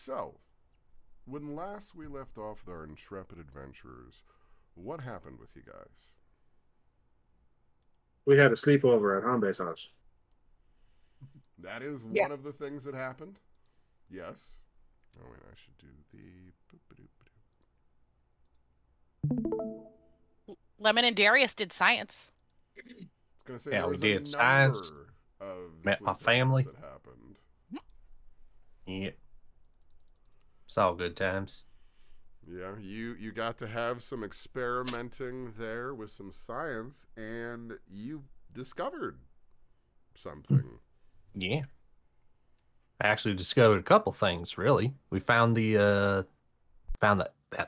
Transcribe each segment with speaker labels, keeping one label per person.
Speaker 1: So, when last we left off with our intrepid adventurers, what happened with you guys?
Speaker 2: We had a sleepover at Hanbe's house.
Speaker 1: That is
Speaker 3: Yeah.
Speaker 1: one of the things that happened. Yes. Oh, wait, I should do the.
Speaker 3: Lemon and Darius did science.
Speaker 1: I was gonna say
Speaker 4: Yeah,
Speaker 1: there
Speaker 4: we
Speaker 1: was a
Speaker 4: did science.
Speaker 1: number of
Speaker 4: Met my
Speaker 1: sleepovers
Speaker 4: family.
Speaker 1: that happened.
Speaker 4: Yeah. It's all good times.
Speaker 1: Yeah, you got to have some experimenting there with some science, and you discovered something.
Speaker 4: Yeah. I actually discovered a couple things, really. We found that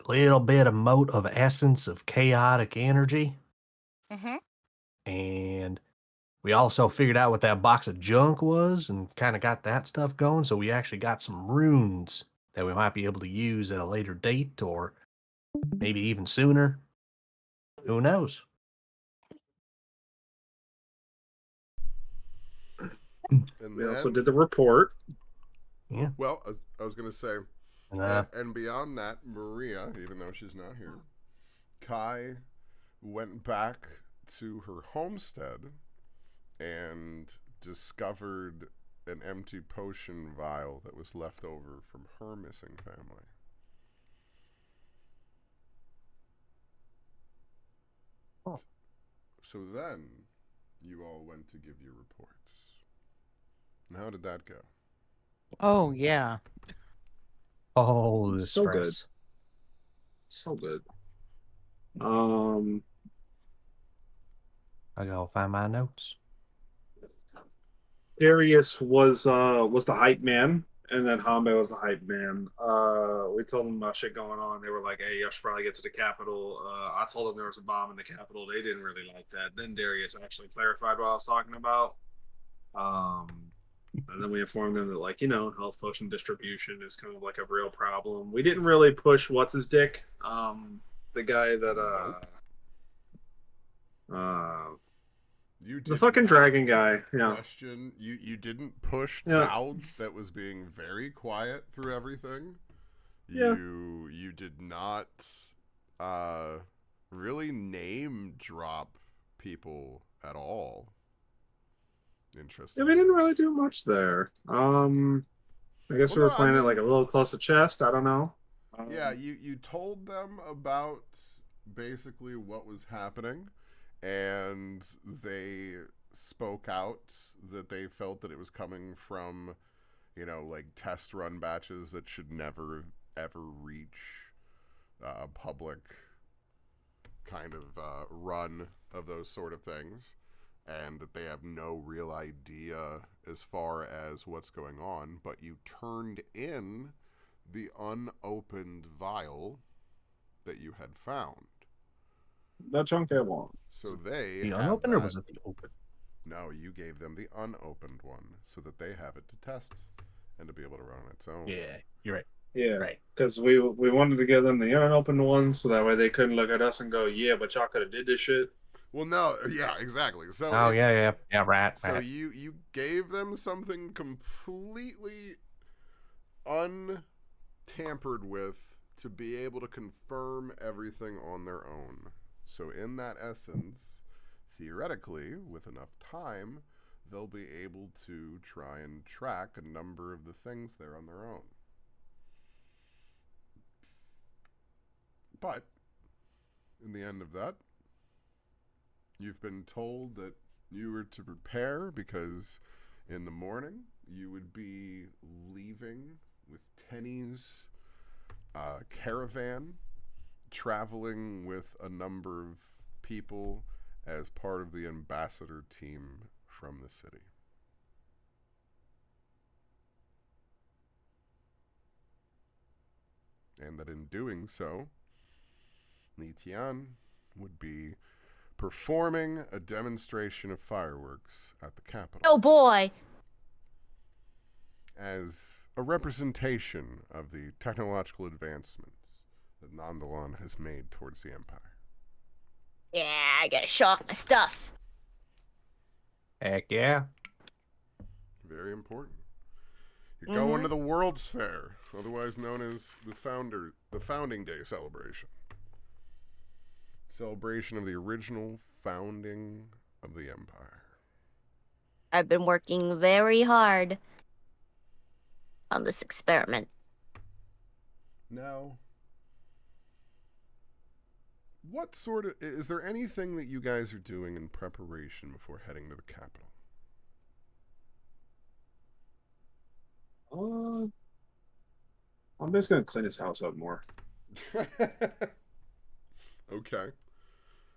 Speaker 4: little bit of mote of essence of chaotic energy.
Speaker 3: Mm-hmm.
Speaker 4: And we also figured out what that box of junk was and kind of got that stuff going. So we actually got some runes that we might be able to use at a later date or maybe even sooner. Who knows?
Speaker 1: And
Speaker 2: We also
Speaker 1: then,
Speaker 2: did the report.
Speaker 4: Yeah.
Speaker 1: well, I was going to say,
Speaker 4: And,
Speaker 1: and beyond that, Maria, even though she's not here, Kai went back to her homestead and discovered an empty potion vial that was left over from her missing family.
Speaker 4: Oh.
Speaker 1: So then, you all went to give your reports. And how did that go?
Speaker 3: Oh yeah.
Speaker 4: oh, the
Speaker 2: So good.
Speaker 4: stress.
Speaker 2: So good.
Speaker 4: I gotta find my notes.
Speaker 2: Darius was the hype man, and then Hanbe was the hype man. We told them about shit going on. They were like, "Hey, y'all should probably get to the Capitol." I told them there was a bomb in the Capitol. They didn't really like that. Then Darius actually clarified what I was talking about. And then we informed them that, like, health potion distribution is kind of like a real problem. We didn't really push what's his dick, the guy that
Speaker 1: Nope. You
Speaker 2: the
Speaker 1: did
Speaker 2: fucking
Speaker 1: not
Speaker 2: dragon guy. Yeah,
Speaker 1: question. You didn't push
Speaker 2: yeah,
Speaker 1: Dowd that was being very quiet through everything.
Speaker 2: yeah.
Speaker 1: You did not uh, really name drop people at all.
Speaker 2: Yeah,
Speaker 1: Interesting.
Speaker 2: we didn't really do much there. I guess
Speaker 1: Well,
Speaker 2: we were
Speaker 1: no, I
Speaker 2: playing it like
Speaker 1: mean,
Speaker 2: a little close to chest. I don't know.
Speaker 1: yeah, you told them about basically what was happening, and they spoke out that they felt that it was coming from, like test run batches that should never ever reach public kind of run of those sort of things, and that they have no real idea as far as what's going on. But you turned in the unopened vial that you had found.
Speaker 2: That chunk I want.
Speaker 1: So they
Speaker 4: The
Speaker 1: have
Speaker 4: unopened or
Speaker 1: that.
Speaker 4: was it the open?
Speaker 1: No, you gave them the unopened one so that they have it to test and to be able to run on its own.
Speaker 4: Yeah, you're right.
Speaker 2: Yeah,
Speaker 4: Right.
Speaker 2: because we wanted to give them the unopened ones so that way they couldn't look at us and go, "Yeah, but y'all could have did this shit."
Speaker 1: Well, no, yeah, exactly. So
Speaker 4: Oh, yeah, right.
Speaker 1: so you gave them something completely untampered with to be able to confirm everything on their own. So in that essence, theoretically, with enough time, they'll be able to try and track a number of the things there on their own. But in the end of that, you've been told that you were to prepare because in the morning you would be leaving with Tenny's caravan, traveling with a number of people as part of the ambassador team from the city. And that in doing so, Li Tian would be performing a demonstration of fireworks at the capital.
Speaker 5: Oh boy.
Speaker 1: As a representation of the technological advancements that Nandalon has made towards the Empire.
Speaker 5: Yeah, I gotta show off my stuff.
Speaker 4: Heck yeah.
Speaker 1: Very important. You're going to the World's Fair, otherwise known as the Founding Day celebration. Celebration of the original founding of the Empire.
Speaker 5: I've been working very hard on this experiment.
Speaker 1: Now, is there anything that you guys are doing in preparation before heading to the capital?
Speaker 2: I'm just gonna clean his house up more.
Speaker 1: Okay.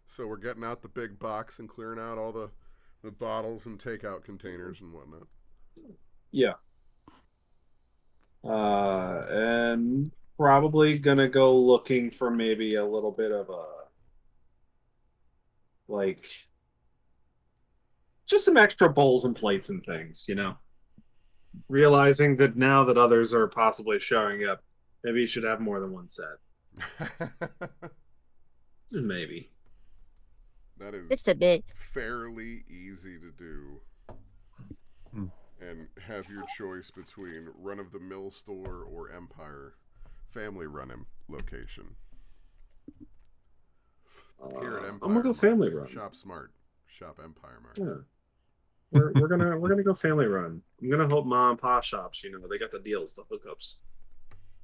Speaker 1: So we're getting out the big box and clearing out all the bottles and takeout containers and whatnot.
Speaker 2: Yeah. And probably gonna go looking for maybe a little bit of just some extra bowls and plates and things, Realizing that now that others are possibly showing up, maybe you should have more than one set. Maybe.
Speaker 1: That is
Speaker 5: Just a bit.
Speaker 1: fairly easy to do. And have your choice between run-of-the-mill store or Empire family-run location. Here at Empire,
Speaker 2: I'm gonna go family run.
Speaker 1: Shop smart, shop Empire Mart.
Speaker 2: Yeah. We're gonna go family run. I'm gonna hope mom and pop shops, they got the deals, the hookups.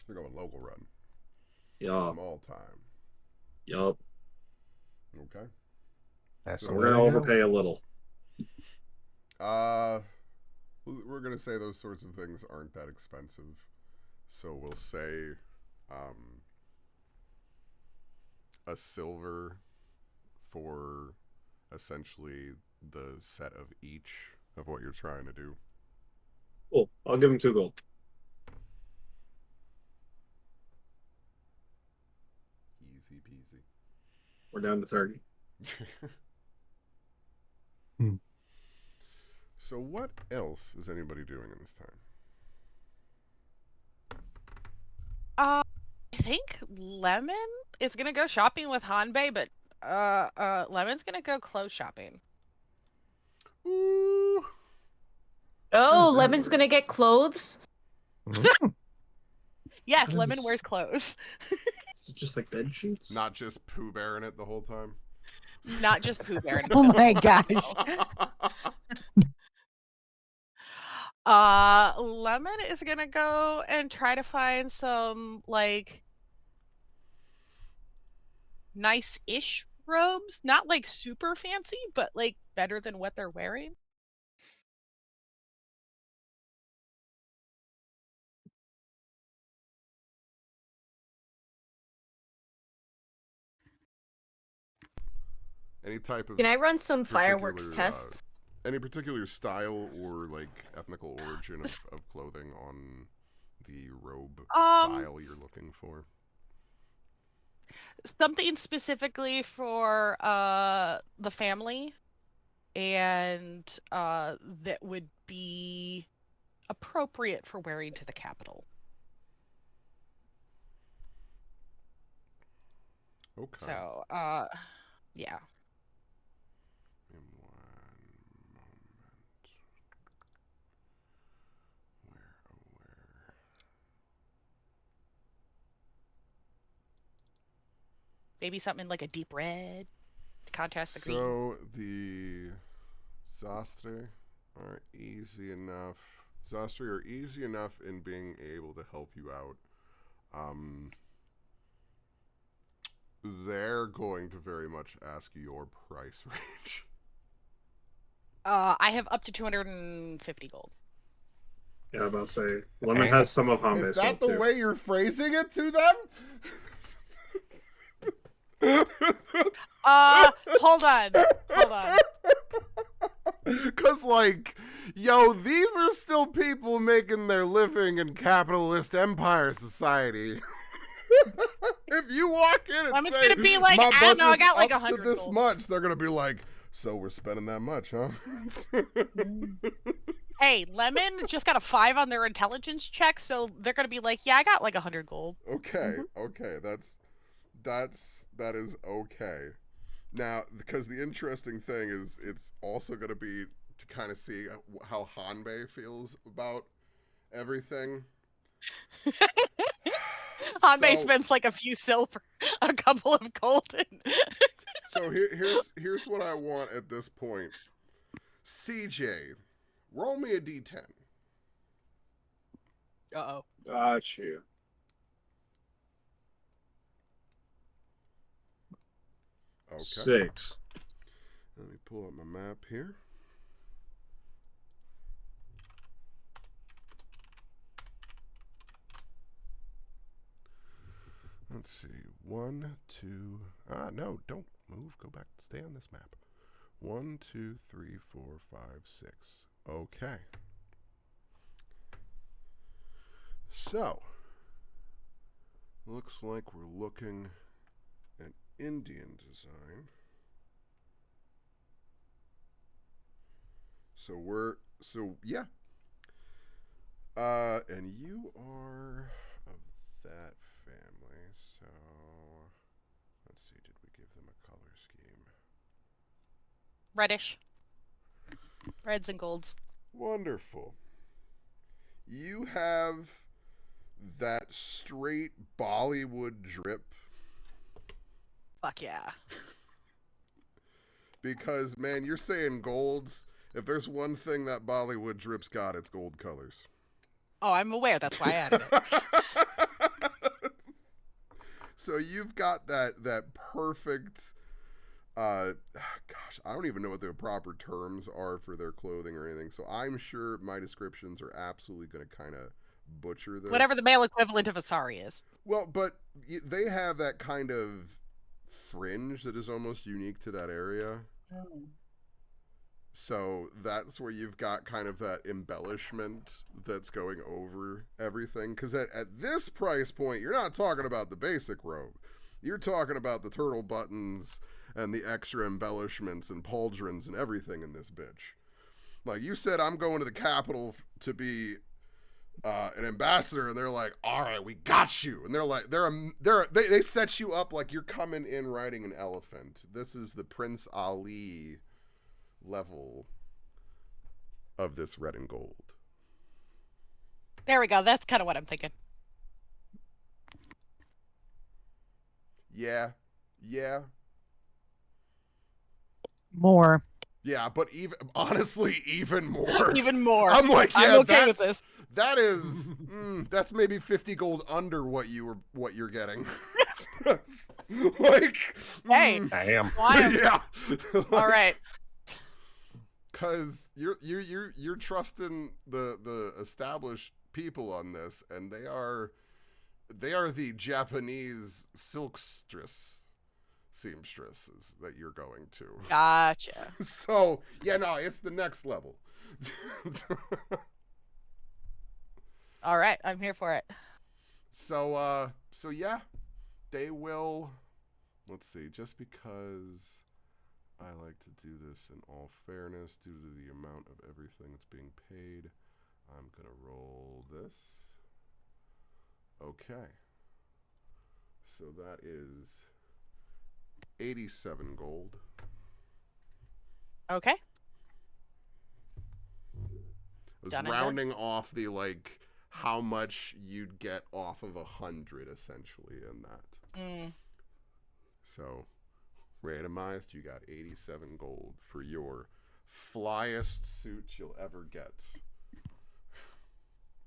Speaker 1: We're going local run.
Speaker 2: Yeah.
Speaker 1: Small time.
Speaker 2: Yup.
Speaker 1: Okay.
Speaker 4: That's
Speaker 2: So
Speaker 4: the
Speaker 2: we're
Speaker 4: way
Speaker 2: gonna
Speaker 4: to go.
Speaker 2: overpay a little.
Speaker 1: We're gonna say those sorts of things aren't that expensive, so we'll say, a silver for essentially the set of each of what you're trying to do.
Speaker 2: Cool. I'll give him 2 gold.
Speaker 1: Easy peasy.
Speaker 2: We're down to 30.
Speaker 1: So what else is anybody doing in this time?
Speaker 3: I think Lemon is gonna go shopping with Hanbei, but Lemon's gonna go clothes shopping.
Speaker 1: Ooh.
Speaker 5: Oh,
Speaker 2: that
Speaker 5: Lemon's
Speaker 2: work?
Speaker 5: gonna get clothes?
Speaker 3: Yes,
Speaker 2: How
Speaker 3: Lemon
Speaker 2: does-
Speaker 3: wears clothes.
Speaker 2: Is it just like bed sheets?
Speaker 1: Not just Pooh Bear in it the whole time.
Speaker 3: Not just Pooh Bear.
Speaker 6: Oh my gosh.
Speaker 3: Lemon is gonna go and try to find some nice-ish robes. Not super fancy, but better than what they're wearing.
Speaker 1: Any type of
Speaker 5: Can I run some fireworks
Speaker 1: particular,
Speaker 5: tests?
Speaker 1: any particular style or ethnical origin of clothing on the robe style you're looking for?
Speaker 3: Something specifically for the family, and that would be appropriate for wearing to the capital.
Speaker 1: Okay.
Speaker 3: So, yeah.
Speaker 1: In one moment. Where?
Speaker 3: Maybe something like a deep red to contrast the green.
Speaker 1: So the Zastre are easy enough. Zastre are easy enough in being able to help you out. They're going to very much ask your price range.
Speaker 3: I have up to 250 gold.
Speaker 2: Yeah, I'm about to say. Lemon has some of Hanbei's
Speaker 1: Is that
Speaker 2: gold,
Speaker 1: the
Speaker 2: too.
Speaker 1: way you're phrasing it to them?
Speaker 3: Hold on.
Speaker 1: Because, yo, these are still people making their living in capitalist empire society. If you walk in and
Speaker 3: Lemon's
Speaker 1: say,
Speaker 3: gonna be like,
Speaker 1: my
Speaker 3: I don't know, I
Speaker 1: budget's
Speaker 3: got
Speaker 1: up to
Speaker 3: 100
Speaker 1: this
Speaker 3: gold.
Speaker 1: much, they're going to be like, so we're spending that much, huh?
Speaker 3: Hey, Lemon just got a 5 on their intelligence check, so they're gonna be like, yeah, I got 100 gold.
Speaker 1: Okay, okay, that is okay. Now, because the interesting thing is, it's also going to be to kind of see how Hanbei feels about everything.
Speaker 3: Hanbei
Speaker 1: So-
Speaker 3: spends like a few silver, a couple of golden.
Speaker 1: So here's what I want at this point. CJ, roll me a d10.
Speaker 3: Uh-oh.
Speaker 2: Got you.
Speaker 1: Okay.
Speaker 2: 6.
Speaker 1: Let me pull up my map here. Let's see. 1, 2. No, don't move. Go back. Stay on this map. 1, 2, 3, 4, 5, 6. Okay. So, looks like we're looking at Indian design. So yeah. And you are of that family, so let's see, did we give them a color scheme?
Speaker 3: Reddish. Reds and golds.
Speaker 1: Wonderful. You have that straight Bollywood drip.
Speaker 3: Fuck yeah.
Speaker 1: Because, man, you're saying golds. If there's one thing that Bollywood drip's got, it's gold colors.
Speaker 3: Oh, I'm aware. That's why I added it.
Speaker 1: So you've got that perfect, gosh, I don't even know what the proper terms are for their clothing or anything. So I'm sure my descriptions are absolutely going to kind of butcher this.
Speaker 3: Whatever the male equivalent of a sari is.
Speaker 1: Well, but they have that kind of fringe that is almost unique to that area. So that's where you've got kind of that embellishment that's going over everything. Because at this price point, you're not talking about the basic robe. You're talking about the turtle buttons and the extra embellishments and pauldrons and everything in this bitch. Like you said, I'm going to the capital to be an ambassador, and they're like, all right, we got you. And they're like, they set you up like you're coming in riding an elephant. This is the Prince Ali level of this red and gold.
Speaker 3: There we go. That's kind of what I'm thinking.
Speaker 1: Yeah.
Speaker 6: More.
Speaker 1: Yeah, but honestly, even more.
Speaker 3: Even more.
Speaker 1: I'm like, yeah,
Speaker 3: I'm okay with this.
Speaker 1: That is, that's maybe 50 gold under what you're getting. Like,
Speaker 3: Hey.
Speaker 4: Damn.
Speaker 3: Why?
Speaker 1: yeah.
Speaker 3: All right.
Speaker 1: Because you're trusting the established people on this, and they are the Japanese seamstresses that you're going to.
Speaker 3: Gotcha.
Speaker 1: So yeah, no, it's the next level.
Speaker 3: All right. I'm here for it.
Speaker 1: So yeah, they will. Let's see. Just because I like to do this in all fairness, due to the amount of everything that's being paid, I'm gonna roll this. Okay. So that is 87 gold.
Speaker 3: Okay.
Speaker 1: I was
Speaker 3: Done and
Speaker 1: rounding off the like how much you'd get off of 100 essentially in that. So randomized, you got 87 gold for your flyest suit you'll ever get.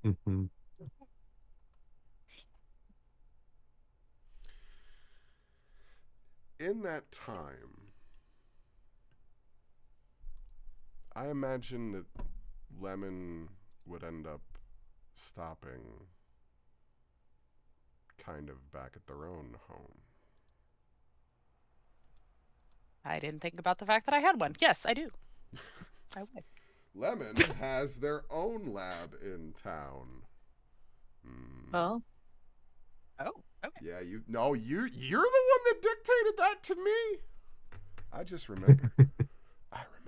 Speaker 4: Mm-hmm.
Speaker 1: In that time, I imagine that Lemon would end up stopping kind of back at their own home.
Speaker 3: I didn't think about the fact that I had one. Yes, I do. I would.
Speaker 1: Lemon has their own lab in town.
Speaker 6: Oh.
Speaker 3: Oh, okay.
Speaker 1: Yeah, you're the one that dictated that to me. I just remember.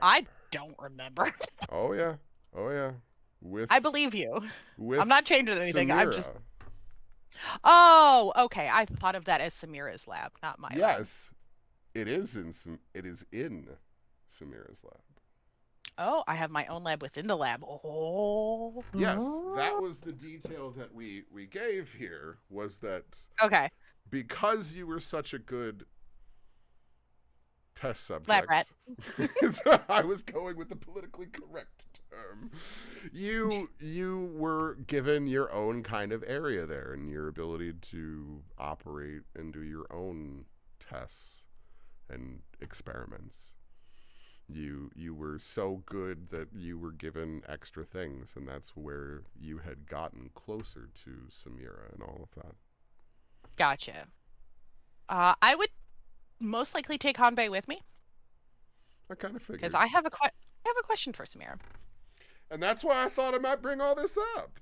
Speaker 3: I don't remember.
Speaker 1: Oh yeah. With
Speaker 3: I believe you.
Speaker 1: with
Speaker 3: I'm not changing anything. I'm just.
Speaker 1: Samira.
Speaker 3: Oh, okay. I thought of that as Samira's lab, not my lab.
Speaker 1: Yes. It is in Samira's lab.
Speaker 3: Oh, I have my own lab within the lab. Oh.
Speaker 1: Yes, that was the detail that we gave here, was that
Speaker 3: Okay.
Speaker 1: because you were such a good test
Speaker 3: Lab rat.
Speaker 1: subject, I was going with the politically correct term. You were given your own kind of area there, and your ability to operate and do your own tests and experiments. You were so good that you were given extra things, and that's where you had gotten closer to Samira and all of that.
Speaker 3: Gotcha. I would most likely take Hanbei with me
Speaker 1: I kind of figured.
Speaker 3: because I have a question for Samira.
Speaker 1: And that's why I thought I might bring all this up.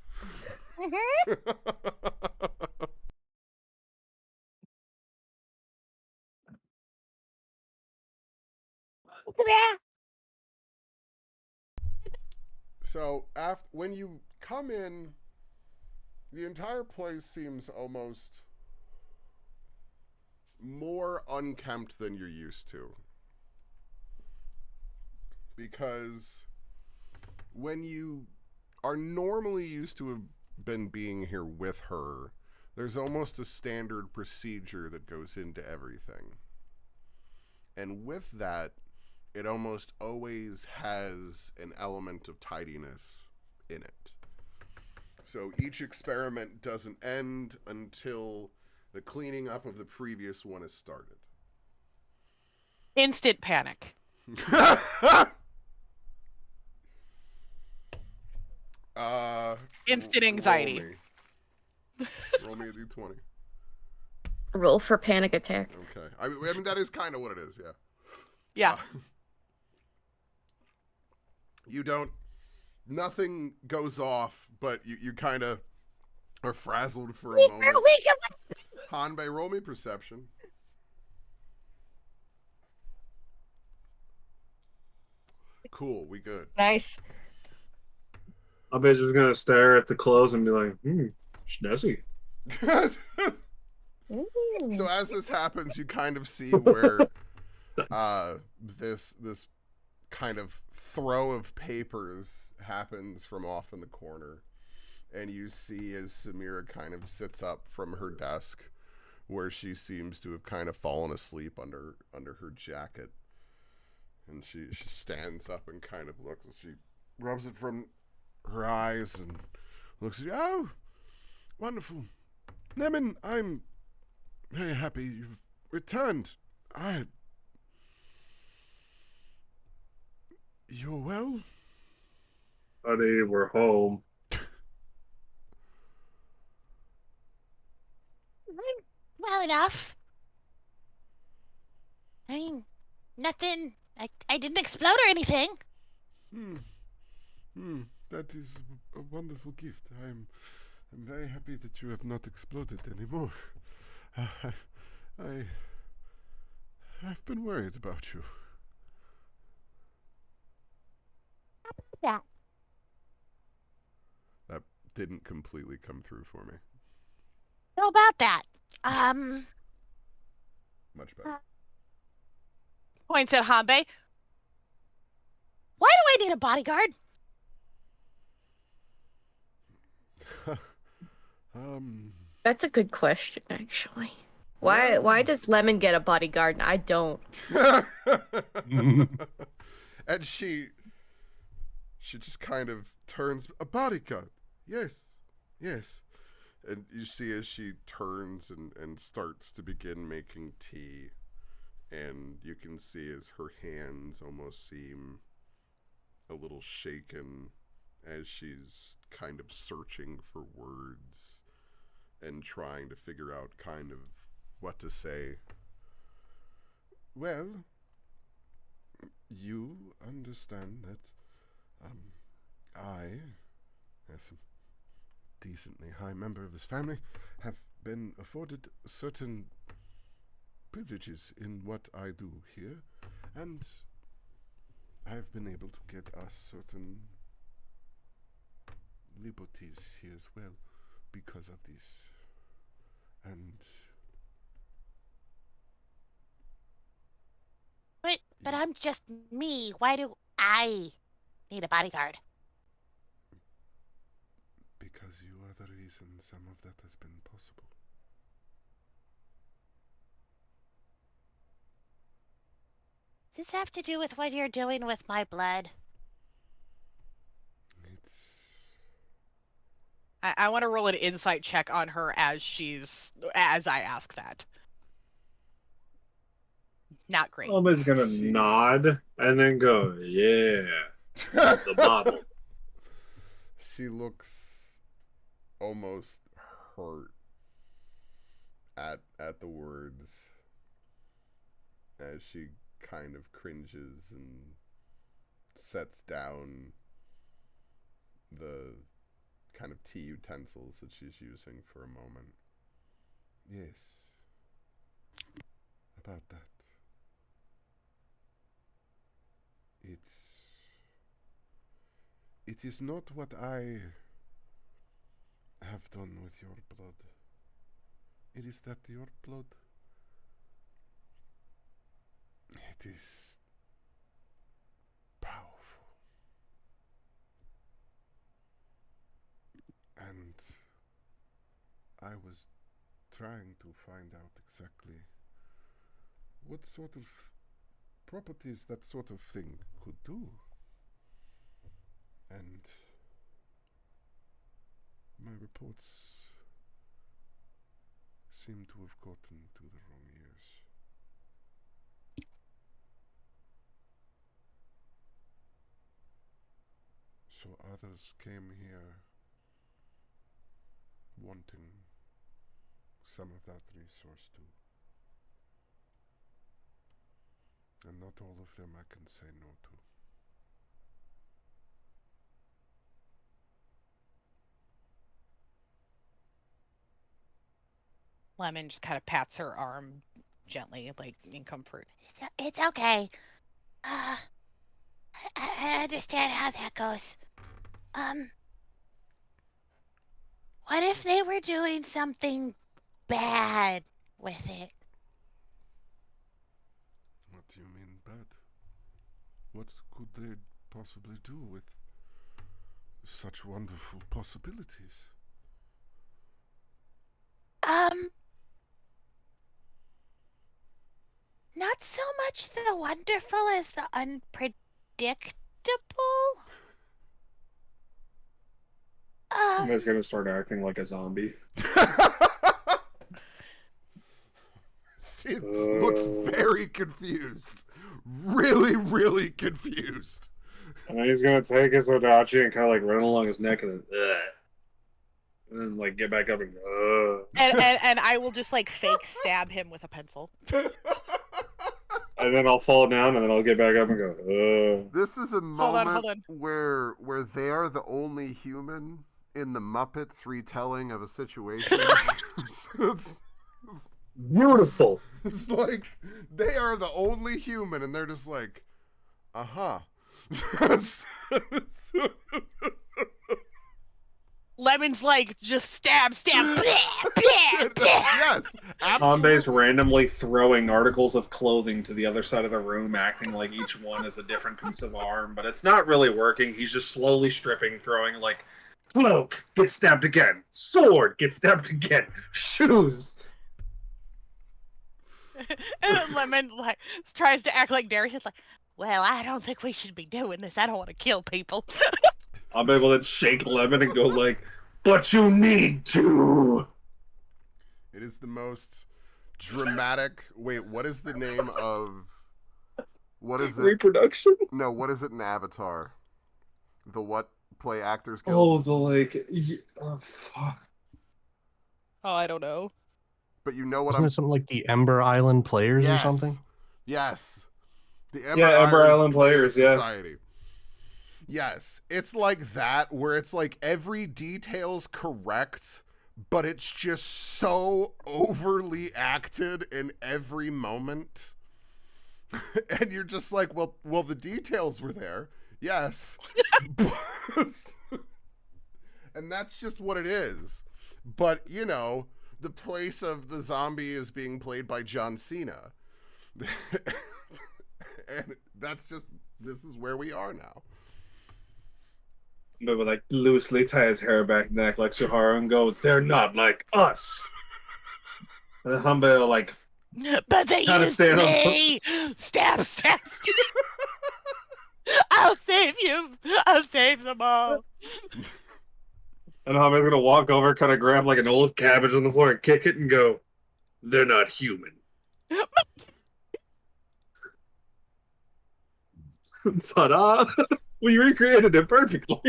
Speaker 1: So when you come in, the entire place seems almost more unkempt than you're used to. Because when you are normally used to have been being here with her, there's almost a standard procedure that goes into everything. And with that, it almost always has an element of tidiness in it. So each experiment doesn't end until the cleaning up of the previous one is started.
Speaker 3: Instant panic. Instant anxiety.
Speaker 1: Roll me a d20.
Speaker 5: Roll for panic attack.
Speaker 1: Okay. I mean that is kind of what it is, yeah.
Speaker 3: Yeah.
Speaker 1: You don't, nothing goes off, but you kind of are frazzled for a moment. Hanbei, roll me perception. Cool, we good.
Speaker 5: Nice.
Speaker 2: I'm just gonna stare at the clothes and be like, snazzy.
Speaker 1: So as this happens, you kind of see where this kind of throw of papers happens from off in the corner, and you see as Samira kind of sits up from her desk, where she seems to have kind of fallen asleep under her jacket, and she stands up and kind of looks, and she rubs it from her eyes and looks at you. Oh, wonderful, Lemon, I'm very happy you've returned. You're well?
Speaker 2: Honey, we're home.
Speaker 7: Well enough. I mean, nothing. I didn't explode or anything.
Speaker 1: That is a wonderful gift. I'm very happy that you have not exploded anymore. I've been worried about you.
Speaker 7: That.
Speaker 1: That didn't completely come through for me.
Speaker 7: How about that?
Speaker 1: Much better.
Speaker 3: Points at Hanbei.
Speaker 7: Why do I need a bodyguard?
Speaker 5: That's a good question, actually. Why does Lemon get a bodyguard and I don't?
Speaker 1: And she just kind of turns, a bodyguard. Yes. And you see as she turns and starts to begin making tea, and you can see as her hands almost seem a little shaken as she's kind of searching for words and trying to figure out kind of what to say. Well, you understand that I, as a decently high member of this family, have been afforded certain privileges in what I do here, and I've been able to get us certain liberties here as well because of this. And
Speaker 7: But I'm just me. Why do I need a bodyguard?
Speaker 1: Because you are the reason some of that has been possible.
Speaker 7: Does this have to do with what you're doing with my blood?
Speaker 1: It's...
Speaker 3: I want to roll an insight check on her as I ask that. Not great.
Speaker 2: Alma's gonna nod and then go, yeah, the bottle.
Speaker 1: She looks almost hurt at the words as she kind of cringes and sets down the kind of tea utensils that she's using for a moment. Yes. About that. It is not what I have done with your blood. It is that your blood, it is powerful. And I was trying to find out exactly what sort of properties that sort of thing could do. And my reports seem to have gotten to the wrong ears. So others came here wanting some of that resource too. And not all of them I can say no to.
Speaker 3: Lemon just kind of pats her arm gently, like in comfort.
Speaker 7: It's okay. I understand how that goes. What if they were doing something bad with it?
Speaker 1: What do you mean bad? What could they possibly do with such wonderful possibilities?
Speaker 7: Not so much the wonderful as the unpredictable.
Speaker 2: Alma's gonna start acting like a zombie.
Speaker 1: She looks very confused. Really, really confused.
Speaker 2: And then he's gonna take his Odachi and kind of like run along his neck and then, and then like get back up and
Speaker 3: And I will just like fake stab him with a pencil.
Speaker 2: and then I'll fall down and then I'll get back up and go,
Speaker 1: This is a moment
Speaker 3: Hold on.
Speaker 1: where they are the only human in the Muppets retelling of a situation.
Speaker 2: Beautiful.
Speaker 1: It's like they are the only human, and they're just like,
Speaker 3: Lemon's like just stab. Bleh, bleh, bleh.
Speaker 1: Yes, absolutely.
Speaker 2: Hanbe's randomly throwing articles of clothing to the other side of the room, acting like each one is a different piece of arm, but it's not really working. He's just slowly stripping, throwing like cloak, get stabbed again, sword, get stabbed again, shoes.
Speaker 3: And Lemon like tries to act like Darius. He's like, well, I don't think we should be doing this. I don't want to kill people.
Speaker 2: I'm able to shake Lemon and go like, but you need to.
Speaker 1: It is the most dramatic. Wait, what is the name of? What is it?
Speaker 2: Reproduction?
Speaker 1: No, what is it in Avatar? The what play actors guild?
Speaker 2: Oh, the like. Oh, fuck.
Speaker 3: Oh, I don't know.
Speaker 1: But you know what
Speaker 4: Isn't
Speaker 1: I'm.
Speaker 4: it something like the Ember Island Players
Speaker 1: Yes.
Speaker 4: or something?
Speaker 1: Yes. The
Speaker 2: Ember Island Players, yeah.
Speaker 1: Society. Yes. It's like that, where it's like every detail's correct, but it's just so overly acted in every moment. And you're just like, well, the details were there. Yes. And that's just what it is. But, you know, the place of the zombie is being played by John Cena. And that's just, this is where we are now.
Speaker 2: But would like loosely tie his hair back neck like Suharu and go, "They're not like us." And then Hanbei will like
Speaker 7: But they
Speaker 2: kind of
Speaker 7: used
Speaker 2: stand up.
Speaker 7: me. Stab, stab, stab. I'll save you. I'll save them all.
Speaker 2: And Hanbei's gonna walk over, kind of grab like an old cabbage on the floor and kick it and go, "They're not human." Ta-da! We recreated it perfectly.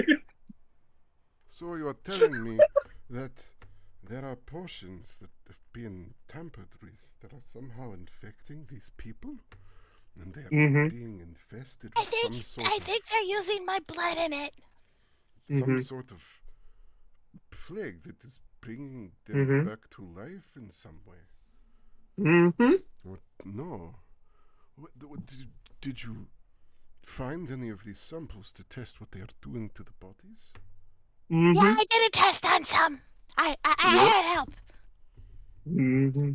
Speaker 1: So you're telling me that there are potions that have been tampered with that are somehow infecting these people? And they are
Speaker 2: Mm-hmm.
Speaker 1: being infested
Speaker 7: I
Speaker 1: with some
Speaker 7: think
Speaker 1: sort
Speaker 7: I
Speaker 1: of
Speaker 7: think they're using my blood in it.
Speaker 1: some sort of plague that is bringing them
Speaker 2: Mhm.
Speaker 1: back to life in some way.
Speaker 2: Mm-hmm.
Speaker 1: What? No. Did you find any of these samples to test what they are doing to the bodies?
Speaker 2: Mm-hmm.
Speaker 7: Yeah, I did a test on some. I
Speaker 2: Yep.
Speaker 7: had help.
Speaker 2: Mm-hmm.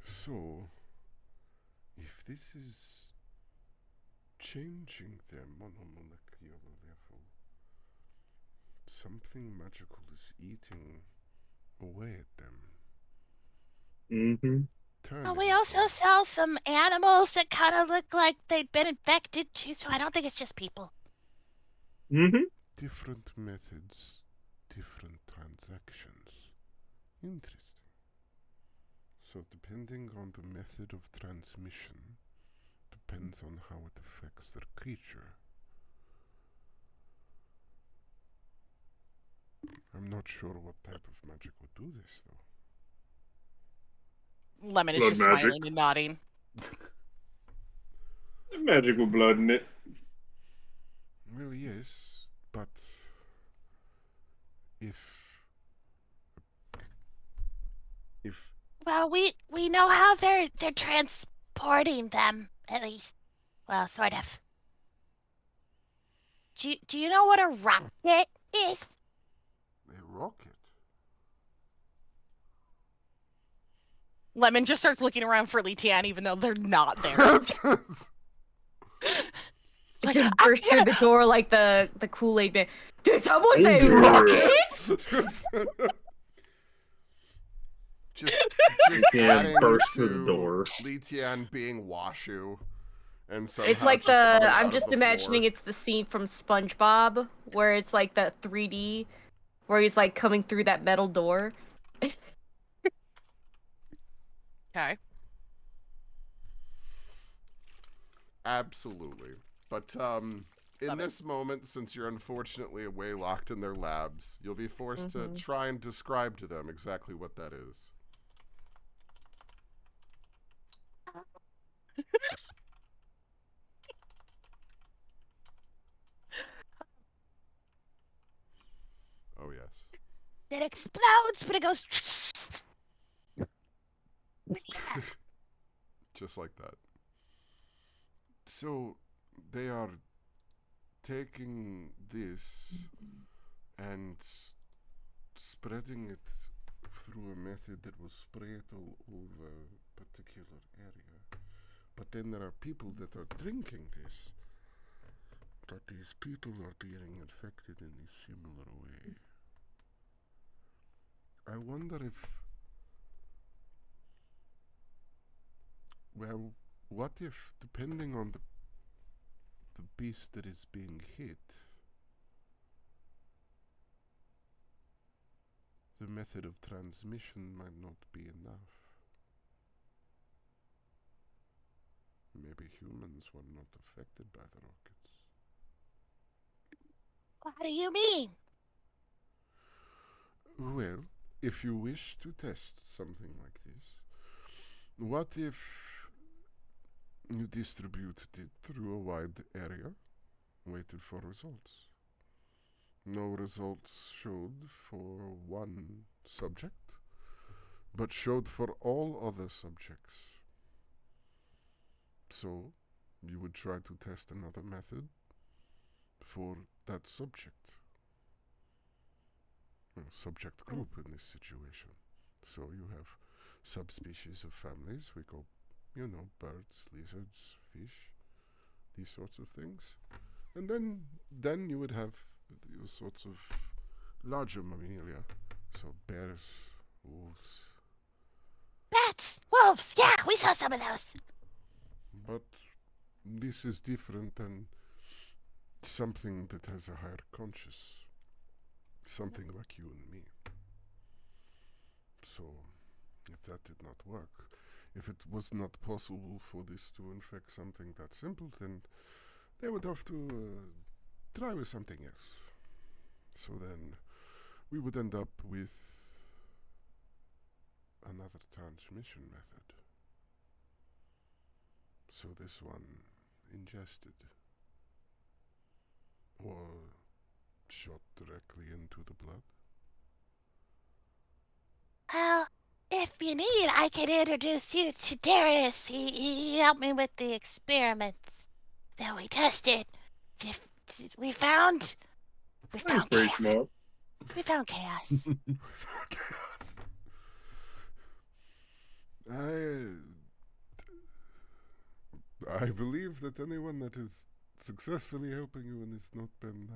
Speaker 1: So, if this is changing them on a molecular level, something magical is eating away at them.
Speaker 2: Mm-hmm.
Speaker 7: Well, we also sell some animals that kind of look like they'd been infected too, so I don't think it's just people.
Speaker 2: Mm-hmm.
Speaker 1: Different methods, different transactions. Interesting. So depending on the method of transmission, depends on how it affects their creature. I'm not sure what type of magic would do this, though.
Speaker 3: Lemon is
Speaker 2: Blood
Speaker 3: just
Speaker 2: magic.
Speaker 3: smiling and nodding.
Speaker 2: Magic with blood in it.
Speaker 1: Well, yes, but if
Speaker 7: Well, we know how they're transporting them, at least. Well, sort of. Do you know what a rocket is?
Speaker 1: a rocket,
Speaker 3: Lemon just starts looking around for Letian, even though they're not there.
Speaker 5: It
Speaker 3: Like,
Speaker 5: just
Speaker 3: I'm
Speaker 5: burst through
Speaker 3: gonna-
Speaker 5: the door like the Kool-Aid man. Did someone
Speaker 2: Oh,
Speaker 5: say
Speaker 2: yeah.
Speaker 5: rockets?
Speaker 1: just
Speaker 2: Letian
Speaker 1: adding
Speaker 2: burst through the
Speaker 1: to
Speaker 2: door.
Speaker 1: Letian being Washu, and somehow
Speaker 5: It's like
Speaker 1: just coming out
Speaker 5: I'm
Speaker 1: of
Speaker 5: just
Speaker 1: the
Speaker 5: imagining
Speaker 1: floor.
Speaker 5: it's the scene from SpongeBob where it's like the 3D where he's like coming through that metal door.
Speaker 3: Okay.
Speaker 1: Absolutely. But in
Speaker 3: Love it.
Speaker 1: this moment, since you're unfortunately away locked in their labs, you'll be forced to
Speaker 5: Mhm.
Speaker 1: try and describe to them exactly what that is. Oh, yes.
Speaker 7: It explodes, but it goes.
Speaker 1: Just like that. So, they are taking this and spreading it through a method that will spray it all over a particular area. But then there are people that are drinking this. But these people are being infected in a similar way. I wonder if... Well, what if, depending on the beast that is being hit, the method of transmission might not be enough. Maybe humans were not affected by the rockets.
Speaker 7: What do you mean?
Speaker 1: Well, if you wish to test something like this, what if you distributed it through a wide area, waited for results? No results showed for one subject, but showed for all other subjects. So, you would try to test another method for that subject. Subject group in this situation. So you have subspecies of families. We go, birds, lizards, fish, these sorts of things. And then you would have your sorts of larger mammalia. So bears, wolves.
Speaker 7: Bats, wolves. Yeah, we saw some of those.
Speaker 1: But this is different than something that has a higher conscious. Something like you and me. So, if that did not work, if it was not possible for this to infect something that simple, then they would have to try with something else. So then we would end up with another transmission method. So this one ingested or shot directly into the blood.
Speaker 7: Well, if you need, I can introduce you to Darius. He helped me with the experiments that we tested. If- We found
Speaker 2: He's pretty
Speaker 7: chaos.
Speaker 2: smart.
Speaker 7: We found chaos.
Speaker 1: Chaos. I believe that anyone that is successfully helping you and has not been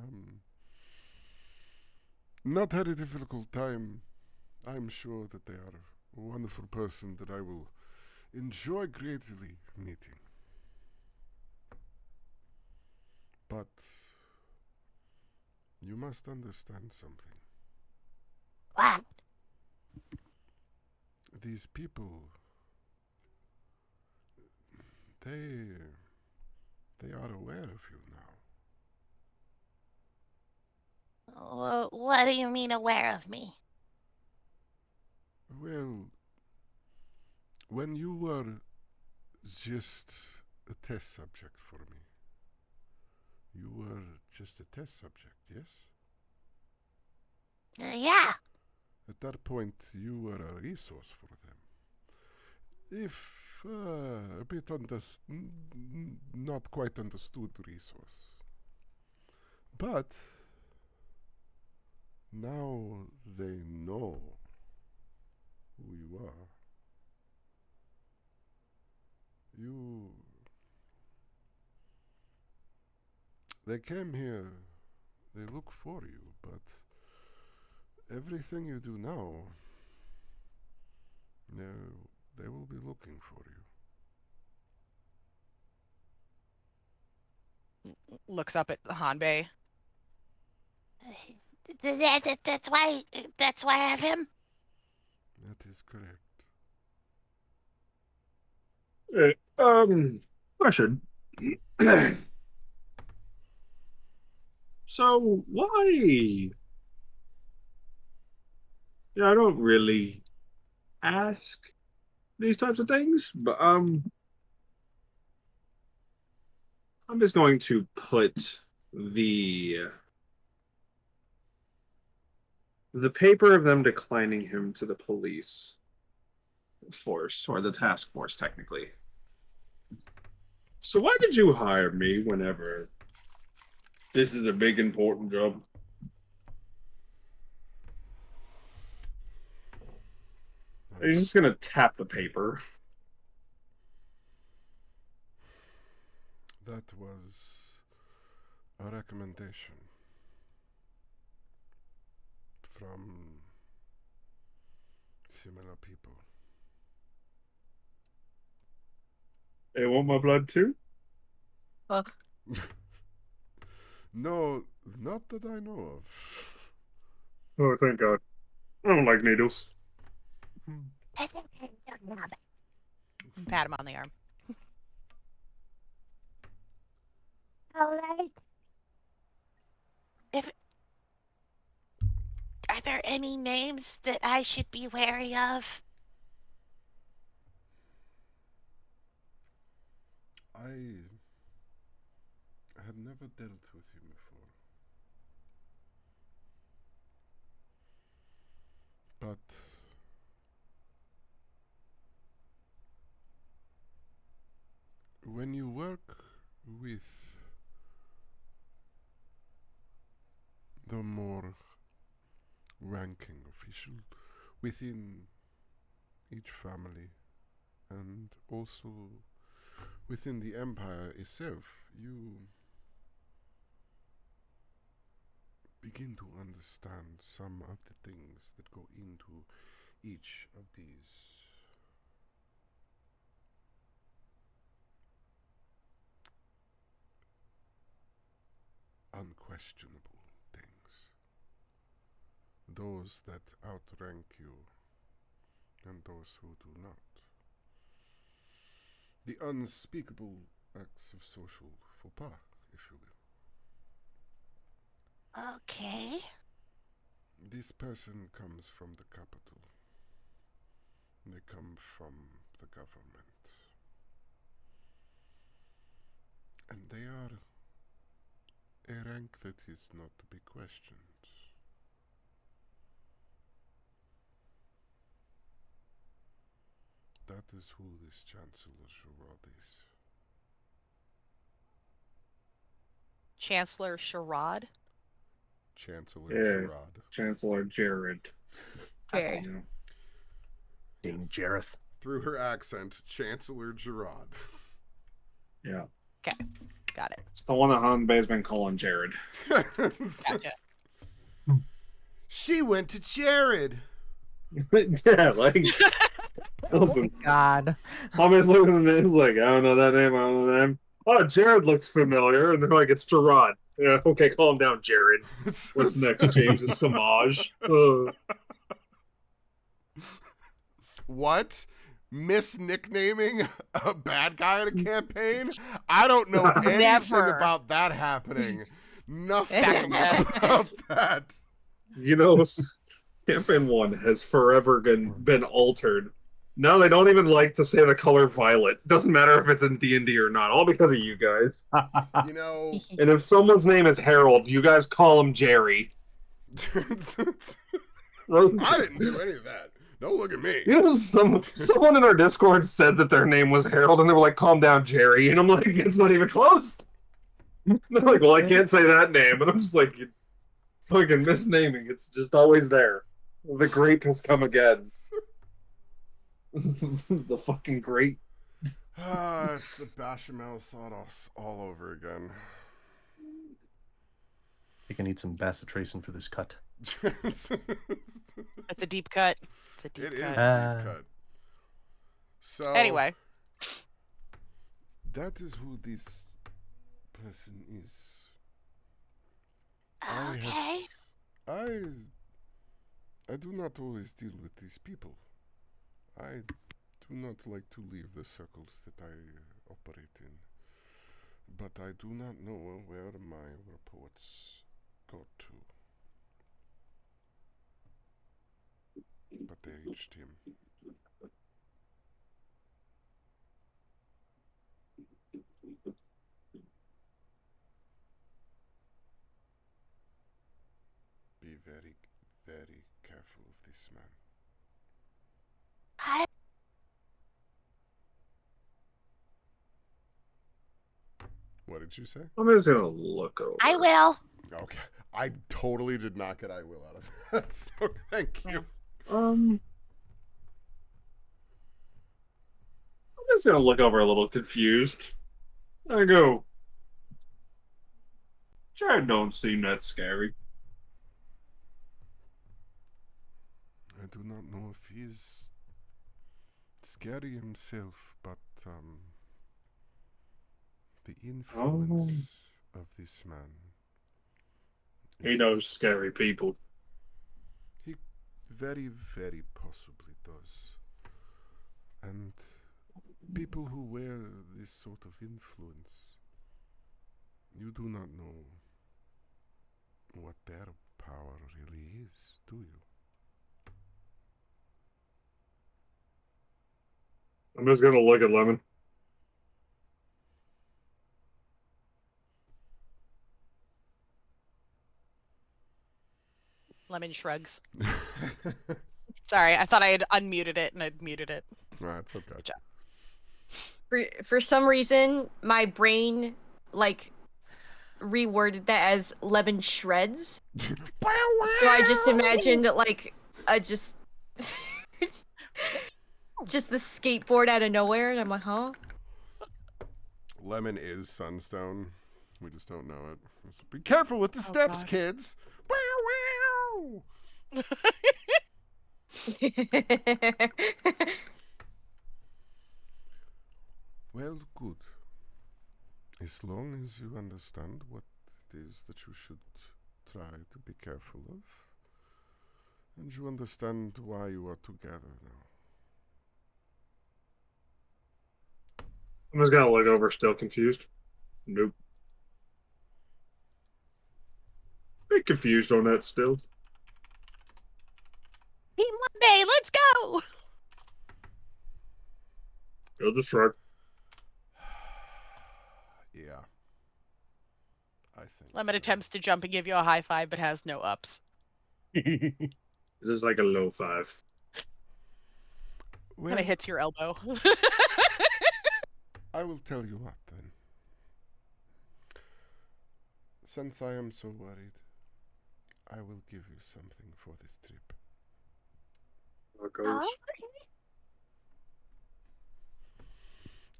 Speaker 1: not had a difficult time, I'm sure that they are a wonderful person that I will enjoy greatly meeting. But you must understand something.
Speaker 7: What?
Speaker 1: These people, they are aware of you now.
Speaker 7: What do you mean aware of me?
Speaker 1: Well, when you were just a test subject for me, you were just a test subject, yes?
Speaker 7: Yeah.
Speaker 1: At that point, you were a resource for them. If a bit not quite understood resource. But now they know who you are. They came here, they look for you, but everything you do now, they will be looking for you.
Speaker 3: Looks up at Hanbei.
Speaker 7: That's why I have him.
Speaker 1: That is correct.
Speaker 2: Question. So why? Yeah, I don't really ask these types of things, but I'm just going to put the paper of them declining him to the police force, or the task force, technically. So why did you hire me whenever this is a big, important job? He's just gonna tap the paper.
Speaker 1: That was a recommendation from similar people.
Speaker 2: They want my blood too?
Speaker 1: No, not that I know of.
Speaker 2: Oh, thank God. I don't like needles.
Speaker 3: Pat him on the arm.
Speaker 7: All right. Are there any names that I should be wary of?
Speaker 1: I had never dealt with you before. But when you work with the more ranking official within each family and also within the empire itself, begin to understand some of the things that go into each of these unquestionable things. Those that outrank you and those who do not. The unspeakable acts of social faux pas, if you will.
Speaker 7: Okay.
Speaker 1: This person comes from the capital. They come from the government. And they are a rank that is not to be questioned. That is who this Chancellor Jered is.
Speaker 3: Chancellor Sherrod.
Speaker 1: Chancellor
Speaker 2: Yeah.
Speaker 1: Jered.
Speaker 2: Chancellor Jered.
Speaker 5: Jared.
Speaker 2: You know.
Speaker 4: King Jareth.
Speaker 1: Through her accent, Chancellor Jered.
Speaker 2: Yeah.
Speaker 3: Got it.
Speaker 2: It's the one that Hanbei's been calling Jered.
Speaker 3: Gotcha.
Speaker 1: She went to Jered.
Speaker 2: Yeah, like, listen,
Speaker 6: God.
Speaker 2: Hanbei's looking at the names like, I don't know that name, I don't know that name. Oh, Jered looks familiar. And they're like, it's Jered. Yeah, okay, calm down, Jered. What's next, James? Is Samaj.
Speaker 1: What? Misnicknaming a bad guy in a campaign? I don't know anything
Speaker 3: Never.
Speaker 1: about that happening. Nothing
Speaker 3: Yeah.
Speaker 1: about that.
Speaker 2: You know, Campaign 1 has forever been altered. Now they don't even like to say the color violet. Doesn't matter if it's in D&D or not, all because of you guys.
Speaker 1: You know,
Speaker 2: And if someone's name is Harold, you guys call him Jerry.
Speaker 1: I didn't do any of that. Don't look at me.
Speaker 2: You know, someone in our Discord said that their name was Harold, and they were like, calm down, Jerry. And I'm like, it's not even close. They're like, well, I can't say that name. And I'm just like, you're fucking misnaming. It's just always there. The grape has come again. The fucking grape.
Speaker 1: It's the bechamel sauce all over again.
Speaker 4: I think I need some bacitracin for this cut.
Speaker 3: It's a deep cut. It's a deep
Speaker 1: It is
Speaker 3: cut.
Speaker 1: a deep cut. So
Speaker 3: Anyway,
Speaker 1: that is who this person is.
Speaker 7: Okay.
Speaker 1: I do not always deal with these people. I do not like to leave the circles that I operate in. But I do not know where my reports got to. But they reached him. Be very, very careful of this man.
Speaker 7: I
Speaker 1: What did you say?
Speaker 2: I'm just gonna look over.
Speaker 7: I will.
Speaker 1: Okay. I totally did not get I will out of that, so thank you.
Speaker 2: I'm just gonna look over a little confused. I go, Jared don't seem that scary.
Speaker 1: I do not know if he's scary himself, but the influence of this man.
Speaker 2: He knows scary people.
Speaker 1: He very, very possibly does. And people who wear this sort of influence, you do not know what their power really is, do you?
Speaker 2: I'm just gonna look at Lemon.
Speaker 3: Lemon shrugs. Sorry, I thought I had unmuted it and I'd muted it.
Speaker 1: Nah, it's okay.
Speaker 3: Good job.
Speaker 5: For some reason, my brain like reworded that as lemon shreds. So I just imagined like just the skateboard out of nowhere, and I'm like, huh?
Speaker 1: Lemon is Sunstone. We just don't know it. Be careful with the steps,
Speaker 3: God.
Speaker 1: kids. Meow. Well, good. As long as you understand what it is that you should try to be careful of, and you understand why you are together now.
Speaker 2: I'm just gonna look over, still confused. Nope. Bit confused on that still.
Speaker 7: Team Monday, let's go!
Speaker 2: Go the shrug.
Speaker 1: Yeah. I think
Speaker 3: Lemon
Speaker 1: so.
Speaker 3: attempts to jump and give you a high five, but has no ups.
Speaker 2: It is like a low 5.
Speaker 1: Well,
Speaker 3: Kind of hits your elbow.
Speaker 1: I will tell you what then. Since I am so worried, I will give you something for this trip.
Speaker 2: Goes.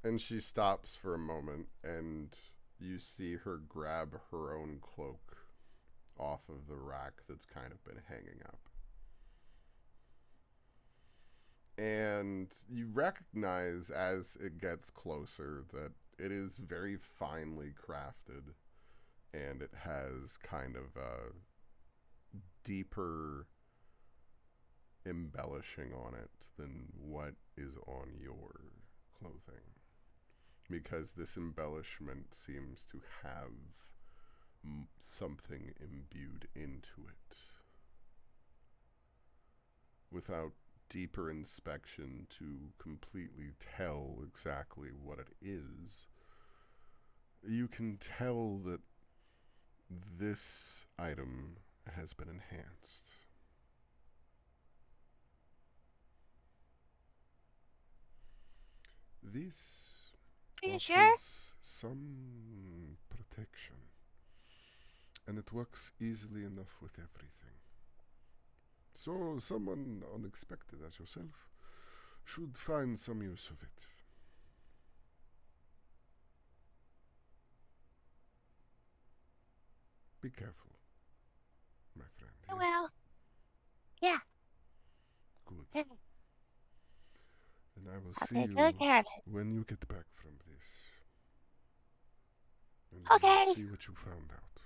Speaker 1: And she stops for a moment, and you see her grab her own cloak off of the rack that's kind of been hanging up. And you recognize as it gets closer that it is very finely crafted, and it has kind of a deeper embellishing on it than what is on your clothing. Because this embellishment seems to have something imbued into it. Without deeper inspection to completely tell exactly what it is, you can tell that this item has been enhanced. This
Speaker 7: Are you
Speaker 1: offers
Speaker 7: sure?
Speaker 1: some protection, and it works easily enough with everything. So someone unexpected as yourself should find some use of it. Be careful, my friend. Yes?
Speaker 7: Well, yeah.
Speaker 1: Good.
Speaker 7: Yeah.
Speaker 1: Then I will
Speaker 7: I'll
Speaker 1: see
Speaker 7: take
Speaker 1: you
Speaker 7: good care of it.
Speaker 1: when you get back from this. And
Speaker 7: Okay.
Speaker 1: we'll see what you found out.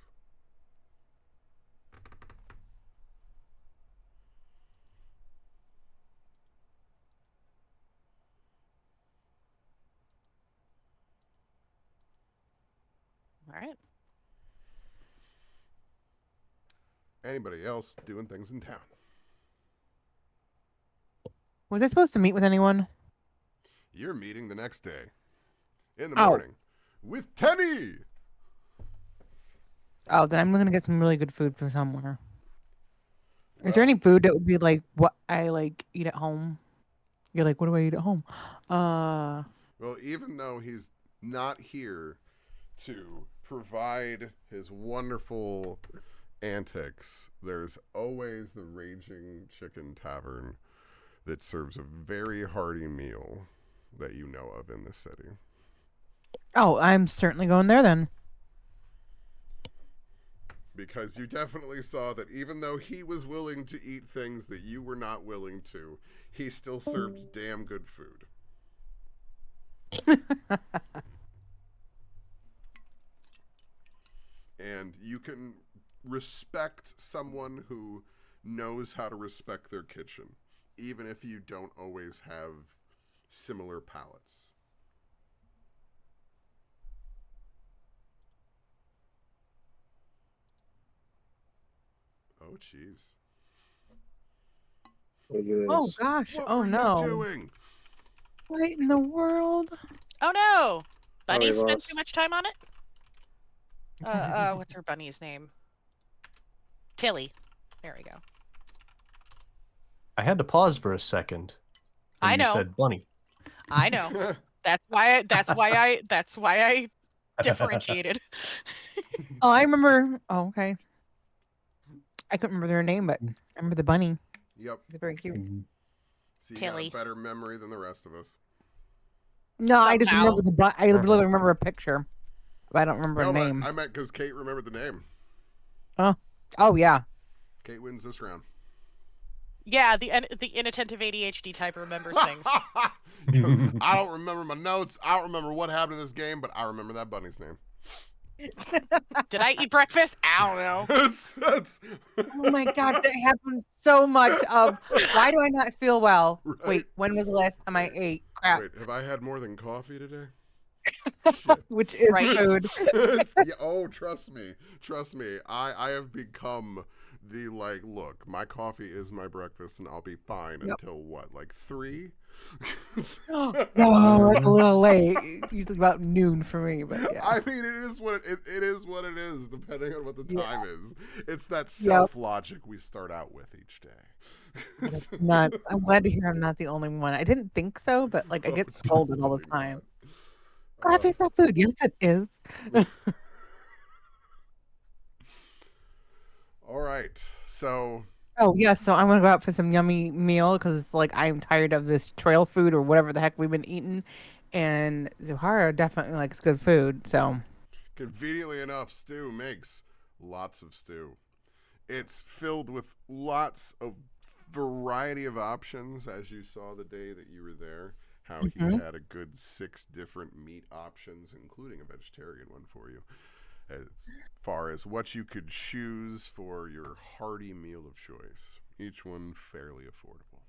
Speaker 3: All right.
Speaker 1: Anybody else doing things in town?
Speaker 6: Was I supposed to meet with anyone?
Speaker 1: You're meeting the next day. In the
Speaker 6: Oh.
Speaker 1: morning. With Tenny!
Speaker 6: Oh, then I'm gonna get some really good food from somewhere. Is there
Speaker 1: Well,
Speaker 6: any food that would be like what I like eat at home? You're like, what do I eat at home?
Speaker 1: Well, even though he's not here to provide his wonderful antics, there's always the Raging Chicken Tavern that serves a very hearty meal that you know of in the city.
Speaker 6: Oh, I'm certainly going there then.
Speaker 1: Because you definitely saw that even though he was willing to eat things that you were not willing to, he still served damn good food. And you can respect someone who knows how to respect their kitchen, even if you don't always have similar palates. Oh, jeez.
Speaker 2: Look at
Speaker 6: Oh
Speaker 2: this.
Speaker 6: gosh.
Speaker 1: What
Speaker 6: Oh
Speaker 1: were
Speaker 6: no.
Speaker 1: you doing?
Speaker 6: What in the world?
Speaker 3: Oh no! Bunny
Speaker 2: we've
Speaker 3: spent
Speaker 2: lost.
Speaker 3: too much time on it? What's her bunny's name? Tilly. There we go.
Speaker 4: I had to pause for a second. When
Speaker 3: I
Speaker 4: you
Speaker 3: know.
Speaker 4: said bunny.
Speaker 3: I know. That's why I differentiated.
Speaker 6: Oh, I remember. Oh, okay. I couldn't remember their name, but I remember the bunny.
Speaker 1: Yep.
Speaker 6: It's very cute.
Speaker 1: So you
Speaker 3: Tilly.
Speaker 1: got a better memory than the rest of us.
Speaker 6: No, I just
Speaker 3: Somehow.
Speaker 6: remember the bunny. I literally remember a picture, but I don't remember
Speaker 1: No,
Speaker 6: a
Speaker 1: but
Speaker 6: name.
Speaker 1: I meant because Kate remembered the name.
Speaker 6: Oh yeah.
Speaker 1: Kate wins this round.
Speaker 3: Yeah, the inattentive ADHD type remembers things.
Speaker 1: I don't remember my notes. I don't remember what happened in this game, but I remember that bunny's name.
Speaker 3: Did I eat breakfast? I don't know.
Speaker 1: That's
Speaker 6: Oh my god, that happens so much. Of why do I not feel well?
Speaker 1: Right.
Speaker 6: Wait, when was the last time I ate? Crap.
Speaker 1: Wait, have I had more than coffee today?
Speaker 6: Which is
Speaker 3: Right.
Speaker 6: food.
Speaker 1: Yeah, oh, trust me. I have become the look, my coffee is my breakfast and I'll be fine until what, like 3?
Speaker 6: No, that's a little late. Usually about noon for me, but yeah.
Speaker 1: I mean, it is what it is, depending on what the time is. It's that
Speaker 6: Yep.
Speaker 1: self-logic we start out with each day.
Speaker 6: That's nuts. I'm glad to hear I'm not the only one. I didn't think so, but I get scolded all the time. Coffee's not food. Yes, it is.
Speaker 1: All right, so
Speaker 6: Oh yes, so I'm gonna go out for some yummy meal because it's like I'm tired of this trail food or whatever the heck we've been eating, and Zuhara definitely likes good food. So
Speaker 1: conveniently enough, Stu makes lots of stew. It's filled with lots of variety of options, as you saw the day that you were there. How he had a good 6 different meat options, including a vegetarian one for you, as far as what you could choose for your hearty meal of choice. Each one fairly affordable.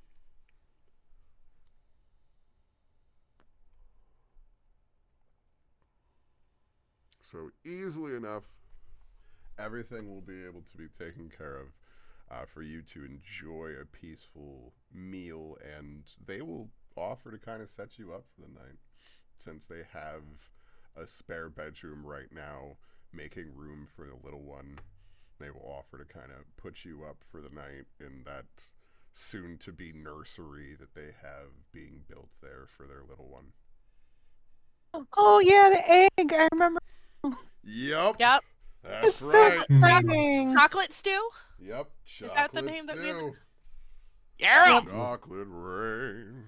Speaker 1: So easily enough, everything will be able to be taken care of for you to enjoy a peaceful meal, and they will offer to kind of set you up for the night, since they have a spare bedroom right now, making room for the little one. They will offer to kind of put you up for the night in that soon-to-be nursery that they have being built there for their little one.
Speaker 6: oh yeah, the egg. I remember.
Speaker 1: Yep.
Speaker 3: Yep.
Speaker 1: That's
Speaker 6: It's so
Speaker 1: right.
Speaker 6: exciting.
Speaker 3: Chocolate stew?
Speaker 1: Yep.
Speaker 3: that the
Speaker 1: Chocolate
Speaker 3: name that we have?
Speaker 1: stew.
Speaker 3: Yeah.
Speaker 1: Chocolate rain.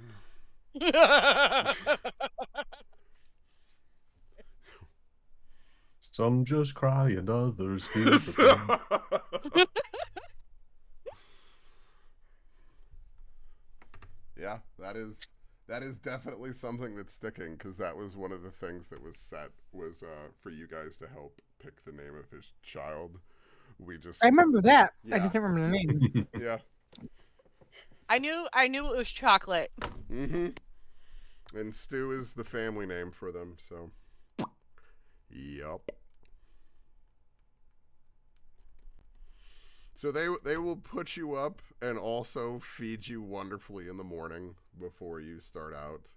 Speaker 4: Some just cry and others feel the pain.
Speaker 1: Yeah, that is definitely something that's sticking, because that was one of the things that was set was for you guys to help pick the name of his child. We just
Speaker 6: I remember that. I
Speaker 1: Yeah.
Speaker 6: just didn't remember the name.
Speaker 1: yeah.
Speaker 3: I knew it was chocolate.
Speaker 1: Mm-hmm. And Stu is the family name for them, so yup. So they will put you up and also feed you wonderfully in the morning before you start out,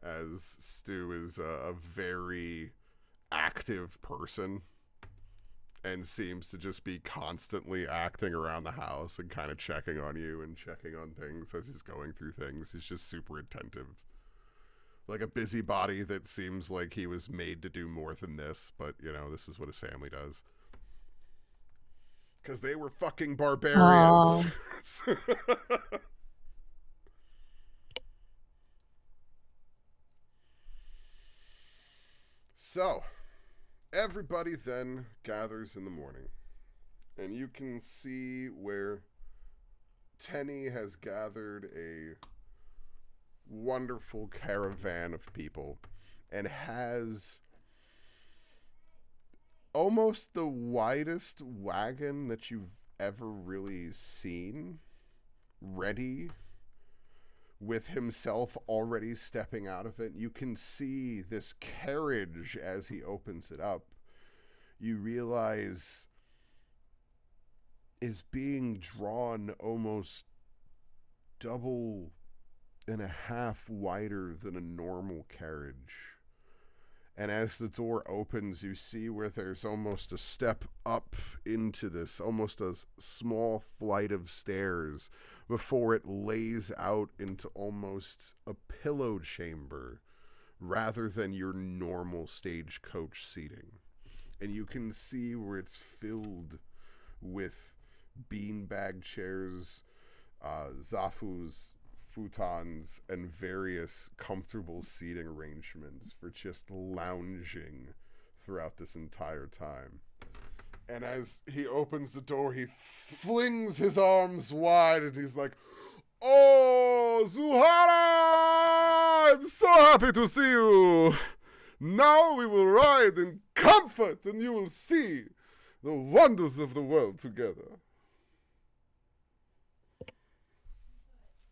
Speaker 1: as Stu is a very active person and seems to just be constantly acting around the house and kind of checking on you and checking on things as he's going through things. He's just super attentive. Like a busybody that seems like he was made to do more than this, but, this is what his family does. Because they were fucking barbarians. So, everybody then gathers in the morning. And you can see where Tenny has gathered a wonderful caravan of people and has almost the widest wagon that you've ever really seen, ready, with himself already stepping out of it. You can see this carriage as he opens it up. You realize is being drawn almost double and a half wider than a normal carriage. And as the door opens, you see where there's almost a step up into this, almost a small flight of stairs, before it lays out into almost a pillow chamber rather than your normal stagecoach seating. And you can see where it's filled with beanbag chairs, Zafu's futons, and various comfortable seating arrangements for just lounging throughout this entire time. And as he opens the door, he flings his arms wide and he's like, "Oh, Zuhara! I'm so happy to see you! Now we will ride in comfort and you will see the wonders of the world together."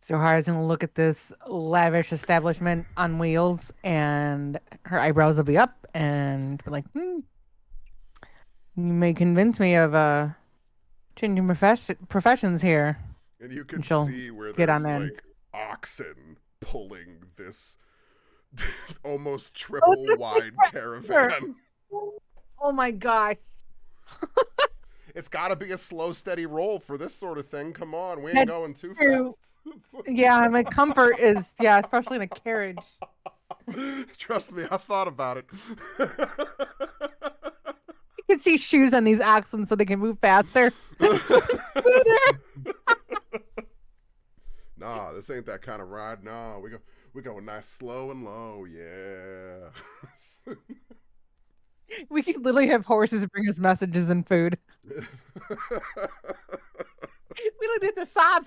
Speaker 6: Zohara's gonna look at this lavish establishment on wheels, and her eyebrows will be up, and be like, "You may convince me of changing professions here."
Speaker 1: And you can
Speaker 6: And she'll
Speaker 1: see where
Speaker 6: get on
Speaker 1: there's
Speaker 6: in.
Speaker 1: like oxen pulling this almost triple wide caravan.
Speaker 6: Oh my gosh!
Speaker 1: It's got to be a slow, steady roll for this sort of thing. Come on, we ain't
Speaker 6: That's
Speaker 1: going too
Speaker 6: true.
Speaker 1: fast.
Speaker 6: Yeah, my comfort is especially in a carriage.
Speaker 1: Trust me, I thought about it.
Speaker 6: You can see shoes on these oxen so they can move faster.
Speaker 1: Nah, this ain't that kind of ride. Nah, we go nice, slow and low. Yeah.
Speaker 6: We could literally have horses bring us messages and food. We don't need to stop.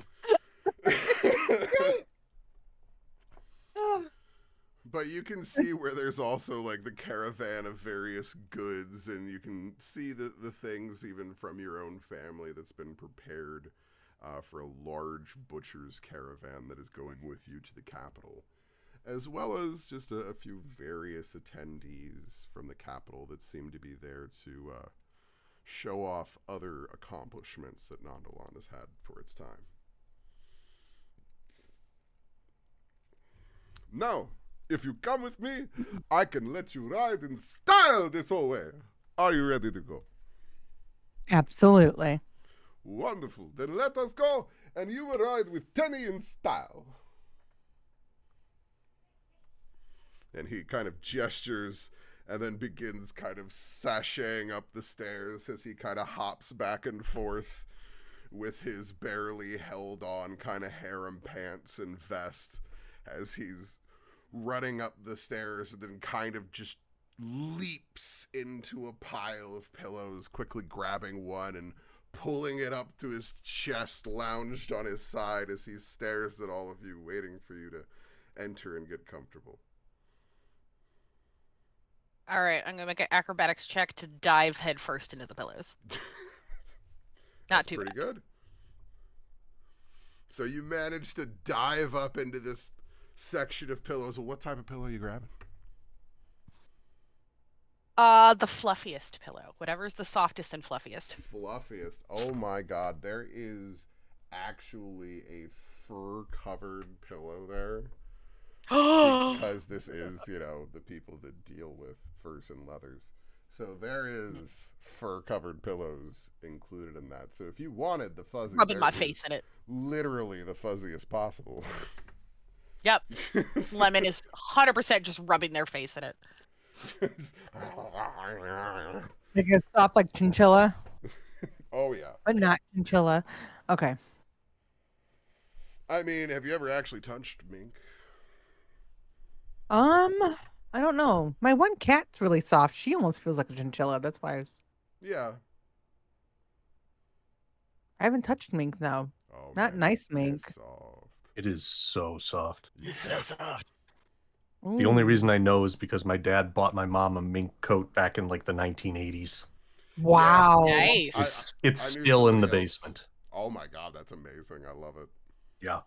Speaker 1: But you can see where there's also like the caravan of various goods, and you can see the things even from your own family that's been prepared for a large butcher's caravan that is going with you to the capital, as well as just a few various attendees from the capital that seem to be there to show off other accomplishments that Nondaland has had for its time. Now, if you come with me, I can let you ride in style this whole way. Are you ready to go?
Speaker 6: Absolutely.
Speaker 1: Wonderful. Then let us go, and you will ride with Tenny in style. And he kind of gestures and then begins kind of sashaying up the stairs as he kind of hops back and forth with his barely held on kind of harem pants and vest as he's running up the stairs, and then kind of just leaps into a pile of pillows, quickly grabbing one and pulling it up to his chest, lounged on his side as he stares at all of you, waiting for you to enter and get comfortable.
Speaker 3: All right, I'm gonna make an acrobatics check to dive headfirst into the pillows. Not too
Speaker 1: pretty
Speaker 3: bad.
Speaker 1: good. So you managed to dive up into this section of pillows. Well, what type of pillow are you grabbing?
Speaker 3: The fluffiest pillow. Whatever's the softest and fluffiest.
Speaker 1: Fluffiest. Oh my god, there is actually a fur-covered pillow there. Because this is, the people that deal with furs and leathers. So there is fur-covered pillows included in that. So if you wanted the fuzzy,
Speaker 3: Rubbing my face in it.
Speaker 1: Literally the fuzziest possible.
Speaker 3: Yep. Lemon is 100% just rubbing their face in it.
Speaker 6: It gets soft like chinchilla.
Speaker 1: Oh yeah.
Speaker 6: But not chinchilla. Okay.
Speaker 1: I mean, have you ever actually touched mink?
Speaker 6: I don't know. My one cat's really soft. She almost feels like a chinchilla. That's why
Speaker 1: Yeah.
Speaker 6: I haven't touched mink though.
Speaker 1: Oh,
Speaker 6: Not
Speaker 1: man,
Speaker 6: nice mink.
Speaker 1: it's soft.
Speaker 4: It is so soft.
Speaker 3: It's so soft.
Speaker 4: The only
Speaker 6: Ooh.
Speaker 4: reason I know is because my dad bought my mom a mink coat back in like the 1980s.
Speaker 6: Wow.
Speaker 3: Nice.
Speaker 4: It's
Speaker 1: I knew
Speaker 4: still in the
Speaker 1: somebody else.
Speaker 4: basement.
Speaker 1: Oh my god, that's amazing. I love it.
Speaker 4: Yeah.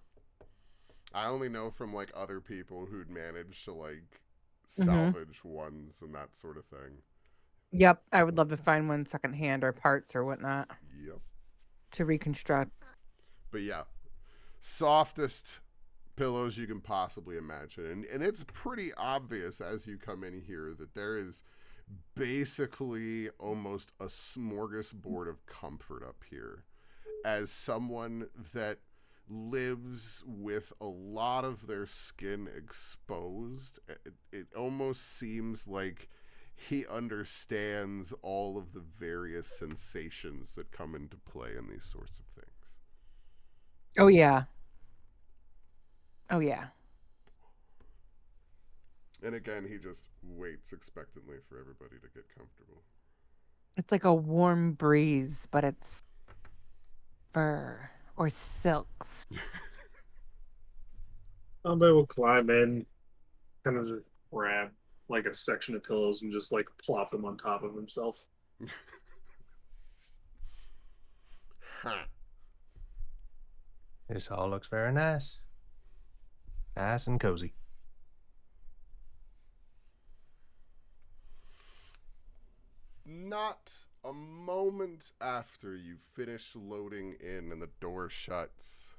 Speaker 1: I only know from like other people who'd managed to like salvage ones and that sort of thing.
Speaker 6: Yep. I would love to find one secondhand or parts or whatnot
Speaker 1: Yep.
Speaker 6: to reconstruct.
Speaker 1: But yeah, softest pillows you can possibly imagine. And it's pretty obvious as you come in here that there is basically almost a smorgasbord of comfort up here. As someone that lives with a lot of their skin exposed, it almost seems like he understands all of the various sensations that come into play in these sorts of things.
Speaker 6: Oh yeah. Oh yeah.
Speaker 1: And again, he just waits expectantly for everybody to get comfortable.
Speaker 6: It's like a warm breeze, but it's fur or silks.
Speaker 2: Somebody will climb in, kind of just grab like a section of pillows and just like plop them on top of himself.
Speaker 1: Huh.
Speaker 4: This all looks very nice. Nice and cozy.
Speaker 1: Not a moment after you finish loading in and the door shuts,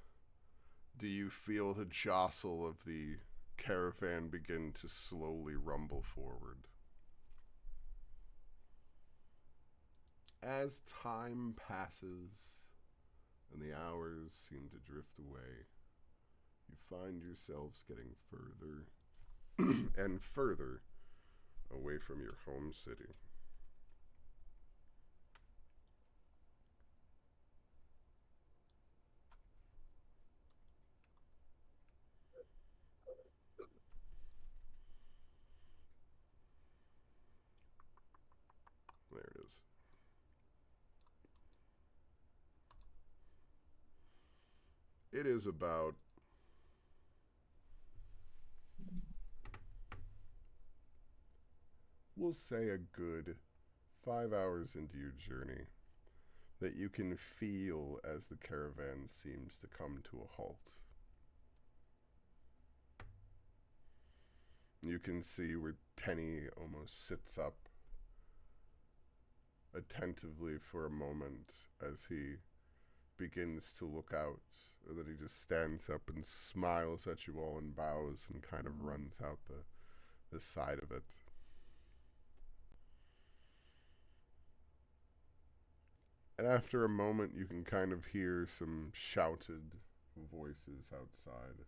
Speaker 1: do you feel the jostle of the caravan begin to slowly rumble forward. As time passes and the hours seem to drift away, you find yourselves getting further and further away from your home city. There it is. It is about we'll say a good 5 hours into your journey that you can feel as the caravan seems to come to a halt. You can see where Tenny almost sits up attentively for a moment as he begins to look out, or that he just stands up and smiles at you all and bows and kind of runs out the side of it. And after a moment, you can kind of hear some shouted voices outside.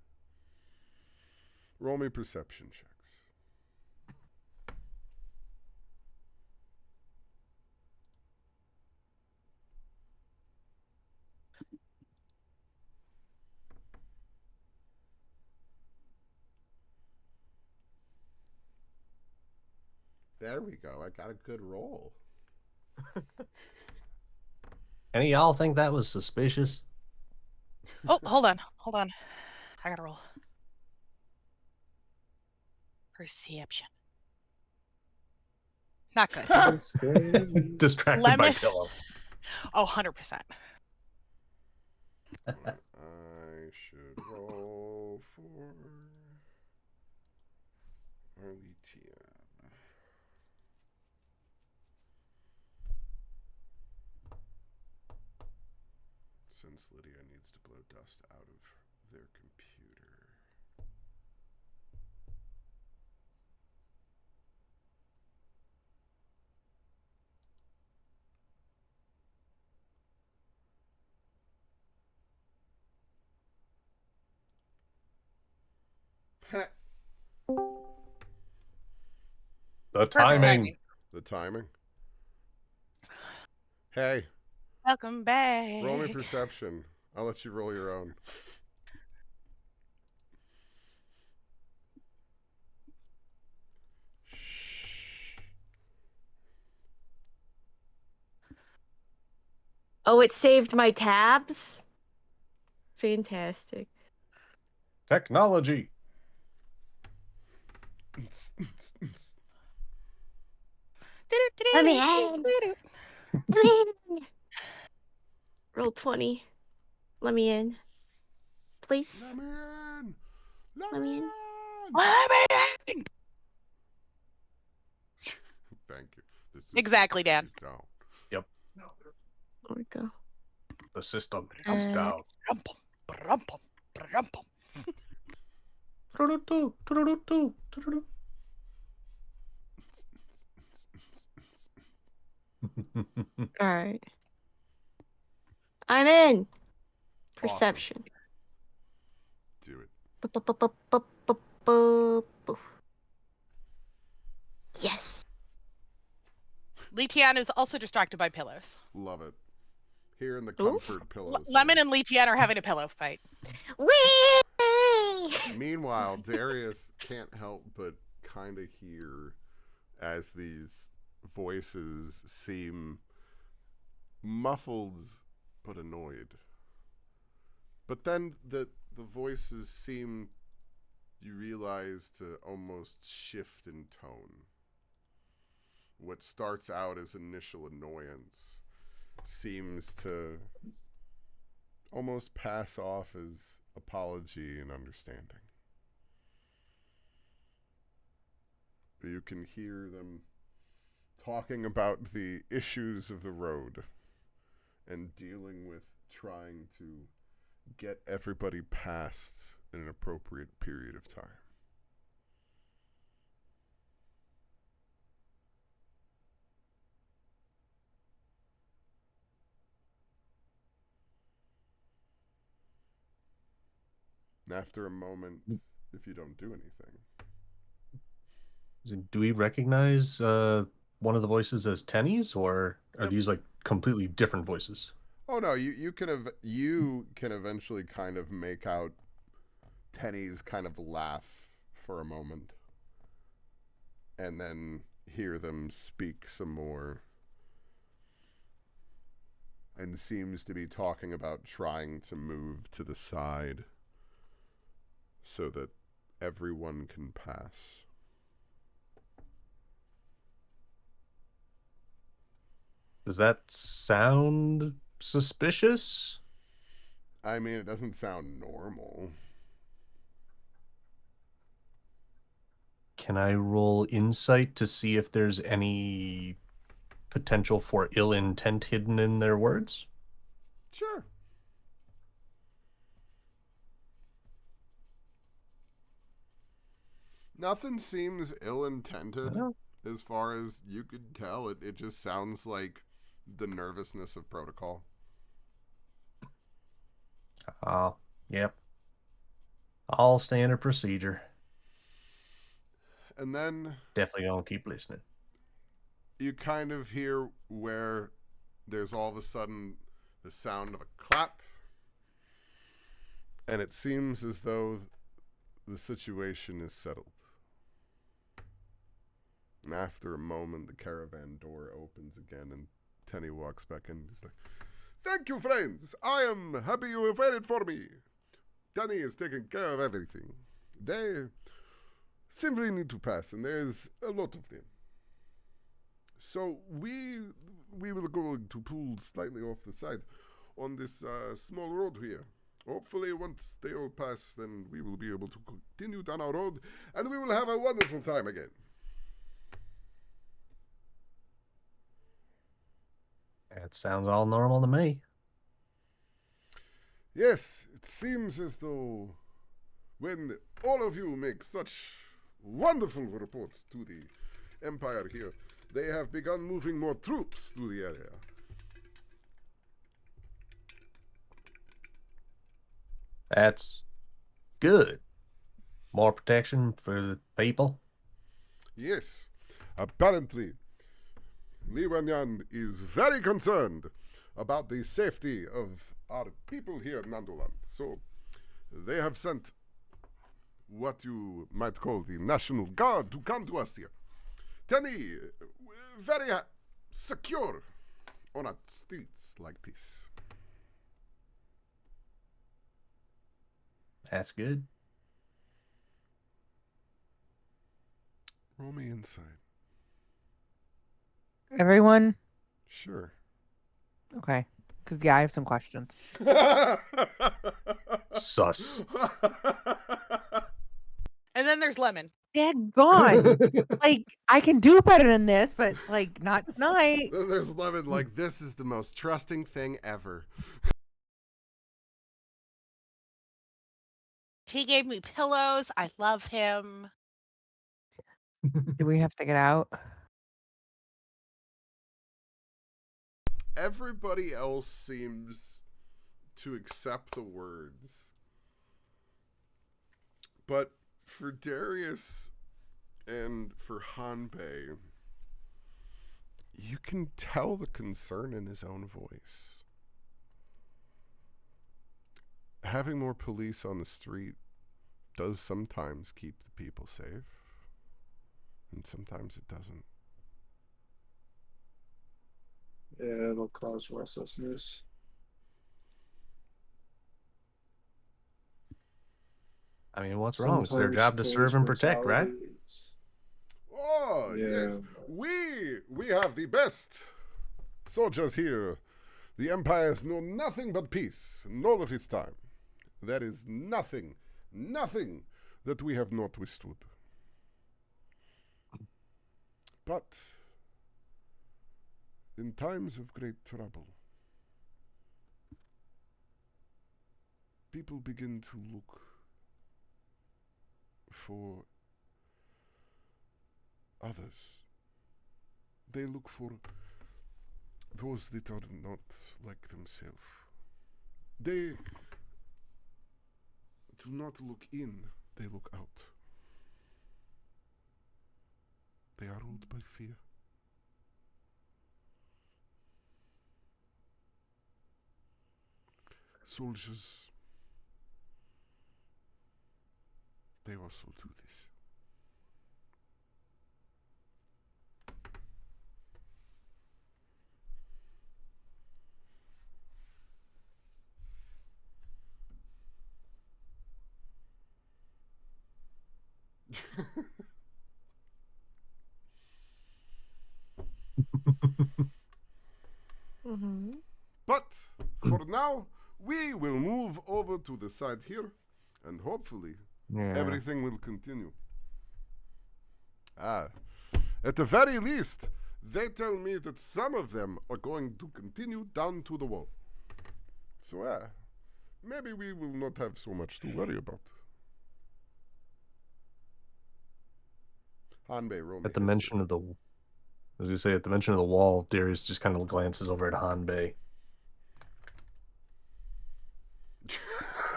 Speaker 1: Roll me perception checks. There we go. I got a good roll.
Speaker 4: Any of y'all think that was suspicious?
Speaker 3: Oh, hold on. I gotta roll. Perception. Not good.
Speaker 4: Distracted by
Speaker 3: Lemon.
Speaker 4: pillow.
Speaker 3: Oh, 100%.
Speaker 1: What I should roll for Arletian. Since Lydia needs to blow dust out of their computer.
Speaker 4: The
Speaker 3: Perfect
Speaker 4: timing.
Speaker 1: The timing. Hey,
Speaker 3: Welcome back.
Speaker 1: roll me perception. I'll let you roll your own. Shh.
Speaker 5: Oh, it saved my tabs? Fantastic.
Speaker 4: Technology.
Speaker 5: Let me in. Roll 20. Let me in. Please.
Speaker 1: Let me in.
Speaker 5: Let me in.
Speaker 1: Thank you. The system
Speaker 3: Exactly, Dan.
Speaker 1: is down.
Speaker 5: There we go.
Speaker 4: The system comes down.
Speaker 3: Brumpum, brumpum, brumpum.
Speaker 4: Tudu-doo, tudu-doo-doo, tudu-doo.
Speaker 5: All right. I'm in. Perception.
Speaker 1: Do it.
Speaker 5: Yes.
Speaker 3: Letian is also distracted by pillows.
Speaker 1: Love it. Here in the comfort pillows.
Speaker 3: Lemon and Letian are having a pillow fight.
Speaker 5: Whee!
Speaker 1: Meanwhile, Darius can't help but kind of hear as these voices seem muffled but annoyed. But then the voices seem, you realize, to almost shift in tone. What starts out as initial annoyance seems to almost pass off as apology and understanding. You can hear them talking about the issues of the road and dealing with trying to get everybody past in an appropriate period of time. After a moment, if you don't do anything.
Speaker 4: Do we recognize one of the voices as Tenny's, or are
Speaker 1: Yep.
Speaker 4: these like completely different voices?
Speaker 1: Oh no, you can eventually kind of make out Tenny's kind of laugh for a moment, and then hear them speak some more, and seems to be talking about trying to move to the side so that everyone can pass.
Speaker 4: Does that sound suspicious?
Speaker 1: I mean, it doesn't sound normal.
Speaker 4: Can I roll insight to see if there's any potential for ill intent hidden in their words?
Speaker 1: Sure. Nothing seems ill-intended
Speaker 4: Oh.
Speaker 1: as far as you could tell. It just sounds like the nervousness of protocol.
Speaker 4: Oh, yep. All standard procedure.
Speaker 1: And then
Speaker 4: Definitely gonna keep listening.
Speaker 1: you kind of hear where there's all of a sudden the sound of a clap, and it seems as though the situation is settled. And after a moment, the caravan door opens again, and Tenny walks back in. He's like, "Thank you, friends. I am happy you have waited for me. Tenny is taking care of everything. They simply need to pass, and there's a lot of them. So we will go to pull slightly off the side on this small road here. Hopefully, once they all pass, then we will be able to continue down our road, and we will have a wonderful time again."
Speaker 4: That sounds all normal to me.
Speaker 1: Yes, it seems as though when all of you make such wonderful reports to the Empire here, they have begun moving more troops through the area.
Speaker 4: That's good. More protection for the people.
Speaker 1: Yes, apparently, Li Wenyan is very concerned about the safety of our people here in Nandoland. So they have sent what you might call the National Guard to come to us here. Tenny, very secure on our streets like this.
Speaker 4: That's good.
Speaker 1: Roll me inside.
Speaker 6: Everyone?
Speaker 1: Sure.
Speaker 6: Okay. Because, yeah, I have some questions.
Speaker 4: Sus.
Speaker 3: And then there's Lemon.
Speaker 6: Dad gone. Like, I can do better than this, but, like, not tonight.
Speaker 1: Then there's Lemon like, this is the most trusting thing ever.
Speaker 3: He gave me pillows. I love him.
Speaker 6: Do we have to get out?
Speaker 1: Everybody else seems to accept the words. But for Darius and for Hanbei, you can tell the concern in his own voice. Having more police on the street does sometimes keep the people safe, and sometimes it doesn't.
Speaker 2: Yeah, it'll cause restlessness.
Speaker 4: I mean, what's wrong? It's their
Speaker 2: Sometimes
Speaker 4: job to
Speaker 2: police
Speaker 4: serve and protect, right?
Speaker 2: brutalities.
Speaker 1: Oh,
Speaker 2: Yeah.
Speaker 1: yes. We have the best soldiers here. The empires know nothing but peace in all of its time. There is nothing that we have not withstood. But in times of great trouble, people begin to look for others. They look for those that are not like themselves. They do not look in, they look out. They are ruled by fear. Soldiers, they also do this.
Speaker 5: Mm-hmm.
Speaker 1: But for now, we will move over to the side here, and hopefully
Speaker 4: Yeah.
Speaker 1: everything will continue. At the very least, they tell me that some of them are going to continue down to the wall. So, maybe we will not have so much to worry about. Hanbei, roll me
Speaker 4: At the
Speaker 1: history.
Speaker 4: mention of the, as we say, at the mention of the wall, Darius just kind of glances over at Hanbei.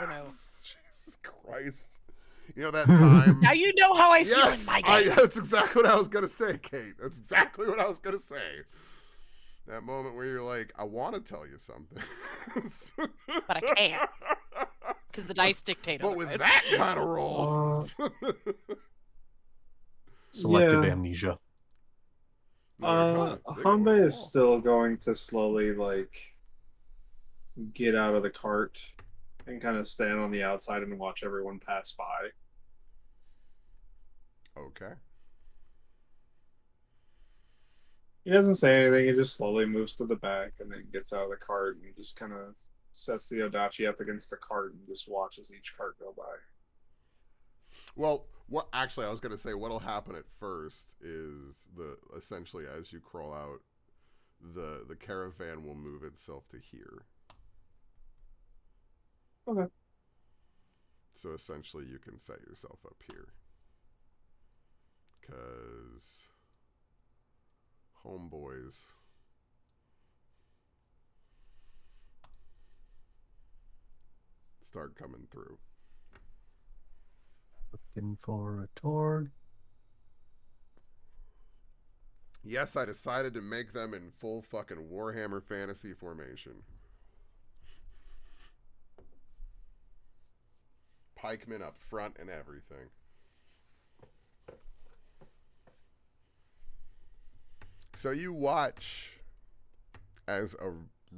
Speaker 3: Oh no.
Speaker 1: Jesus Christ. You know that time?
Speaker 3: Now you know how I feel in
Speaker 1: Yes,
Speaker 3: my game.
Speaker 1: that's exactly what I was going to say, Kate. That's exactly what I was going to say. That moment where you're like, I want to tell you something.
Speaker 3: But I can't. Because the dice dictate
Speaker 1: But with
Speaker 3: otherwise.
Speaker 1: that kind of roll.
Speaker 4: Selective
Speaker 2: Yeah.
Speaker 4: amnesia.
Speaker 2: Hanbei is still going to slowly get out of the cart and kind of stand on the outside and watch everyone pass by.
Speaker 1: Okay.
Speaker 2: He doesn't say anything. He just slowly moves to the back and then gets out of the cart and just kind of sets the Odachi up against the cart and just watches each cart go by.
Speaker 1: Well, what actually I was going to say what'll happen at first is essentially as you crawl out, the caravan will move itself to here.
Speaker 2: Okay.
Speaker 1: So essentially you can set yourself up here. Because homeboys start coming through.
Speaker 4: Looking for a Torg.
Speaker 1: Yes, I decided to make them in full fucking Warhammer Fantasy formation. Pikemen up front and everything. So you watch as a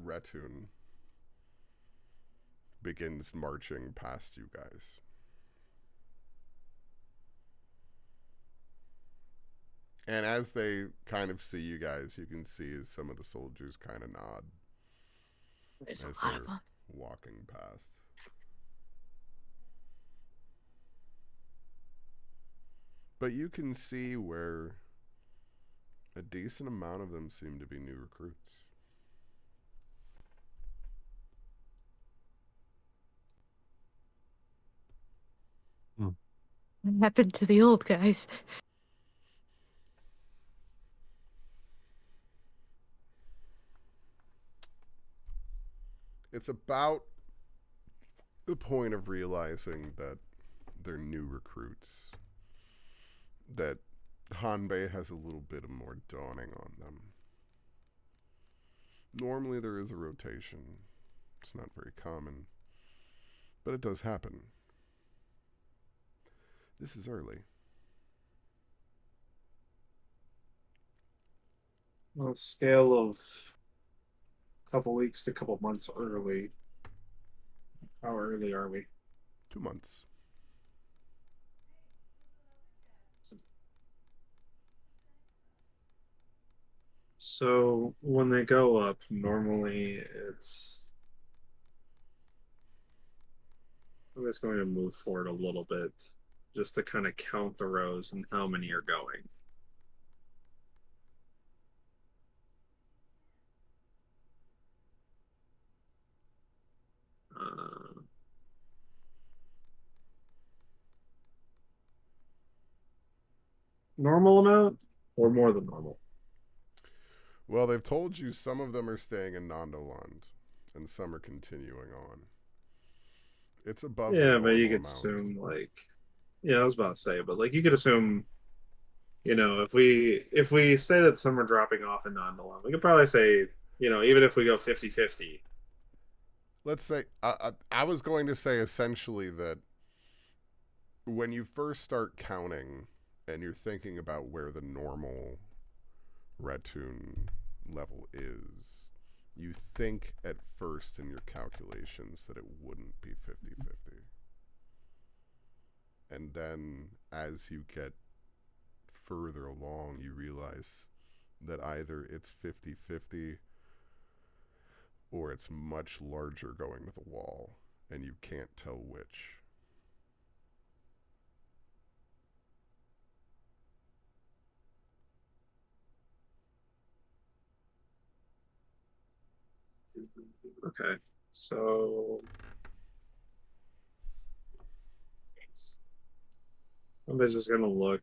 Speaker 1: Retun begins marching past you guys. And as they kind of see you guys, you can see as some of the soldiers kind of nod
Speaker 5: There's
Speaker 1: as
Speaker 5: a lot
Speaker 1: they're
Speaker 5: of them.
Speaker 1: walking past. But you can see where a decent amount of them seem to be new recruits.
Speaker 5: What happened to the old guys?
Speaker 1: It's about the point of realizing that they're new recruits, that Hanbei has a little bit of more dawning on them. Normally there is a rotation. It's not very common, but it does happen. This is early.
Speaker 2: On a scale of couple weeks to couple months early. How early are we?
Speaker 1: 2 months.
Speaker 2: So when they go up, normally I'm just going to move forward a little bit just to kind of count the rows and how many are going. Normal amount or more than normal?
Speaker 1: Well, they've told you some of them are staying in Nondoland, and some are continuing on. It's above the
Speaker 2: Yeah,
Speaker 1: normal
Speaker 2: but you could
Speaker 1: amount.
Speaker 2: assume like, yeah, I was about to say, but like you could assume, you know, if we say that some are dropping off in non-alarm, we could probably say, you know, even if we go 50-50.
Speaker 1: Let's say, I was going to say essentially that when you first start counting and you're thinking about where the normal red tune level is, you think at first in your calculations that it wouldn't be 50-50. And then as you get further along, you realize that either it's 50-50 or it's much larger going to the wall, and you can't tell which.
Speaker 2: Okay, so somebody's just gonna look.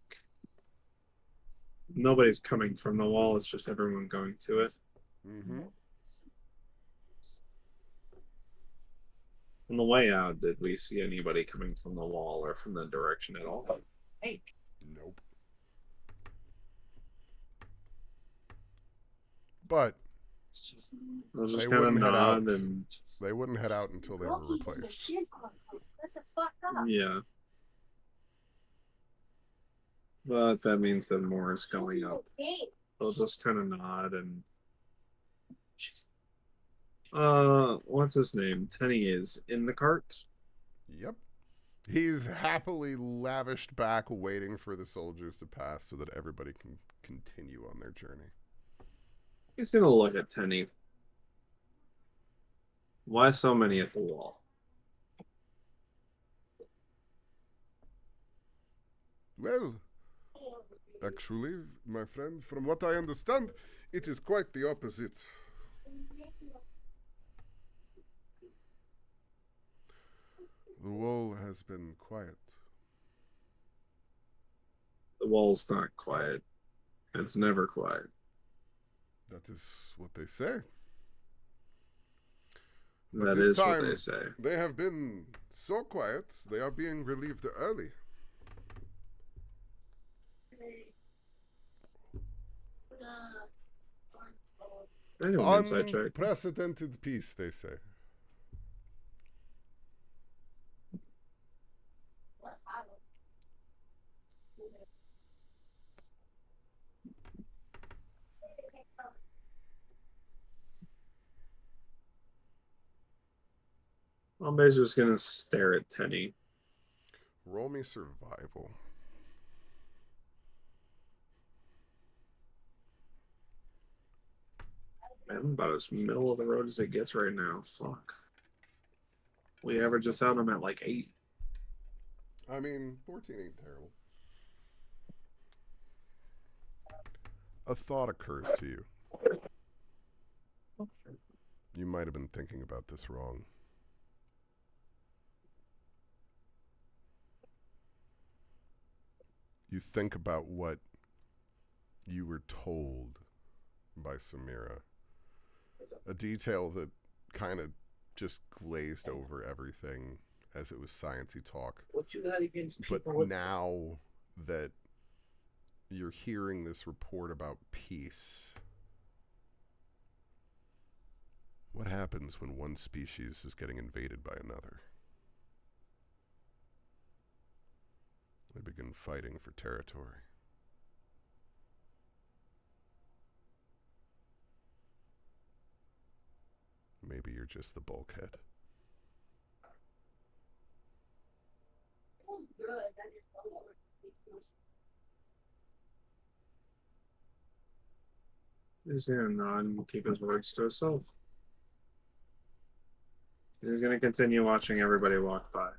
Speaker 2: Nobody's coming from the wall. It's just everyone going to it.
Speaker 1: Mm-hmm.
Speaker 2: On the way out, did we see anybody coming from the wall or from the direction at all?
Speaker 1: Nope. But
Speaker 2: I'll just
Speaker 1: they
Speaker 2: kind of
Speaker 1: wouldn't head out.
Speaker 2: nod and
Speaker 1: They wouldn't head out until they were replaced.
Speaker 2: yeah. But that means that more is going up. They'll just kind of nod and what's his name? Tenny is in the cart.
Speaker 1: Yep. He's happily lavished back waiting for the soldiers to pass so that everybody can continue on their journey.
Speaker 2: He's gonna look at Tenny. Why so many at the wall?
Speaker 1: Well, actually, my friend, from what I understand, it is quite the opposite. The wall has been quiet.
Speaker 2: The wall's not quiet. It's never quiet.
Speaker 1: That is what they say. But
Speaker 2: That
Speaker 1: this
Speaker 2: is
Speaker 1: time,
Speaker 2: what they say.
Speaker 1: they have been so quiet, they are being relieved early.
Speaker 2: I know an inside check.
Speaker 1: Unprecedented peace, they say.
Speaker 2: I'm just gonna stare at Tenny.
Speaker 1: Roll me survival.
Speaker 2: I'm about as middle of the road as it gets right now. Fuck. We average this out. I'm at like 8.
Speaker 1: I mean, 14 ain't terrible. A thought occurs to you. You might have been thinking about this wrong. You think about what you were told by Samira. A detail that kind of just glazed over everything as it was sciencey talk.
Speaker 8: What you got against people
Speaker 1: But
Speaker 8: with
Speaker 1: now that you're hearing this report about peace, what happens when one species is getting invaded by another? They begin fighting for territory. Maybe you're just the bulkhead.
Speaker 2: He's gonna nod and keep his words to himself. He's gonna continue watching everybody walk by.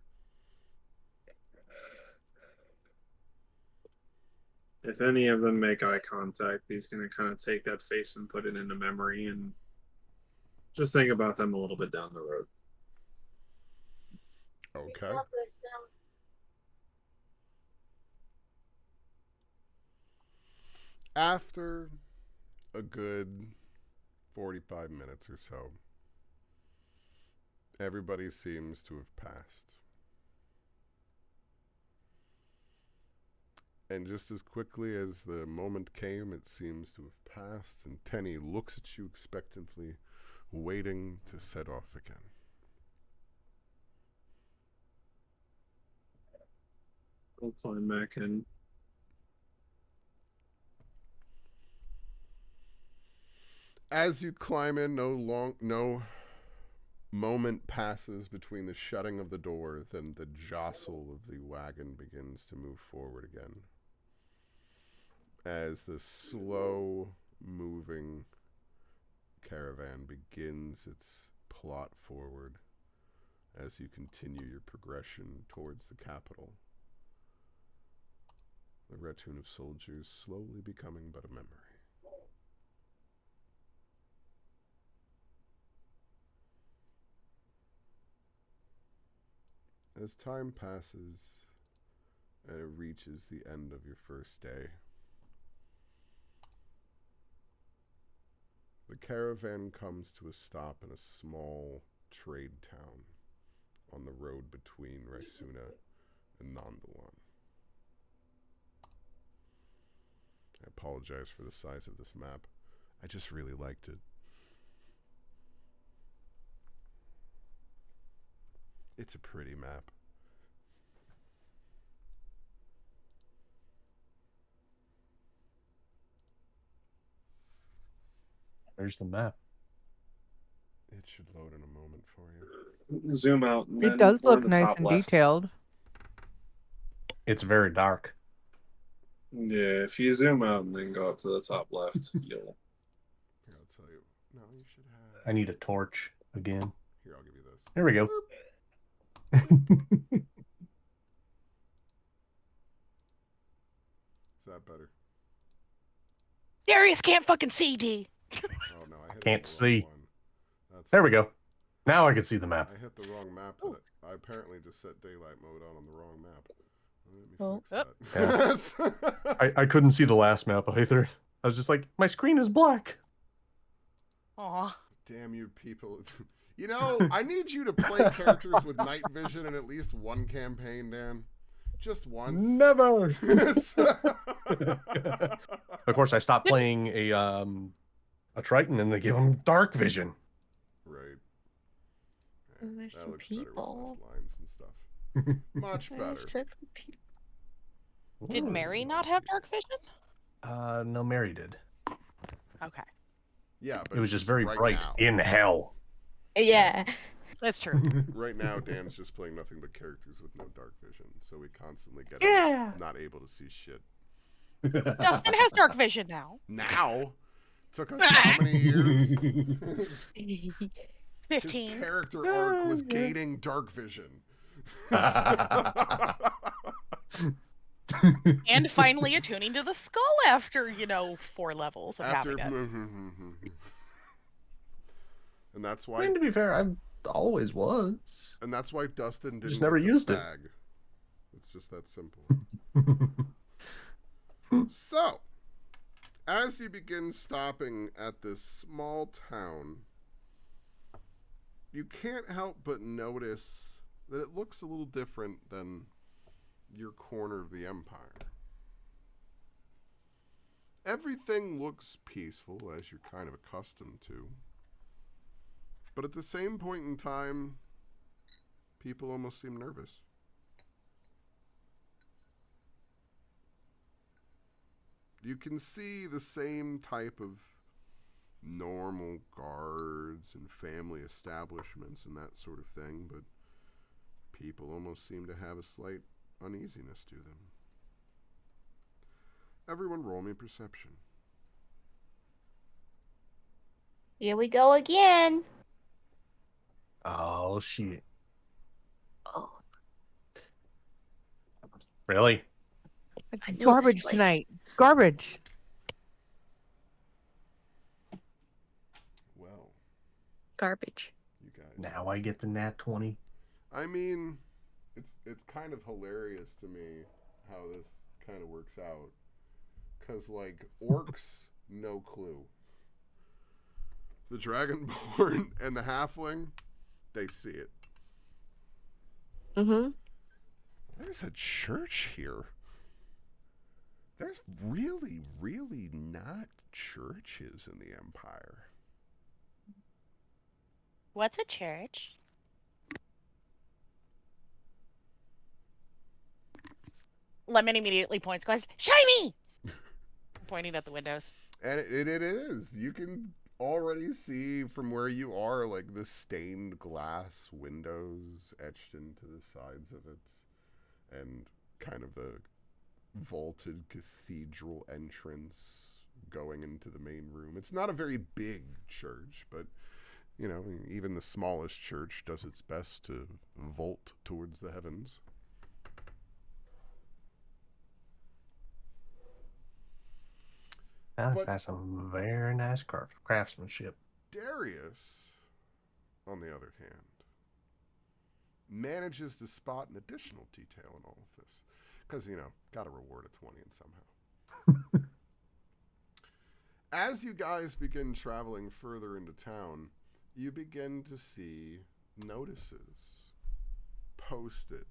Speaker 2: If any of them make eye contact, he's gonna kind of take that face and put it into memory and just think about them a little bit down the road.
Speaker 1: Okay. After a good 45 minutes or so, everybody seems to have passed. And just as quickly as the moment came, it seems to have passed, and Tenny looks at you expectantly, waiting to set off again.
Speaker 2: I'll climb back in.
Speaker 1: As you climb in, no moment passes between the shutting of the door, then the jostle of the wagon begins to move forward again. As the slow-moving caravan begins its plot forward as you continue your progression towards the capital. The ratoon of soldiers slowly becoming but a memory. As time passes and it reaches the end of your first day, the caravan comes to a stop in a small trade town on the road between Raisuna and Nondalan. I apologize for the size of this map. I just really liked it. It's a pretty map.
Speaker 4: There's the map.
Speaker 1: It should load in a moment for you.
Speaker 2: Zoom out. And
Speaker 6: It
Speaker 2: then
Speaker 6: does
Speaker 2: we're in
Speaker 6: look
Speaker 2: the
Speaker 6: nice
Speaker 2: top
Speaker 6: and
Speaker 2: left.
Speaker 6: detailed.
Speaker 4: It's very dark.
Speaker 2: Yeah, if you zoom out and then go up to the top left, you'll.
Speaker 1: Here, I'll tell you. No, you should have.
Speaker 4: I need a torch again.
Speaker 1: Here, I'll give you this.
Speaker 4: There we go.
Speaker 1: Is that better?
Speaker 3: Darius can't fucking see, D.
Speaker 1: Oh no, I hit
Speaker 4: Can't
Speaker 1: the
Speaker 4: see.
Speaker 1: wrong one. That's
Speaker 4: There we go. Now I can see the map.
Speaker 1: I hit the wrong map. I apparently just set daylight mode on the wrong map.
Speaker 5: Oh.
Speaker 1: Let me fix that.
Speaker 4: I couldn't see the last map either. I was just like, my screen is black.
Speaker 3: Aw.
Speaker 1: Damn you people. You know, I need you to play characters with night vision in at least one campaign, Dan. Just once.
Speaker 4: Never. Of course, I stopped playing a Triton, and they give him dark vision.
Speaker 1: Right.
Speaker 5: Oh, there's
Speaker 1: That
Speaker 5: some
Speaker 1: looks better with
Speaker 5: people.
Speaker 1: less lines and stuff. Much better.
Speaker 5: There's different people.
Speaker 3: Did
Speaker 4: Ooh.
Speaker 3: Mary not have dark vision?
Speaker 4: No, Mary did.
Speaker 3: Okay.
Speaker 1: Yeah, but
Speaker 4: It was just very
Speaker 1: right
Speaker 4: bright
Speaker 1: now.
Speaker 4: in hell.
Speaker 5: Yeah.
Speaker 3: That's true.
Speaker 1: Right now, Dan's just playing nothing but characters with no dark vision, so we constantly get
Speaker 6: Yeah.
Speaker 1: him not able to see shit.
Speaker 3: Dustin has dark vision now.
Speaker 1: Now? Took us how many years? His
Speaker 3: 15.
Speaker 1: character arc was gaining dark vision.
Speaker 3: And finally attuning to the skull after, 4 levels of
Speaker 1: After,
Speaker 3: having it.
Speaker 1: and that's
Speaker 4: I
Speaker 1: why.
Speaker 4: mean, to be fair, I always was.
Speaker 1: And that's why Dustin didn't
Speaker 4: Just never
Speaker 1: get the
Speaker 4: used it.
Speaker 1: bag. It's just that simple. So, as you begin stopping at this small town, you can't help but notice that it looks a little different than your corner of the empire. Everything looks peaceful, as you're kind of accustomed to. But at the same point in time, people almost seem nervous. You can see the same type of normal guards and family establishments and that sort of thing, but people almost seem to have a slight uneasiness to them. Everyone roll me perception.
Speaker 5: Here we go again.
Speaker 4: Oh, shit.
Speaker 5: Oh,
Speaker 4: Really?
Speaker 5: I know
Speaker 6: Garbage
Speaker 5: this place.
Speaker 6: tonight. Garbage.
Speaker 1: Well,
Speaker 5: Garbage.
Speaker 1: you guys.
Speaker 4: Now I get the nat 20.
Speaker 1: I mean, it's kind of hilarious to me how this kind of works out. Because, like, orcs, no clue. The dragonborn and the halfling, they see it.
Speaker 5: Mm-hmm.
Speaker 1: There's a church here. There's really, really not churches in the Empire.
Speaker 7: What's a church? Lemon immediately points, goes, shiny! Pointing at the windows.
Speaker 1: And it is. You can already see from where you are, like, the stained glass windows etched into the sides of it. And kind of the vaulted cathedral entrance going into the main room. It's not a very big church, but, you know, even the smallest church does its best to vault towards the heavens.
Speaker 4: Alex
Speaker 1: But-
Speaker 4: has some very nice craftsmanship.
Speaker 1: Darius, on the other hand, manages to spot an additional detail in all of this. Because, you know, got to reward a 20 in somehow. As you guys begin traveling further into town, you begin to see notices posted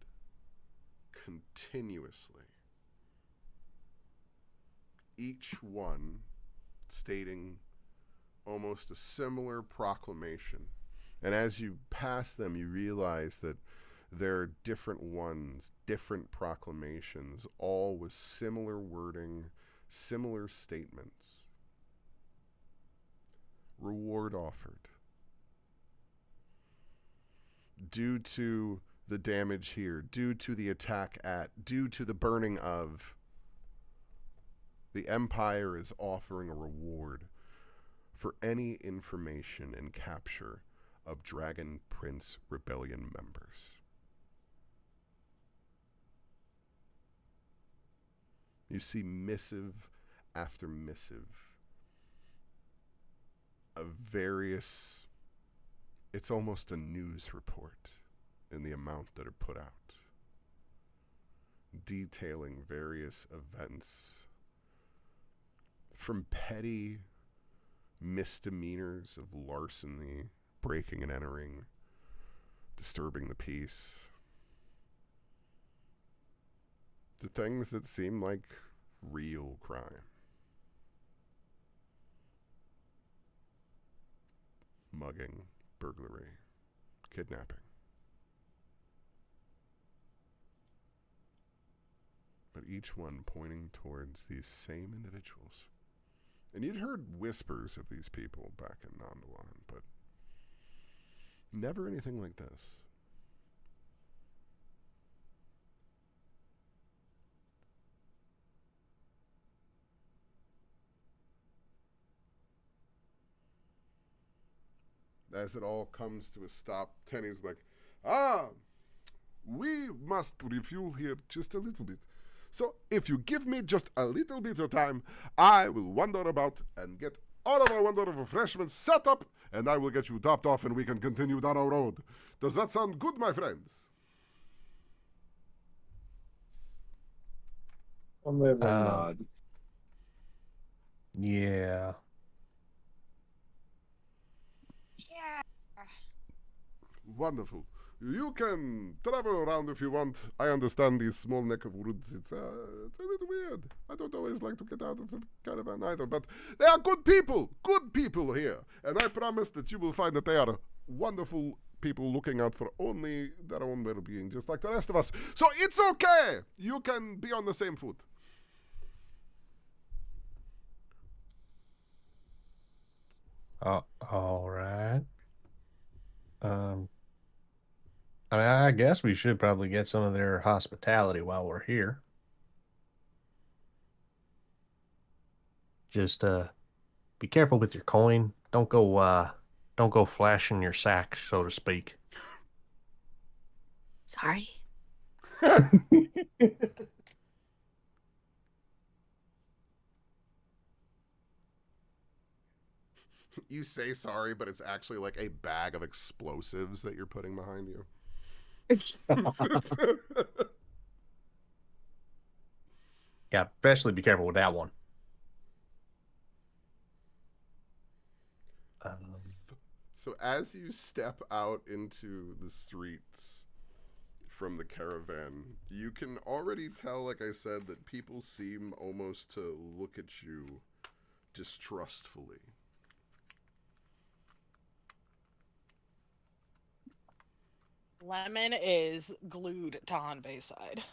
Speaker 1: continuously. Each one stating almost a similar proclamation. And as you pass them, you realize that there are different ones, different proclamations, all with similar wording, similar statements. Reward offered. Due to the damage here, due to the attack at, due to the burning of, the Empire is offering a reward for any information and capture of Dragon Prince Rebellion members. You see missive after missive of various, it's almost a news report in the amount that are put out, detailing various events from petty misdemeanors of larceny, breaking and entering, disturbing the peace, to things that seem like real crime. Mugging, burglary, kidnapping. But each one pointing towards these same individuals. And you'd heard whispers of these people back in Nondalan, but never anything like this. As it all comes to a stop, Tenny's like, we must refuel here just a little bit. So if you give me just a little bit of time, I will wander about and get all of our wonder of refreshments set up, and I will get you topped off and we can continue down our road. Does that sound good, my friends?
Speaker 2: I'll give a nod.
Speaker 4: Yeah.
Speaker 7: Yeah.
Speaker 1: Wonderful. You can travel around if you want. I understand this small neck of woods. It's a little weird. I don't always like to get out of the caravan either, but they are good people here. And I promise that you will find that they are wonderful people looking out for only their own well-being, just like the rest of us. So it's okay. You can be on the same foot.
Speaker 4: All right. I mean, I guess we should probably get some of their hospitality while we're here. Just be careful with your coin. Don't go flashing your sack, so to speak.
Speaker 5: Sorry.
Speaker 1: You say sorry, but it's actually like a bag of explosives that you're putting behind you.
Speaker 4: Yeah, especially be careful with that one.
Speaker 1: So as you step out into the streets from the caravan, you can already tell, like I said, that people seem almost to look at you distrustfully.
Speaker 3: Lemon is glued to Hanbei's side.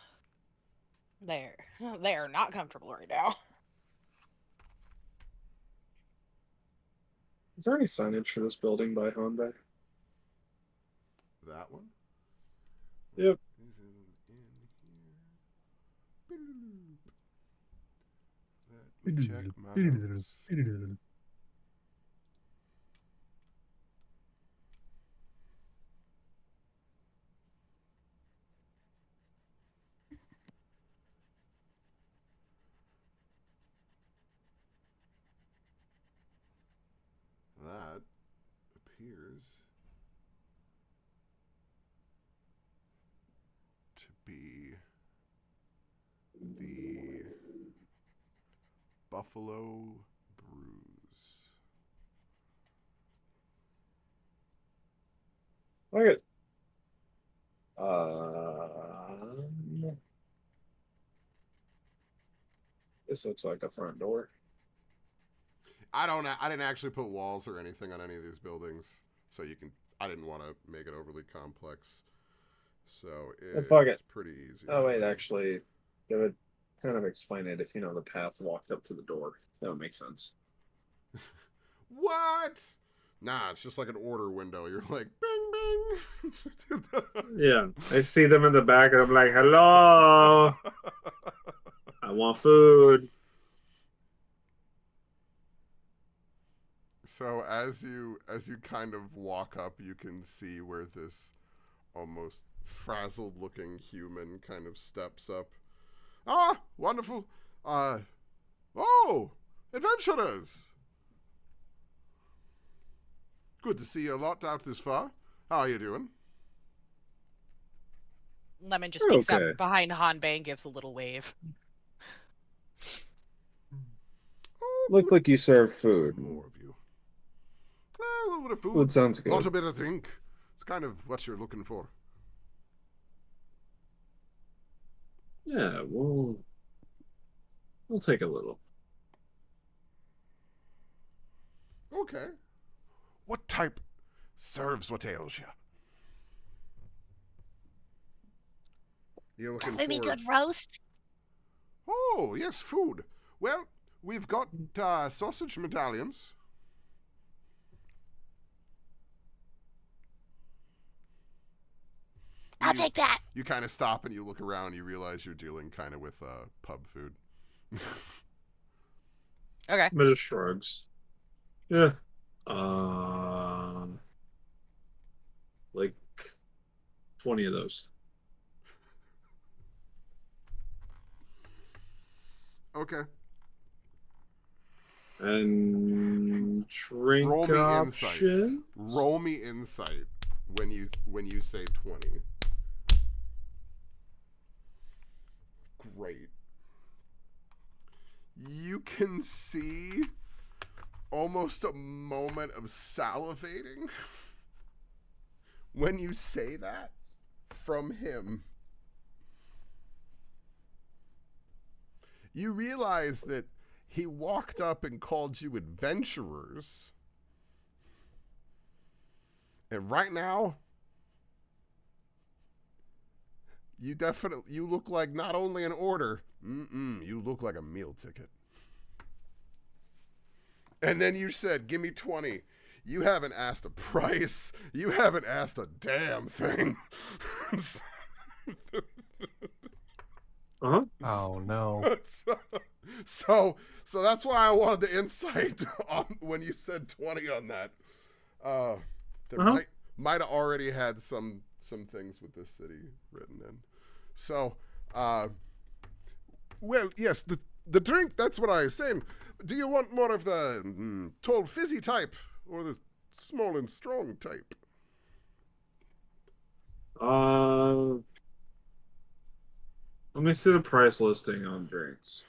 Speaker 3: They are not comfortable right now.
Speaker 2: Is there any signage for this building by Honda?
Speaker 1: That one?
Speaker 2: Yep.
Speaker 1: Is in here. Let me check my notes. That appears to be the Buffalo Brews.
Speaker 2: Okay. This looks like a front door.
Speaker 1: I didn't actually put walls or anything on any of these buildings, so I didn't want to make it overly complex. So it's
Speaker 2: fuck it.
Speaker 1: pretty easy.
Speaker 2: Oh wait, actually, they would kind of explain it if you know the path walked up to the door. That would make sense.
Speaker 1: What? Nah, it's just like an order window. You're like, bing, bing.
Speaker 2: Yeah, I see them in the back, and I'm like, "Hello, I want food."
Speaker 1: So as you kind of walk up, you can see where this almost frazzled looking human kind of steps up. Ah, wonderful. Oh, adventurers. Good to see you a lot out this far. How are you doing?
Speaker 3: Lemon just
Speaker 2: We're
Speaker 3: peeks
Speaker 2: okay.
Speaker 3: up behind Hanbei and gives a little wave.
Speaker 1: Oh,
Speaker 2: Looked like you served food.
Speaker 1: more of you. A little bit of food.
Speaker 2: Food sounds good.
Speaker 1: Not a bit of drink. It's kind of what you're looking for.
Speaker 2: Yeah, we'll take a little.
Speaker 1: Okay. What type serves what ails you? You're looking
Speaker 7: Maybe
Speaker 1: for...
Speaker 7: good roast.
Speaker 1: Oh, yes, food. Well, we've got sausage medallions.
Speaker 7: I'll take that.
Speaker 1: You kind of stop and you look around. You realize you're dealing kind of with pub food.
Speaker 3: Okay.
Speaker 2: But it shrugs. Yeah. Like 20 of those.
Speaker 1: Okay.
Speaker 2: And drink
Speaker 1: Roll me
Speaker 2: options.
Speaker 1: insight. Roll me insight when you say 20. Great. You can see almost a moment of salivating when you say that from him. You realize that he walked up and called you adventurers. And right now, you look like not only an order, you look like a meal ticket. And then you said, give me 20. you haven't asked a price. You haven't asked a damn thing.
Speaker 2: Uh-huh.
Speaker 4: Oh no.
Speaker 1: so that's why I wanted the insight on when you said 20 on that. There might have already had some things with this city written in. So, well, yes, the drink, that's what I was saying. Do you want more of the tall, fizzy type or the small and strong type?
Speaker 2: Let me see the price listing on drinks.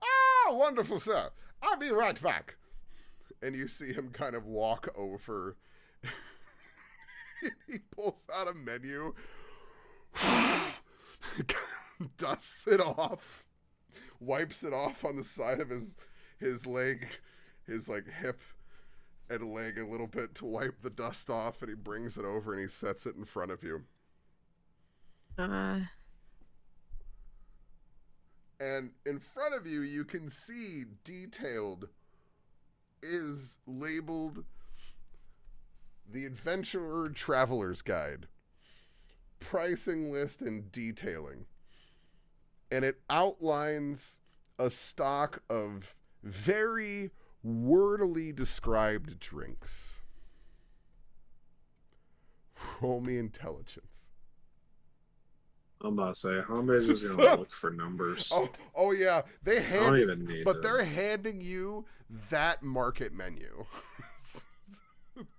Speaker 1: Ah, wonderful, sir. I'll be right back. And you see him kind of walk over. He pulls out a menu, dusts it off, wipes it off on the side of his leg, his like hip and leg a little bit to wipe the dust off, and he brings it over and he sets it in front of you. And in front of you, you can see detailed is labeled the Adventurer Traveler's Guide, pricing list and detailing. And it outlines a stock of very wordily described drinks. Roll me intelligence.
Speaker 2: I'm about to say, Hambe's just gonna look for numbers.
Speaker 1: Oh yeah,
Speaker 2: I don't even need
Speaker 1: but
Speaker 2: to.
Speaker 1: they're handing you that market menu.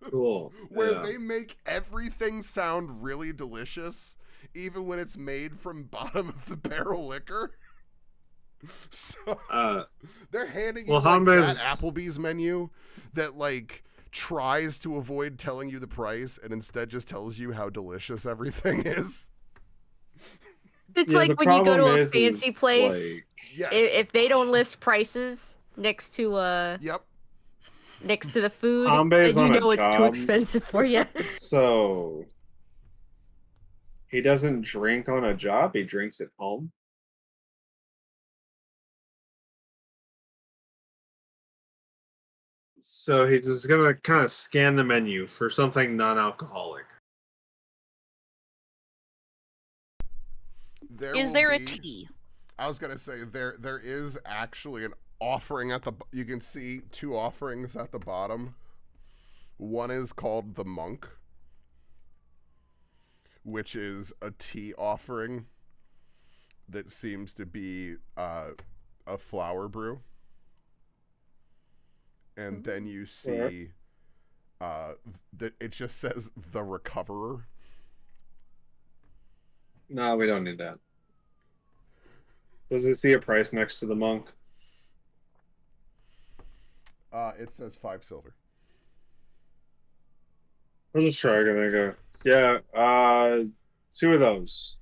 Speaker 2: Cool.
Speaker 1: Where
Speaker 2: Yeah.
Speaker 1: they make everything sound really delicious, even when it's made from bottom of the barrel liquor. So they're handing you like that Applebee's menu that like tries to avoid telling you the price and instead just tells you how delicious everything is.
Speaker 5: It's like when you go to a fancy place,
Speaker 2: like,
Speaker 1: Yes.
Speaker 5: if they don't list prices next to
Speaker 1: Yep.
Speaker 5: next to the food,
Speaker 2: Hambe's
Speaker 5: then
Speaker 2: on
Speaker 5: you
Speaker 2: a
Speaker 5: know it's too
Speaker 2: job.
Speaker 5: expensive for you.
Speaker 2: So he doesn't drink on a job, he drinks at home. So he's just gonna kind of scan the menu for something non-alcoholic.
Speaker 3: Is there a tea?
Speaker 1: I was gonna say there is actually an offering at the. You can see two offerings at the bottom. One is called the Monk, which is a tea offering that seems to be a flower brew, and then you see that it just says the Recoverer.
Speaker 2: No, we don't need that. Does it see a price next to the Monk?
Speaker 1: It says 5 silver.
Speaker 2: I'll just try it and then go, yeah, 2 of those.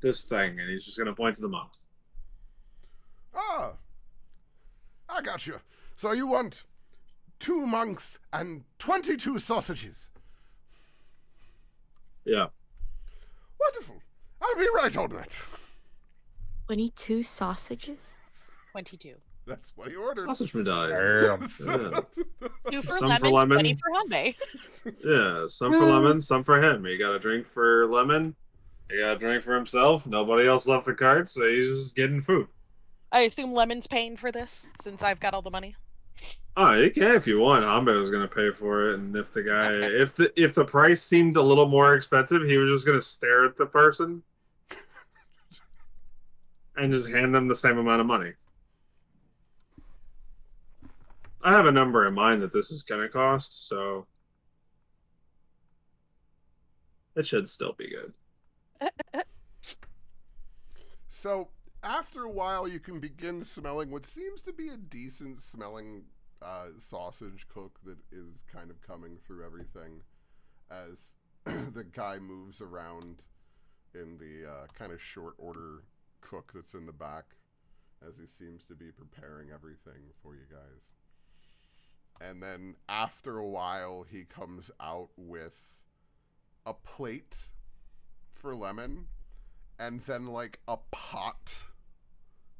Speaker 2: This thing, and he's just gonna point to the Monk.
Speaker 1: Ah, I got you. So you want 2 monks and 22 sausages?
Speaker 2: Yeah.
Speaker 1: Wonderful. I'll be right on that.
Speaker 5: 22 sausages?
Speaker 3: 22.
Speaker 1: That's what he ordered.
Speaker 2: Sausage medallion.
Speaker 4: Damn.
Speaker 2: Yeah.
Speaker 3: 2 for
Speaker 2: Some
Speaker 3: lemon,
Speaker 2: for lemon.
Speaker 3: 20 for Hanbei.
Speaker 2: Yeah, some for lemon, some for him. He got a drink for lemon. He got a drink for himself. Nobody else left the cart, so he's just getting food.
Speaker 3: I assume Lemon's paying for this since I've got all the money.
Speaker 2: Oh, you can if you want. Hanbei was gonna pay for it, and if the guy,
Speaker 3: Okay.
Speaker 2: if the price seemed a little more expensive, he was just gonna stare at the person and just hand them the same amount of money. I have a number in mind that this is gonna cost, so it should still be good.
Speaker 1: So after a while, you can begin smelling what seems to be a decent smelling sausage cook that is kind of coming through everything as the guy moves around in the kind of short order cook that's in the back as he seems to be preparing everything for you guys. And then after a while, he comes out with a plate for Lemon and then like a pot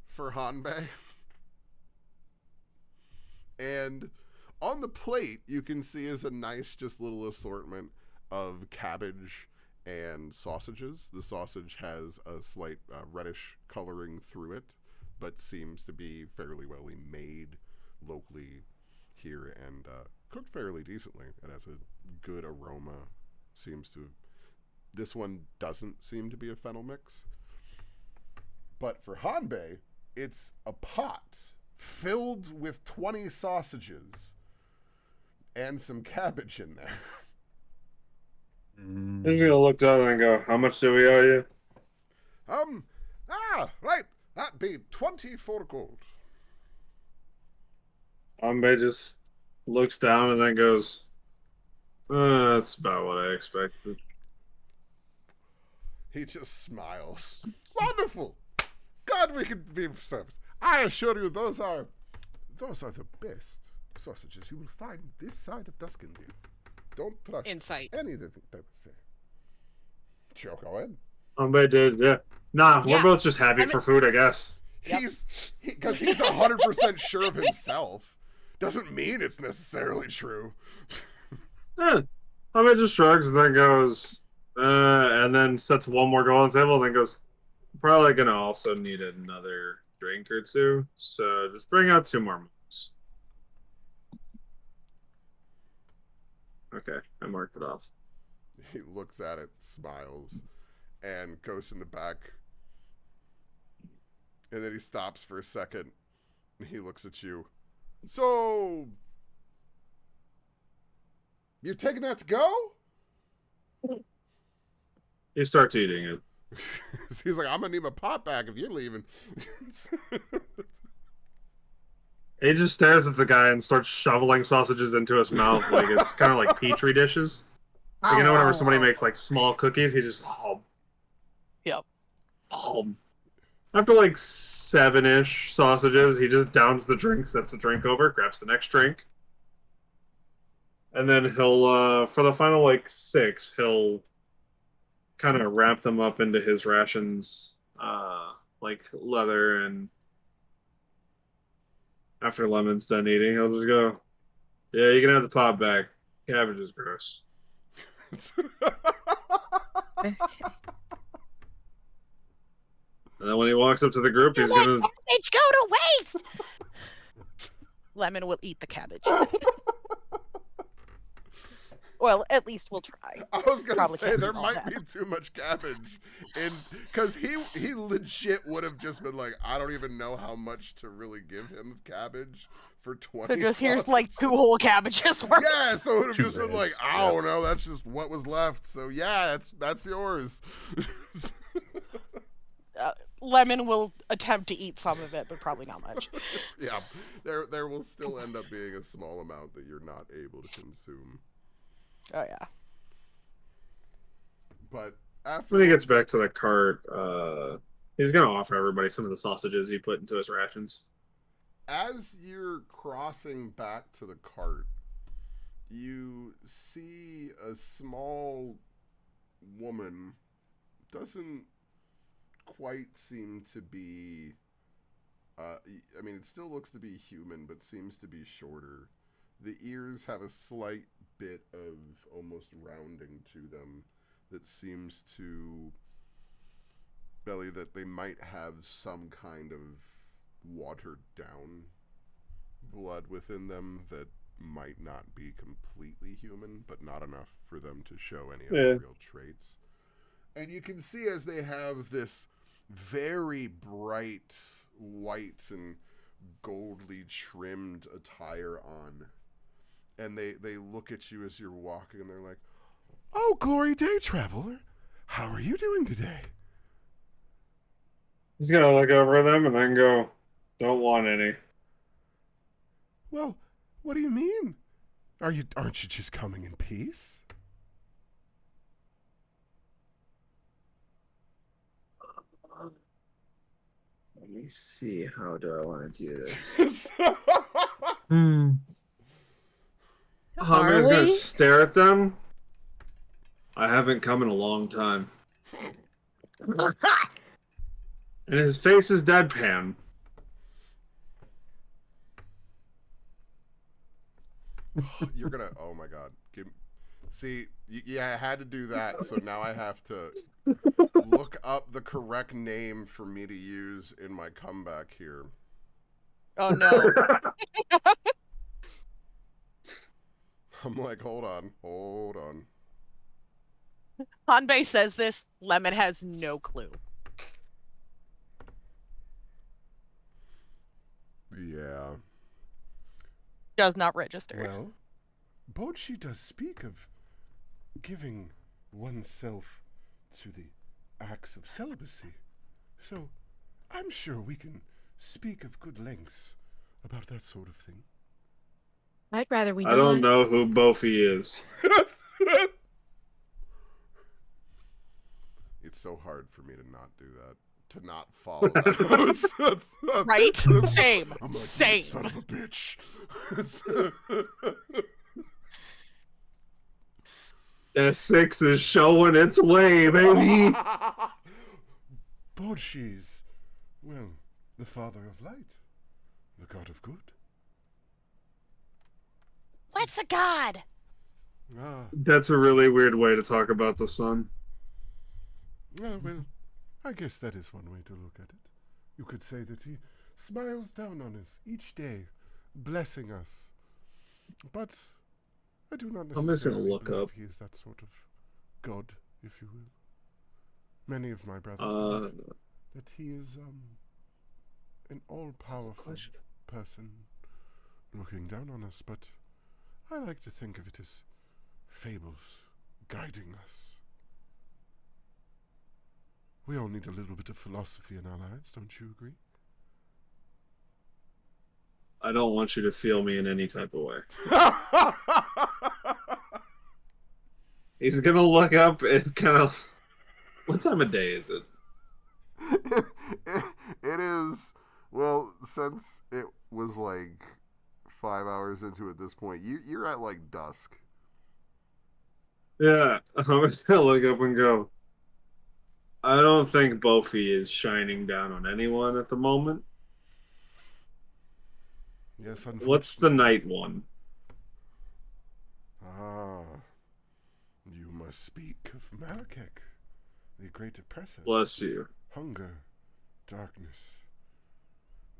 Speaker 1: for Hanbei. And on the plate, you can see is a nice, just little assortment of cabbage and sausages. The sausage has a slight reddish coloring through it, but seems to be fairly well made locally here and cooked fairly decently. It has a good aroma. This one doesn't seem to be a fennel mix. But for Hanbei, it's a pot filled with 20 sausages and some cabbage in there.
Speaker 2: He's gonna look down and go, "How much do we owe you?"
Speaker 1: Right. That'd be 24 gold.
Speaker 2: Ambe just looks down and then goes, "That's about what I expected."
Speaker 1: He just smiles. Wonderful. God, we can be of service. I assure you, those are the best sausages you will find this side of Duskendale. Don't trust
Speaker 3: Insight.
Speaker 1: anything people say. Sure, go ahead.
Speaker 2: Ambe did, yeah. Nah,
Speaker 3: Yeah.
Speaker 2: we're both just happy for food, I guess.
Speaker 1: Because he's 100% sure of himself. Doesn't mean it's necessarily true.
Speaker 2: Ambe just shrugs and then goes, and then sets one more goal on the table and then goes, "Probably gonna also need another drink or two, so just bring out 2 more mugs." Okay, I marked it off.
Speaker 1: He looks at it, smiles, and goes in the back. And then he stops for a second, and he looks at you. So, you taking that to go?
Speaker 2: He starts eating it.
Speaker 1: He's like, I'm gonna need my pot back if you're leaving.
Speaker 2: He just stares at the guy and starts shoveling sausages into his mouth like it's kind of like petri dishes. Like, you know, whenever somebody makes like small cookies, he just
Speaker 3: Yep.
Speaker 2: After like 7-ish sausages, he just downs the drink, sets the drink over, grabs the next drink, and then he'll for the final like 6, he'll kind of wrap them up into his rations, like leather, and after Lemon's done eating, he'll just go, "Yeah, you can have the pot back. Cabbage is gross." And then when he walks up to the group, he's
Speaker 7: Let
Speaker 2: gonna.
Speaker 7: cabbage go to waste.
Speaker 3: Lemon will eat the cabbage. Well, at least we'll try.
Speaker 1: I was gonna
Speaker 3: Probably
Speaker 1: say
Speaker 3: can't
Speaker 1: there
Speaker 3: eat all
Speaker 1: might
Speaker 3: that.
Speaker 1: be too much cabbage, because he legit would have just been like, I don't even know how much to really give him of cabbage for 20.
Speaker 3: So just here's
Speaker 1: sausages.
Speaker 3: like 2 whole cabbages worth.
Speaker 1: Yeah, so it would have
Speaker 4: Two
Speaker 1: just been like,
Speaker 4: bags,
Speaker 1: I don't know, that's just what was left. So yeah, that's yours.
Speaker 3: Lemon will attempt to eat some of it, but probably not much.
Speaker 1: Yeah, there will still end up being a small amount that you're not able to consume.
Speaker 3: Oh yeah.
Speaker 1: But after
Speaker 2: When he gets back to the cart, he's gonna offer everybody some of the sausages he put into his rations.
Speaker 1: as you're crossing back to the cart, you see a small woman. Doesn't quite seem to be. I mean, it still looks to be human, but seems to be shorter. The ears have a slight bit of almost rounding to them that seems to belly that they might have some kind of watered down blood within them that might not be completely human, but not enough for them to show any other real traits. And you can see as they have this very bright white and goldly trimmed attire on, and they look at you as you're walking, and they're like, "Oh, Glory Day Traveler, how are you doing today?"
Speaker 2: He's gonna look over them and then go, "Don't want any."
Speaker 1: Well, what do you mean? Aren't you just coming in peace?
Speaker 2: Let me see. How do I want to do this?
Speaker 4: Hmm.
Speaker 2: Hammer's
Speaker 5: Are
Speaker 2: gonna
Speaker 5: we?
Speaker 2: stare at them. I haven't come in a long time. And his face is deadpan.
Speaker 1: You're gonna. Oh my god. See, I had to do that, so now I have to look up the correct name for me to use in my comeback here.
Speaker 3: Oh no.
Speaker 1: I'm like, hold on.
Speaker 3: Hanbei says this. Lemon has no clue.
Speaker 1: Yeah.
Speaker 3: Does not register.
Speaker 1: Well, Bochi does speak of giving oneself to the acts of celibacy, so I'm sure we can speak of good lengths about that sort of thing.
Speaker 5: I'd rather we
Speaker 2: I don't know who Bofi is.
Speaker 1: It's so hard for me to not do that. To not follow that.
Speaker 3: Right? Same.
Speaker 1: I'm like,
Speaker 3: Same.
Speaker 1: You son of a bitch.
Speaker 2: S6 is showing its way, baby.
Speaker 1: Bochi's, well, the father of light, the god of good.
Speaker 7: What's a god?
Speaker 1: Ah,
Speaker 2: That's a really weird way to talk about the sun.
Speaker 1: well, I guess that is one way to look at it. You could say that he smiles down on us each day, blessing us. But I do not
Speaker 2: I'm just gonna
Speaker 1: necessarily
Speaker 2: look
Speaker 1: believe
Speaker 2: up.
Speaker 1: he is that sort of god, if you will. Many of my brothers
Speaker 2: Uh,
Speaker 1: believe that he is an all-powerful
Speaker 2: question.
Speaker 1: person looking down on us, but I like to think of it as fables guiding us. We all need a little bit of philosophy in our lives, don't you agree?
Speaker 2: I don't want you to feel me in any type of way. He's gonna look up and kind of. What time of day is it?
Speaker 1: It is, well, since it was like 5 hours into it at this point, you're at like dusk.
Speaker 2: Yeah, I'm just gonna look up and go. I don't think Bofi is shining down on anyone at the moment.
Speaker 1: Yes,
Speaker 2: What's the night one?
Speaker 1: Ah, you must speak of Malekek, the great oppressor.
Speaker 2: Bless you.
Speaker 1: Hunger, darkness,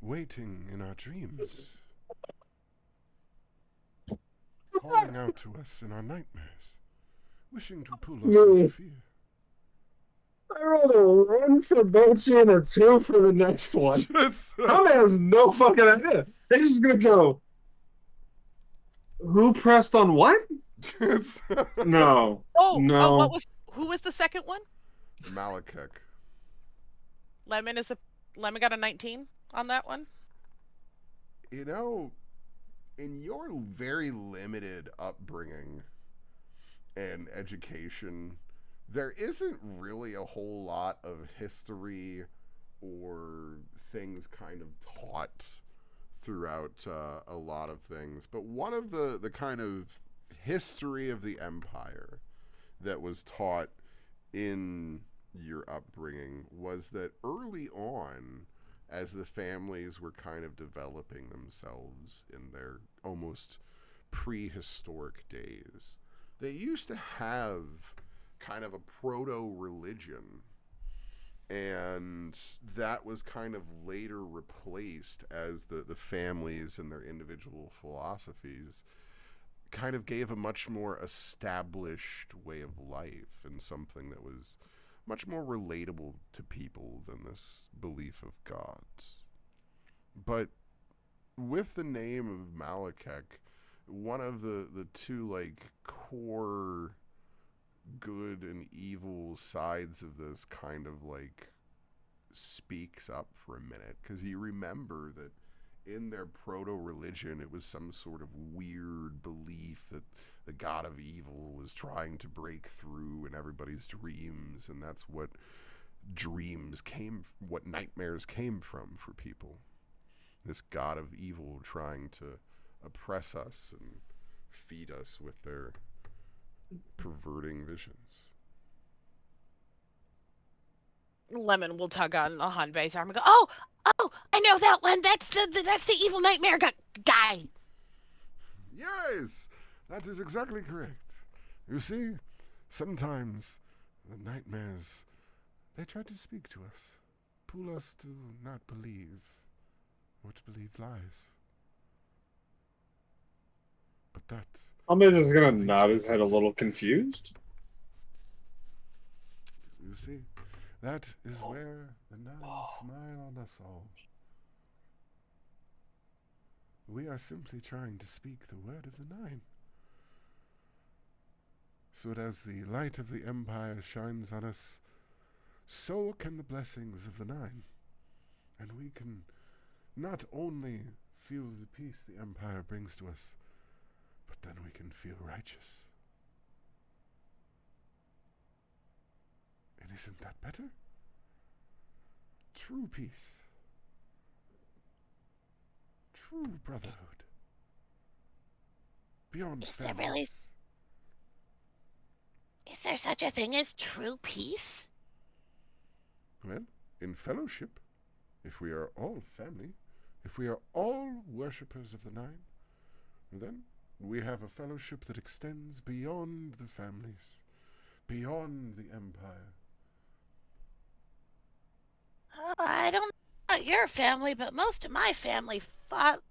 Speaker 1: waiting in our dreams, calling out to us in our nightmares, wishing to pull us into fear.
Speaker 2: I rolled a 1 for Bochi and a 2 for the next one. Tom has no fucking idea. They're just gonna go. Who pressed on what? No. No.
Speaker 3: Who was the second one?
Speaker 1: Malekek.
Speaker 3: Lemon got a 19 on that one.
Speaker 1: You know, in your very limited upbringing and education, there isn't really a whole lot of history or things kind of taught throughout a lot of things. But one of the kind of history of the Empire that was taught in your upbringing was that early on, as the families were kind of developing themselves in their almost prehistoric days, they used to have kind of a proto-religion, and that was kind of later replaced as the families and their individual philosophies kind of gave a much more established way of life and something that was much more relatable to people than this belief of gods. But with the name of Malekek, one of the two like core good and evil sides of this kind of like speaks up for a minute, because you remember that in their proto-religion it was some sort of weird belief that the god of evil was trying to break through in everybody's dreams, and that's what nightmares came from for people. This god of evil trying to oppress us and feed us with their perverting visions.
Speaker 3: Lemon will tug on Hanbei's arm and go, "Oh, I know that one. That's the evil nightmare guy."
Speaker 1: Yes, That is exactly correct. You see, sometimes the nightmares, they try to speak to us, pull us to not believe or to believe lies. But that...
Speaker 2: I'm just gonna nod his head a little confused.
Speaker 1: You see, that is where the nine smile on us all. We are simply trying to speak the word of the nine. So that as the light of the Empire shines on us, so can the blessings of the nine. And we can not only feel the peace the Empire brings to us, but then we can feel righteous. And isn't that better? True peace. True brotherhood. Beyond
Speaker 7: Is there really-
Speaker 1: families.
Speaker 7: Is there such a thing as true peace?
Speaker 1: Well, in fellowship, if we are all family, if we are all worshippers of the nine, then we have a fellowship that extends beyond the families, beyond the empire.
Speaker 7: Oh, I don't know about your family, but most of my family fought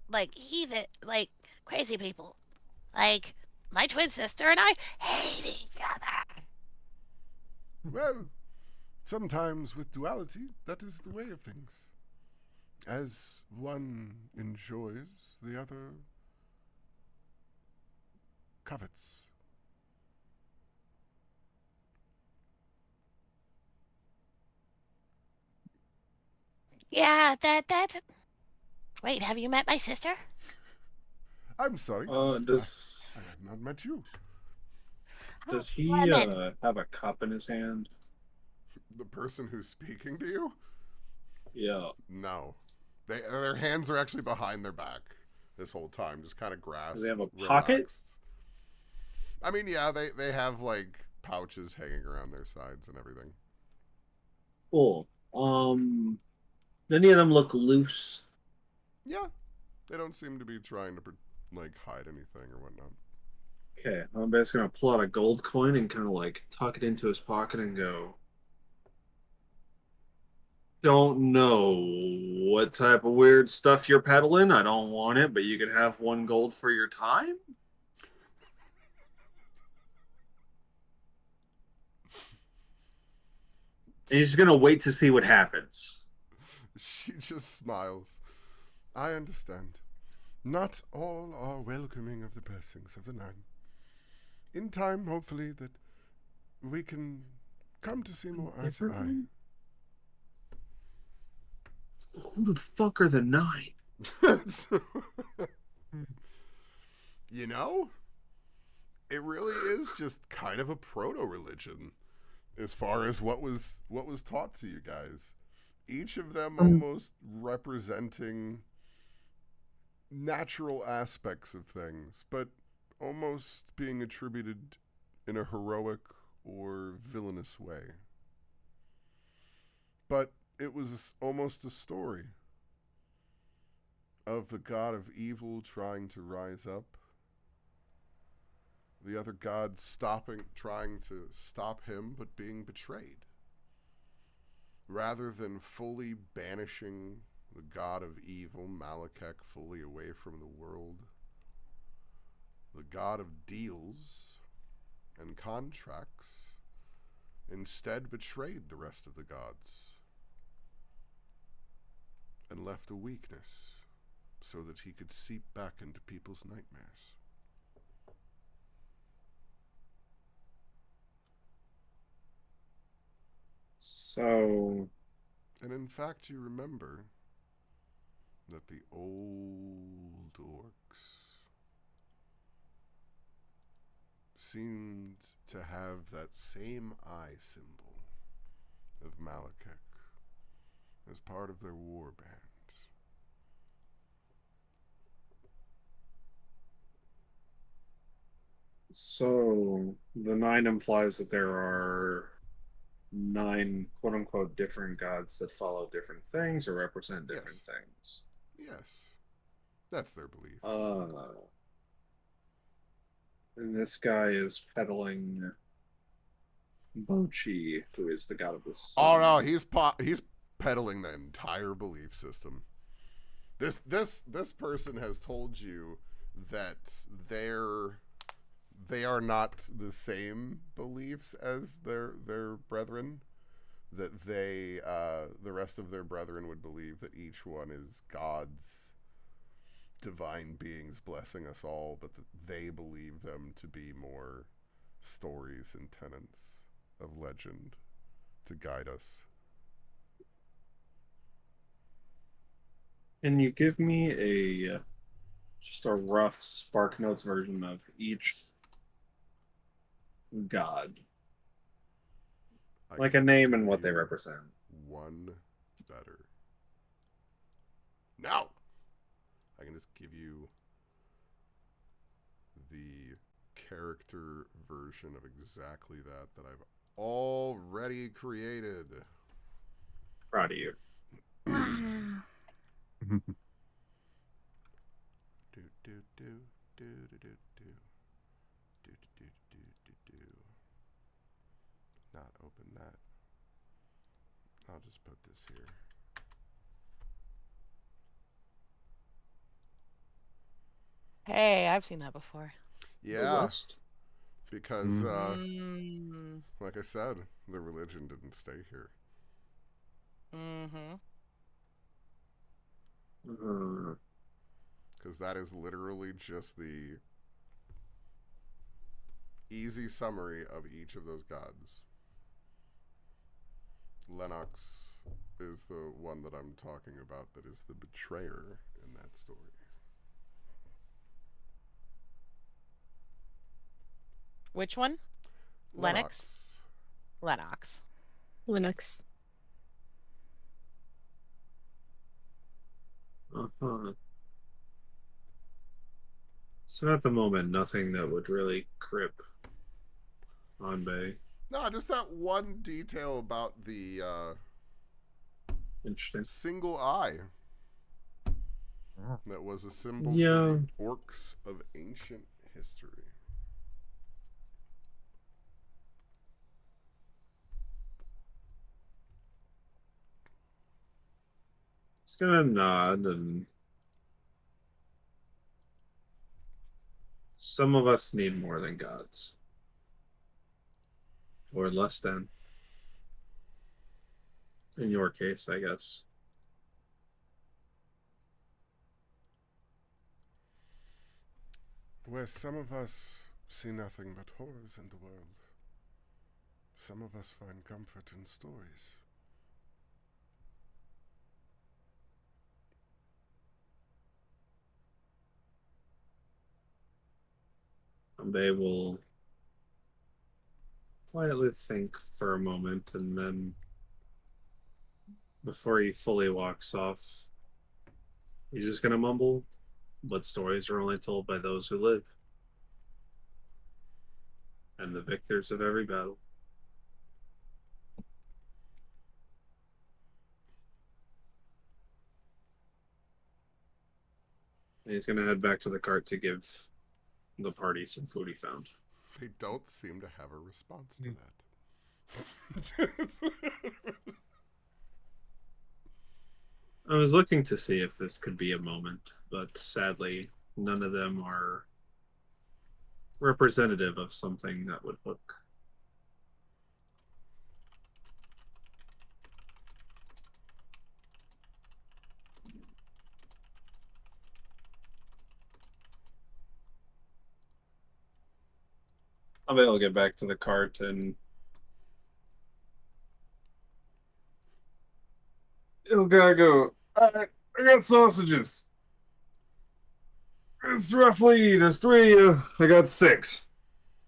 Speaker 7: like heathen, like crazy people. Like my twin sister and I hate each other.
Speaker 1: Well, sometimes with duality, that is the way of things. As one enjoys, the other covets.
Speaker 7: Yeah, that. Wait, have you met my sister?
Speaker 1: I'm sorry.
Speaker 2: Does
Speaker 1: I have not met you.
Speaker 2: does he
Speaker 7: Lemon.
Speaker 2: have a cup in his hand?
Speaker 1: The person who's speaking to you?
Speaker 2: Yeah.
Speaker 1: No. Their hands are actually behind their back this whole time, just kind of grasped.
Speaker 2: Do they have a
Speaker 1: relaxed.
Speaker 2: pocket?
Speaker 1: I mean, yeah, they have like pouches hanging around their sides and everything.
Speaker 2: Cool. Any of them look loose?
Speaker 1: Yeah, they don't seem to be trying to like hide anything or whatnot.
Speaker 2: Okay, I'm just gonna pull out a gold coin and kind of like tuck it into his pocket and go. Don't know what type of weird stuff you're peddling. I don't want it, but you can have 1 gold for your time. And he's just gonna wait to see what happens.
Speaker 1: She just smiles. I understand. Not all are welcoming of the blessings of the nine. In time, hopefully, that we can come to see more eye to eye.
Speaker 2: Who the fuck are the 9?
Speaker 1: You know, it really is just kind of a proto-religion as far as what was taught to you guys. Each of them almost representing natural aspects of things, but almost being attributed in a heroic or villainous way. But it was almost a story of the god of evil trying to rise up, the other gods trying to stop him, but being betrayed. Rather than fully banishing the god of evil, Malekek, fully away from the world, the god of deals and contracts instead betrayed the rest of the gods and left a weakness so that he could seep back into people's nightmares.
Speaker 2: So,
Speaker 1: And in fact, you remember that the old orcs seemed to have that same eye symbol of Malekek as part of their war band.
Speaker 2: the 9 implies that there are 9 quote unquote different gods that follow different things or represent different things.
Speaker 1: Yes, that's their belief.
Speaker 2: And this guy is peddling Bochi, who is the god of the sun.
Speaker 1: Oh no, he's peddling the entire belief system. This person has told you that they are not the same beliefs as their brethren. That the rest of their brethren would believe that each one is God's divine beings blessing us all, but that they believe them to be more stories and tenets of legend to guide us.
Speaker 2: Can you give me just a rough Spark Notes version of each god? Like a name and what they represent.
Speaker 1: One better. Now, I can just give you the character version of exactly that I've already created.
Speaker 2: Proud of you.
Speaker 1: Do do do do do do do do do do do. Not open that. I'll just put this here.
Speaker 3: Hey, I've seen that before.
Speaker 1: Yeah, because
Speaker 3: Mm.
Speaker 1: like I said, the religion didn't stay here.
Speaker 3: Mm-hmm.
Speaker 1: Because that is literally just the easy summary of each of those gods. Lennox is the one that I'm talking about that is the betrayer in that story.
Speaker 3: Which one? Lennox? Lennox.
Speaker 5: Linux.
Speaker 2: So at the moment, nothing that would really grip Hanbei.
Speaker 1: No, just that one detail about the
Speaker 2: Interesting.
Speaker 1: single eye. That was a symbol for
Speaker 2: Yeah.
Speaker 1: the orcs of ancient history.
Speaker 2: It's gonna nod, and some of us need more than gods. Or less than. In your case, I guess.
Speaker 1: Where some of us see nothing but horrors in the world, some of us find comfort in stories.
Speaker 2: They will quietly think for a moment, and then before he fully walks off, he's just gonna mumble, but stories are only told by those who live. And the victors of every battle. And he's gonna head back to the cart to give the party some food he found.
Speaker 1: They don't seem to have a response to that.
Speaker 2: I was looking to see if this could be a moment, but sadly, none of them are representative of something that would hook. I'll get back to the cart and it'll gotta go. I got sausages. It's roughly, there's 3, I got 6.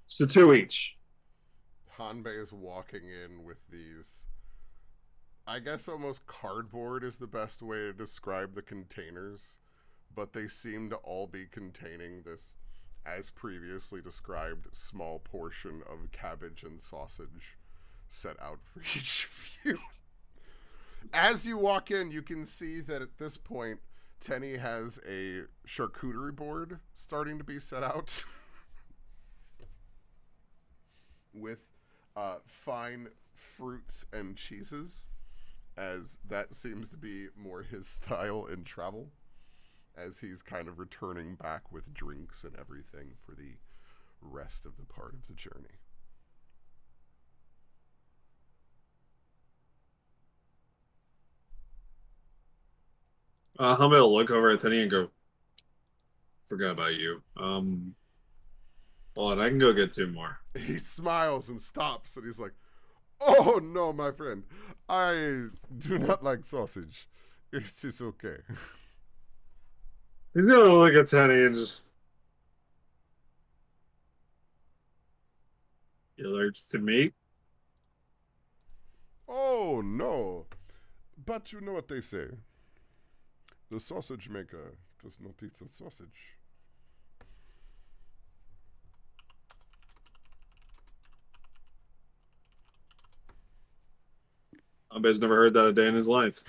Speaker 2: So 2 each.
Speaker 1: Hanbei is walking in with these, I guess almost cardboard is the best way to describe the containers, but they seem to all be containing this, as previously described, small portion of cabbage and sausage set out for each of you. As you walk in, you can see that at this point, Tenny has a charcuterie board starting to be set out. with fine fruits and cheeses, as that seems to be more his style in travel, as he's kind of returning back with drinks and everything for the rest of the part of the journey.
Speaker 2: Humble will look over at Tenny and go, forgot about you. Hold on, I can go get 2 more.
Speaker 1: He smiles and stops, and he's like, "Oh no, my friend, I do not like sausage. It is okay."
Speaker 2: He's gonna look at Tenny and just, you allergic to meat?
Speaker 1: Oh no, but you know what they say. The sausage maker does not eat the sausage.
Speaker 2: I bet he's never heard that a day in his life.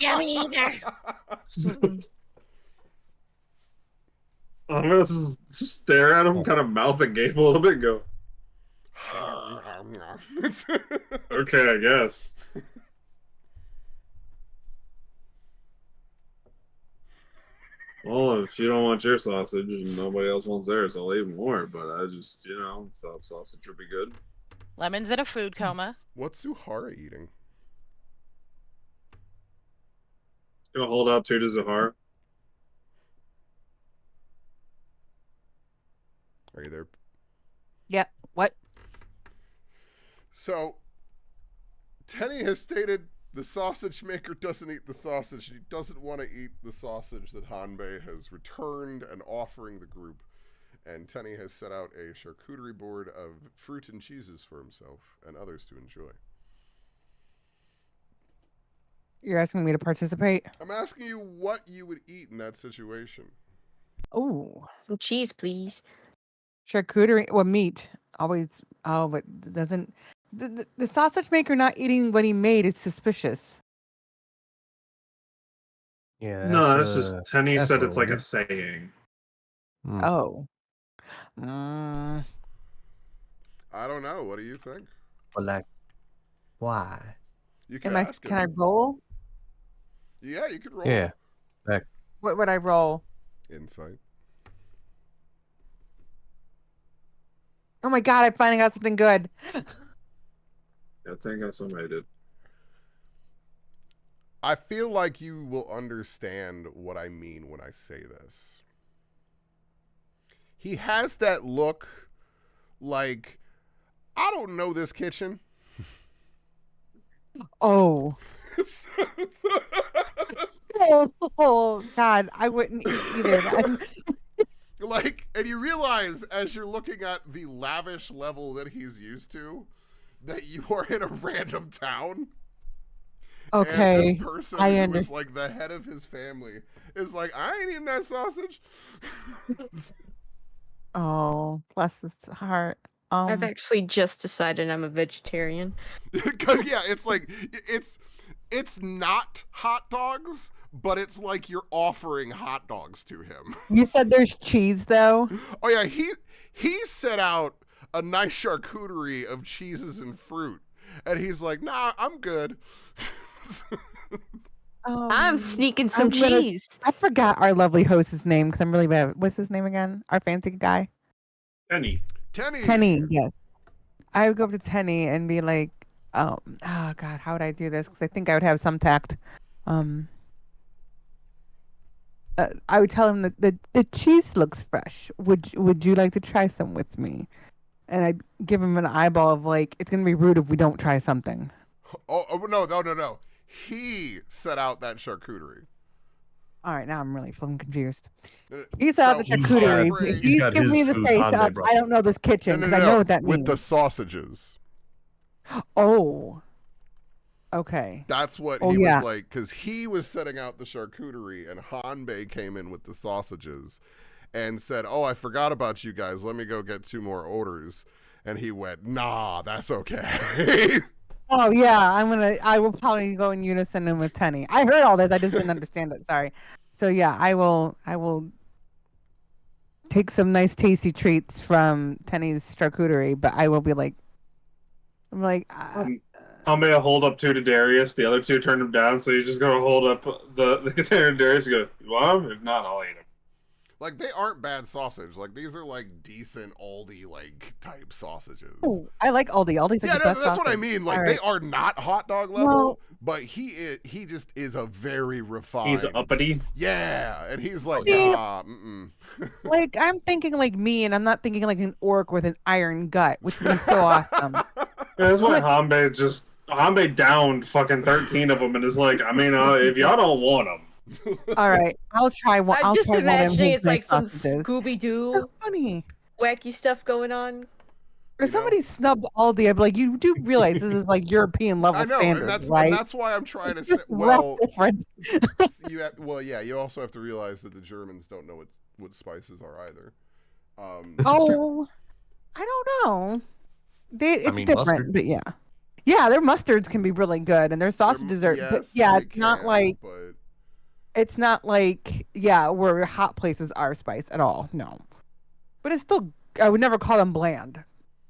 Speaker 7: Yeah, me either.
Speaker 2: I'm gonna just stare at him, kind of mouth agape a little bit, and go, okay, I guess. Well, if you don't want your sausage and nobody else wants theirs, I'll eat more. But I just, thought sausage would be good.
Speaker 3: Lemon's in a food coma.
Speaker 1: What's Zuhara eating?
Speaker 2: Gonna hold out 2 to Zahara.
Speaker 1: Are you there?
Speaker 6: Yeah. What?
Speaker 1: So, Tenny has stated the sausage maker doesn't eat the sausage. He doesn't want to eat the sausage that Hanbei has returned and offering the group. And Tenny has set out a charcuterie board of fruit and cheeses for himself and others to enjoy.
Speaker 6: You're asking me to participate?
Speaker 1: I'm asking you what you would eat in that situation.
Speaker 6: Oh,
Speaker 5: Some cheese, please.
Speaker 6: charcuterie. Well, meat. Always. Oh, but doesn't the sausage maker not eating what he made is suspicious.
Speaker 4: Yeah.
Speaker 2: No, that's just Tenny
Speaker 4: that's
Speaker 2: said
Speaker 4: a
Speaker 2: it's like a
Speaker 4: weird-
Speaker 2: saying.
Speaker 6: Oh.
Speaker 1: I don't know. What do you think?
Speaker 4: But like, why?
Speaker 1: You can
Speaker 6: Am I?
Speaker 1: ask him.
Speaker 6: Can I roll?
Speaker 1: Yeah, you could roll.
Speaker 4: Yeah.
Speaker 6: What would I roll?
Speaker 1: Insight.
Speaker 6: Oh my god! I finally got something good.
Speaker 2: I think somebody did.
Speaker 1: I feel like you will understand what I mean when I say this. He has that look like, I don't know this kitchen.
Speaker 6: Oh. Oh god! I wouldn't eat either.
Speaker 1: Like, and you realize as you're looking at the lavish level that he's used to, that you are in a random town.
Speaker 6: Okay.
Speaker 1: And this person
Speaker 6: I
Speaker 1: who is
Speaker 6: understand.
Speaker 1: like the head of his family is like, I ain't eating that sausage.
Speaker 6: Oh, bless his heart.
Speaker 5: I've actually just decided I'm a vegetarian.
Speaker 1: Because yeah, it's like it's not hot dogs, but it's like you're offering hot dogs to him.
Speaker 6: You said there's cheese though.
Speaker 1: Oh yeah, he set out a nice charcuterie of cheeses and fruit, and he's like, nah, I'm good.
Speaker 5: I'm sneaking some
Speaker 6: I'm gonna-
Speaker 5: cheese.
Speaker 6: I forgot our lovely host's name because I'm really bad. What's his name again? Our fancy guy.
Speaker 2: Tenny.
Speaker 6: Tenny, yes. I would go up to Tenny and be like, oh God, how would I do this? Because I think I would have some tact. I would tell him that the cheese looks fresh. Would you like to try some with me? And I'd give him an eyeball of like, it's gonna be rude if we don't try something.
Speaker 1: Oh no. He set out that charcuterie.
Speaker 6: All right, now I'm really fucking confused. He
Speaker 1: He's
Speaker 6: set out the charcuterie.
Speaker 4: He's got
Speaker 6: Give
Speaker 4: his
Speaker 6: me the
Speaker 4: food
Speaker 6: face
Speaker 4: on
Speaker 6: up.
Speaker 4: there,
Speaker 6: I don't know this kitchen because I know what that
Speaker 1: with
Speaker 6: means.
Speaker 1: the sausages.
Speaker 6: Oh. Okay.
Speaker 1: That's what
Speaker 6: Oh,
Speaker 1: he
Speaker 6: yeah.
Speaker 1: was like, because he was setting out the charcuterie, and Hanbei came in with the sausages and said, oh, I forgot about you guys. Let me go get 2 more orders. And he went, nah, that's okay.
Speaker 6: Oh yeah, I will probably go in unison with Tenny. I heard all this, I just didn't understand it. Sorry. So yeah, I will take some nice tasty treats from Tenny's charcuterie, but I will be like, I'm like,
Speaker 2: How may I hold up two to Darius? The other two turned him down, so he's just gonna hold up the container to Darius and go, "You want him? If not, I'll eat him."
Speaker 1: Like, they aren't bad sausage. Like, these are like decent Aldi like type sausages.
Speaker 6: oh, I like Aldi. Aldi's like
Speaker 1: Yeah,
Speaker 6: the
Speaker 1: no,
Speaker 6: best
Speaker 1: that's what I
Speaker 6: sausage.
Speaker 1: mean. Like,
Speaker 6: All
Speaker 1: they
Speaker 6: right.
Speaker 1: are not hot dog level,
Speaker 6: Well-
Speaker 1: but he just is a very refined.
Speaker 2: He's uppity.
Speaker 1: Yeah, and he's like,
Speaker 6: See- Like I'm thinking like me, and I'm not thinking like an orc with an iron gut, which would be so awesome.
Speaker 2: Yeah, that's why Hanbei downed fucking 13 of them and is like, I mean, if y'all don't want them.
Speaker 6: All right, I'll try one.
Speaker 5: I'm
Speaker 6: I'll
Speaker 5: just
Speaker 6: try one of
Speaker 5: imagining
Speaker 6: his
Speaker 5: it's like
Speaker 6: nice
Speaker 5: some
Speaker 6: sausages.
Speaker 5: Scooby Doo
Speaker 6: So funny.
Speaker 5: wacky stuff going on.
Speaker 6: If somebody snubbed Aldi, I'd be like, you do realize this is like European level
Speaker 1: I know,
Speaker 6: standards, right?
Speaker 1: and that's why I'm trying to
Speaker 6: It's
Speaker 1: say.
Speaker 6: just wrapped different.
Speaker 1: You also have to realize that the Germans don't know what spices are either.
Speaker 6: Oh, I don't know. It's
Speaker 4: mean,
Speaker 6: different,
Speaker 4: mustard.
Speaker 6: but yeah, their mustards can be really good, and their sausages are. But yeah, it's not like it's not like where hot places are spice at all. No, but it's still. I would never call them bland,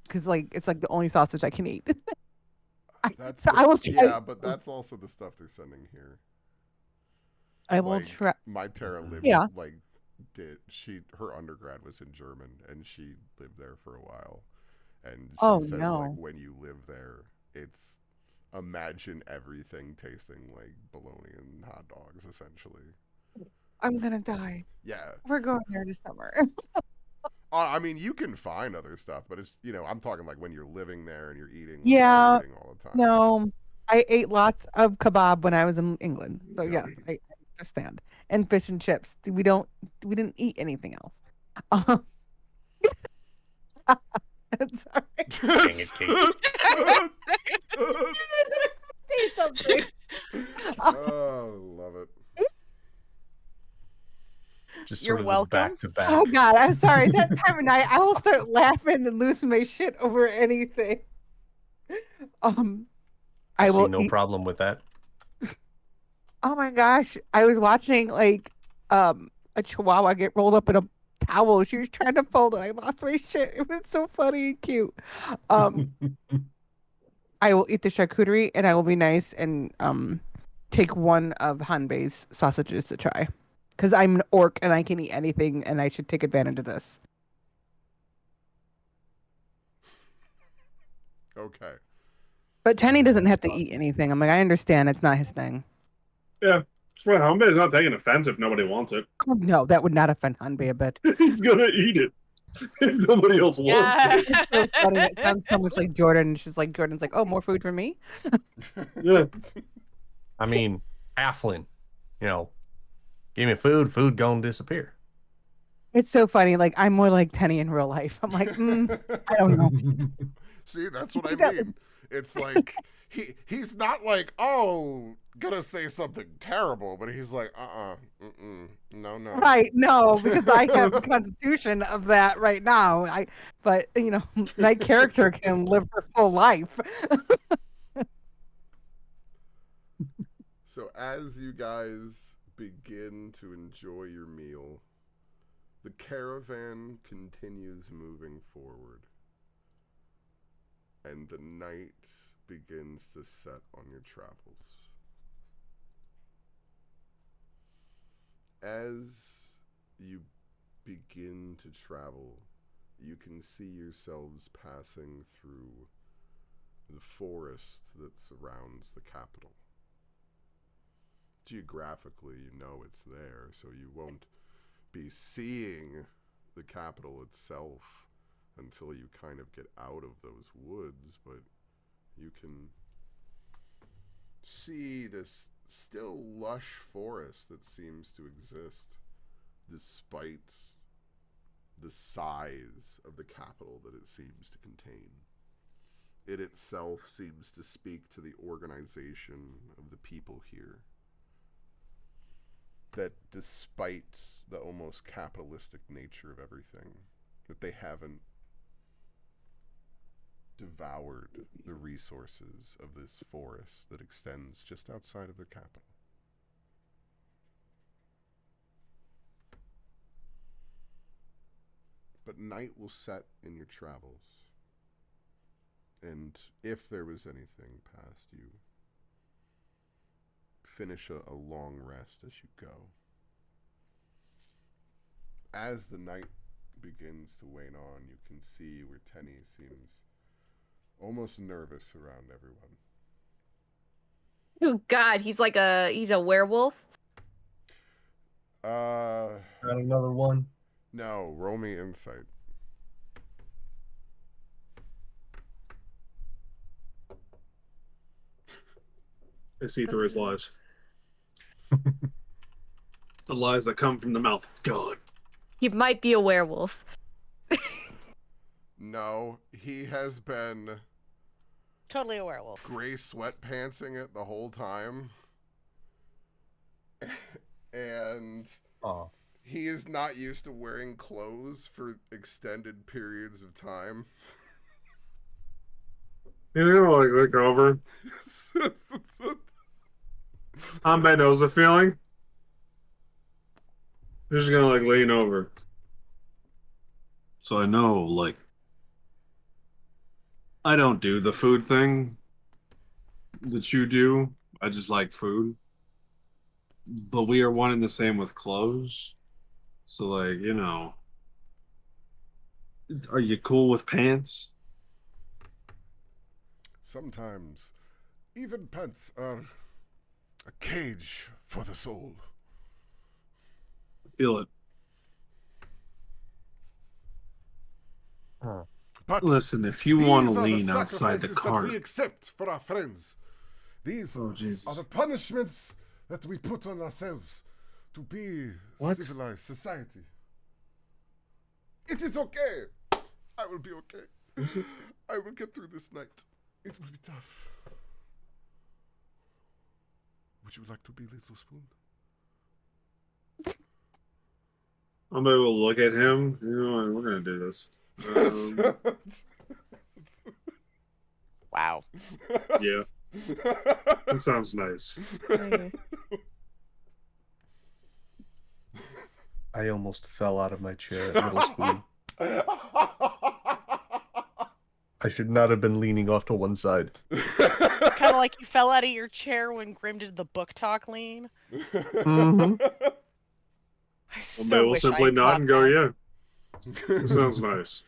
Speaker 6: because like it's like the only sausage I can eat. I will try.
Speaker 1: Yeah, but that's also the stuff they're sending here.
Speaker 6: I will
Speaker 1: Like,
Speaker 6: try.
Speaker 1: My Tara lived
Speaker 6: Yeah.
Speaker 1: like her undergrad was in German, and she lived there for a while, and she says like when you live there, it's imagine everything tasting like bologna and hot dogs essentially.
Speaker 6: I'm gonna die.
Speaker 1: Yeah,
Speaker 6: We're going there this summer.
Speaker 1: I mean, you can find other stuff, but it's I'm talking like when you're living there and you're eating.
Speaker 6: Yeah,
Speaker 1: eating all the time.
Speaker 6: No, I ate lots of kebab when I was in England, so yeah, I understand. And fish and chips. We didn't eat anything else. Sorry.
Speaker 4: Dang it, Kate.
Speaker 6: Say something.
Speaker 1: Oh, love it.
Speaker 4: Just
Speaker 3: You're
Speaker 4: sort of
Speaker 3: welcome.
Speaker 4: back to back.
Speaker 6: Oh God, I'm sorry. That time of night, I will start laughing and lose my shit over anything.
Speaker 4: I see
Speaker 6: will
Speaker 4: no
Speaker 6: eat-
Speaker 4: problem with that.
Speaker 6: Oh my gosh, I was watching like a chihuahua get rolled up in a towel. She was trying to fold it. I lost my shit. It was so funny and cute. I will eat the charcuterie and I will be nice and take one of Hanbei's sausages to try. Because I'm an orc and I can eat anything and I should take advantage of this.
Speaker 1: Okay.
Speaker 6: But Tenny doesn't have to eat anything. I'm like, I understand it's not his thing.
Speaker 2: Yeah. That's why Hanbei is not taking offense if nobody wants it.
Speaker 6: Oh, no, that would not offend Hanbei a bit.
Speaker 2: He's gonna eat it if nobody else wants it.
Speaker 6: It's so funny. It sounds so much like Jordan. And she's like, Jordan's like, oh, more food for me?
Speaker 2: Yeah.
Speaker 4: I mean, halfling, give me food gonna disappear.
Speaker 6: It's so funny. Like, I'm more like Tenny in real life. I'm like, I don't know.
Speaker 1: See, that's what I mean. It's like he's not like, oh, gonna say something terrible, but he's like, no.
Speaker 6: Right, no, because I have the constitution of that right now. But my character can live her full life.
Speaker 1: So as you guys begin to enjoy your meal, the caravan continues moving forward, and the night begins to set on your travels. As you begin to travel, you can see yourselves passing through the forest that surrounds the capital. Geographically, you know it's there, so you won't be seeing the capital itself until you kind of get out of those woods, but you can see this still lush forest that seems to exist despite the size of the capital that it seems to contain. It itself seems to speak to the organization of the people here. That despite the almost capitalistic nature of everything, that they haven't devoured the resources of this forest that extends just outside of their capital. But night will set in your travels. And if there was anything past you, finish a long rest as you go. As the night begins to wane on, you can see where Tenny seems almost nervous around everyone.
Speaker 5: Oh God, he's a werewolf.
Speaker 4: Got another one?
Speaker 1: No, roll me insight.
Speaker 2: I see through his lies. The lies that come from the mouth of God.
Speaker 5: He might be a werewolf.
Speaker 1: No, he has been
Speaker 3: Totally a werewolf.
Speaker 1: gray sweatpantsing it the whole time. And he is not used to wearing clothes for extended periods of time.
Speaker 2: You know, like look over. Hanbei knows the feeling. He's just gonna like lean over. So I know, like, I don't do the food thing that you do. I just like food. But we are one and the same with clothes. So, like, you know, are you cool with pants?
Speaker 1: Sometimes, even pants are a cage for the soul.
Speaker 2: Feel it.
Speaker 1: But
Speaker 2: listen, if you want to lean outside the cart,
Speaker 1: that we accept for our friends. These are the punishments that we put on ourselves to be civilized society. It is okay. I will be okay. I will get through this night. It will be tough. Would you like to be Little Spoon?
Speaker 2: I'm able to look at him. You know, we're gonna do this.
Speaker 3: Wow.
Speaker 2: Yeah. That sounds nice.
Speaker 4: I almost fell out of my chair at Little Spoon. I should not have been leaning off to one side.
Speaker 3: Kind of like you fell out of your chair when Grim did the book talk lean.
Speaker 4: Mm-hmm.
Speaker 2: Well, we'll simply nod and go, yeah. That sounds nice.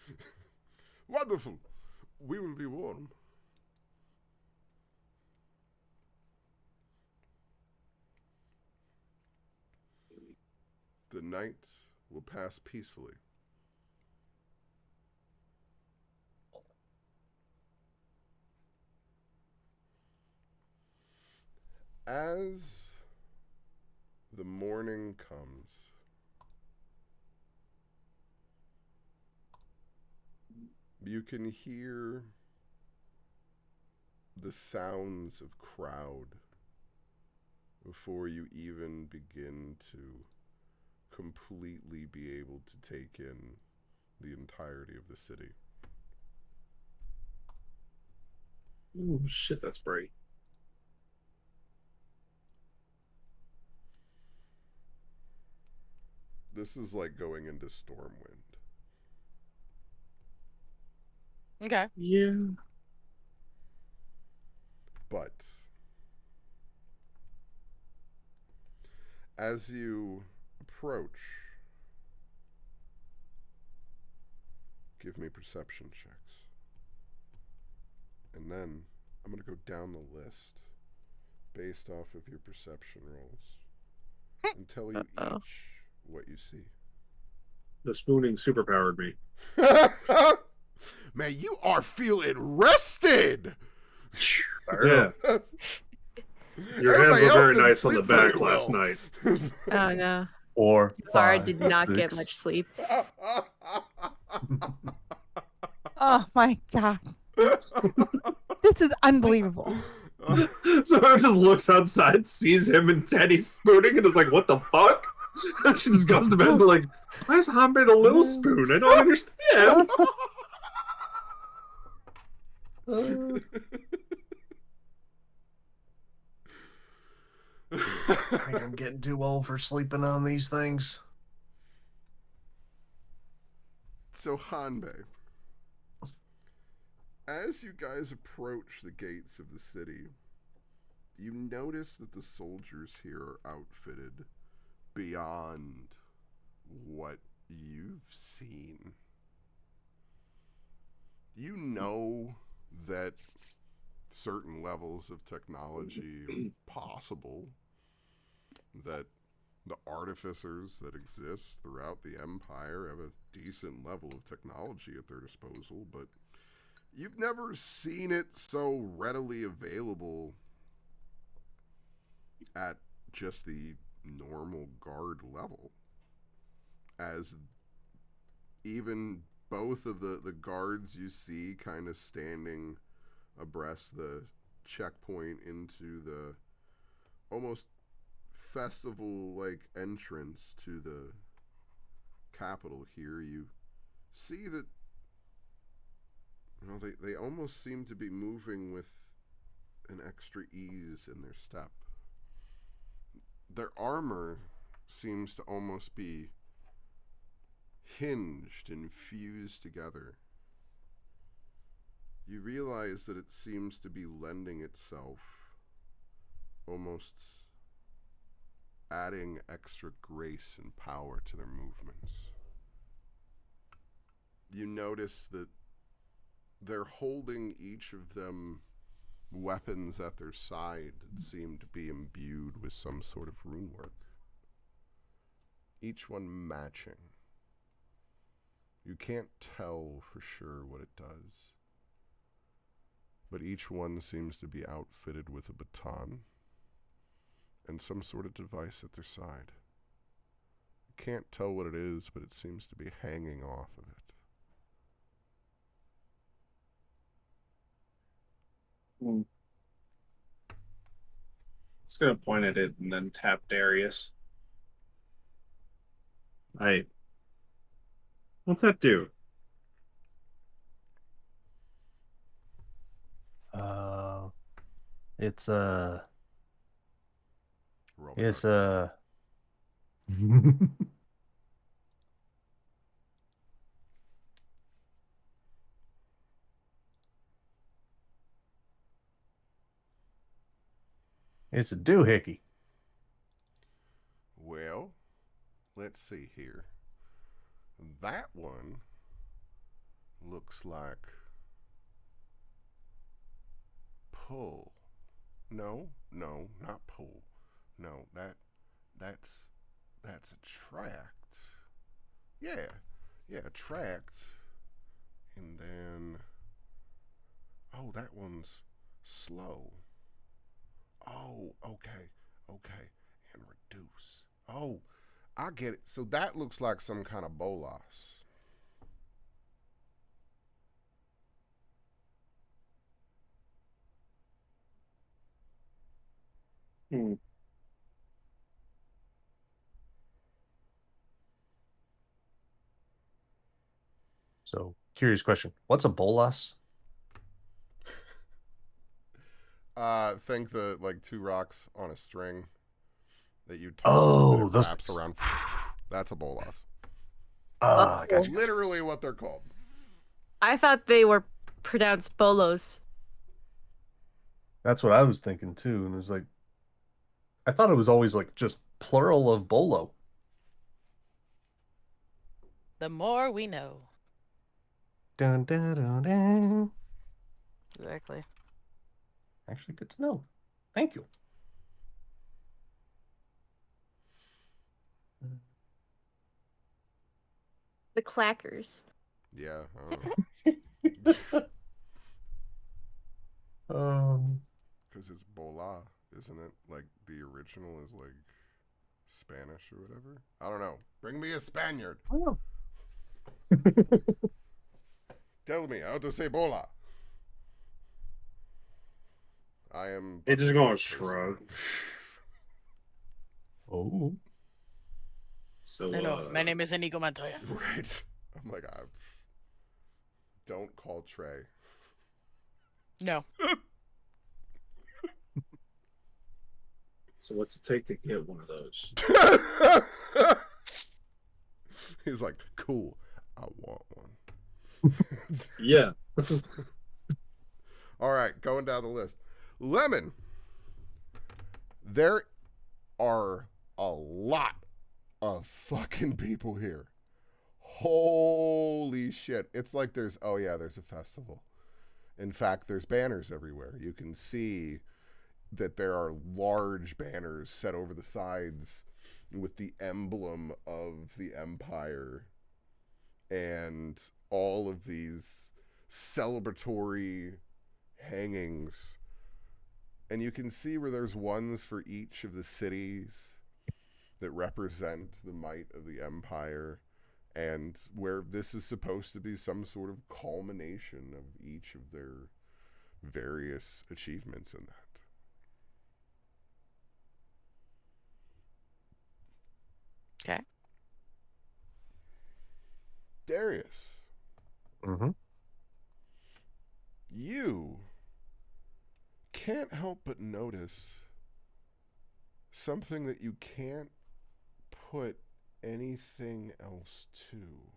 Speaker 1: Wonderful. We will be warm. The night will pass peacefully. As the morning comes, you can hear the sounds of crowd before you even begin to completely be able to take in the entirety of the city.
Speaker 2: Oh shit, that's bright.
Speaker 1: This is like going into Stormwind.
Speaker 3: Okay.
Speaker 2: Yeah.
Speaker 1: But as you approach, give me perception checks. And then I'm going to go down the list based off of your perception rolls and tell you each what you see.
Speaker 2: The spooning superpowered me.
Speaker 1: Man, you are feeling rested.
Speaker 2: Yeah. Your hands were very nice on the back last night.
Speaker 5: Oh no.
Speaker 4: Or
Speaker 5: Lara did not get much sleep.
Speaker 6: Oh my God. This is unbelievable.
Speaker 2: So her just looks outside, sees him and Teddy spooning, and is like, what the fuck? And she just goes to bed and be like, why is Hanbei the little spoon? I don't understand.
Speaker 4: I think I'm getting too old for sleeping on these things.
Speaker 1: So, Hanbei, as you guys approach the gates of the city, you notice that the soldiers here are outfitted beyond what you've seen. You know that certain levels of technology are possible, that the artificers that exist throughout the Empire have a decent level of technology at their disposal, but you've never seen it so readily available at just the normal guard level, as even both of the guards you see kind of standing abreast the checkpoint into the almost festival-like entrance to the capital here, you see that they almost seem to be moving with an extra ease in their step. Their armor seems to almost be hinged and fused together. You realize that it seems to be lending itself, almost adding extra grace and power to their movements. You notice that they're holding each of them weapons at their side that seem to be imbued with some sort of rune work. Each one matching. You can't tell for sure what it does, but each one seems to be outfitted with a baton and some sort of device at their side. You can't tell what it is, but it seems to be hanging off of it.
Speaker 2: Just gonna point at it and then tap Darius. Hey, what's that do?
Speaker 4: It's
Speaker 1: Roll
Speaker 4: it's
Speaker 1: back.
Speaker 4: it's a doohickey.
Speaker 1: Well, let's see here. That one looks like pull. No, not pull. No, that's attract. Yeah, attract. And then that one's slow. Oh, okay. And reduce. Oh, I get it. So that looks like some kind of bolas.
Speaker 4: So, curious question. What's a bolas?
Speaker 1: Think the two rocks on a string that you toss
Speaker 4: Oh,
Speaker 1: that it
Speaker 4: those
Speaker 1: wraps around. That's a bolas.
Speaker 4: I got you.
Speaker 1: Literally what they're called.
Speaker 5: I thought they were pronounced bolos.
Speaker 4: That's what I was thinking too, and it was like, I thought it was always just plural of bolo.
Speaker 3: The more we know.
Speaker 4: Dun, dun, dun, dun.
Speaker 3: Exactly.
Speaker 4: Actually, good to know. Thank you.
Speaker 5: The clackers.
Speaker 1: Yeah. Because it's bola, isn't it? Like the original is Spanish or whatever. I don't know. Bring me a Spaniard.
Speaker 4: Oh.
Speaker 1: Tell me how to say bola. I am.
Speaker 2: It just going to shrug.
Speaker 4: Oh.
Speaker 2: So,
Speaker 3: No, my name is Inigo Montoya.
Speaker 1: Right. I'm like, don't call Trey.
Speaker 3: No.
Speaker 2: So what's it take to get one of those?
Speaker 1: He's like, cool. I want one.
Speaker 2: Yeah.
Speaker 1: All right, going down the list. Lemon. There are a lot of fucking people here. Holy shit. It's like there's a festival. In fact, there's banners everywhere. You can see that there are large banners set over the sides with the emblem of the Empire and all of these celebratory hangings. And you can see where there's ones for each of the cities that represent the might of the Empire, and where this is supposed to be some sort of culmination of each of their various achievements in that.
Speaker 3: Okay.
Speaker 1: Darius.
Speaker 4: Mm-hmm.
Speaker 1: You can't help but notice something that you can't put anything else to.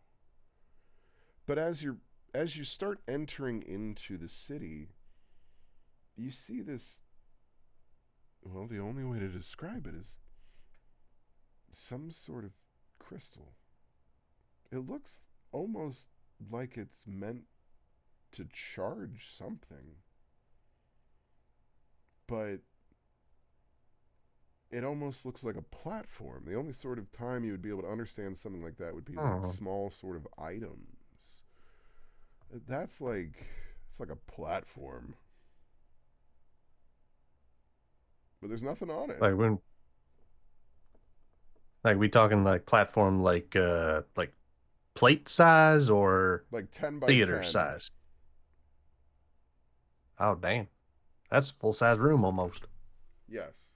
Speaker 1: But as you start entering into the city, you see this, well, the only way to describe it is some sort of crystal. It looks almost like it's meant to charge something, but it almost looks like a platform. The only sort of time you would be able to understand something like that would be like small sort of items. It's like a platform, but there's nothing on it.
Speaker 4: Like we talking like platform like plate size or
Speaker 1: like 10 by
Speaker 4: theater
Speaker 1: 10
Speaker 4: size? Oh damn, that's a full size room almost.
Speaker 1: Yes,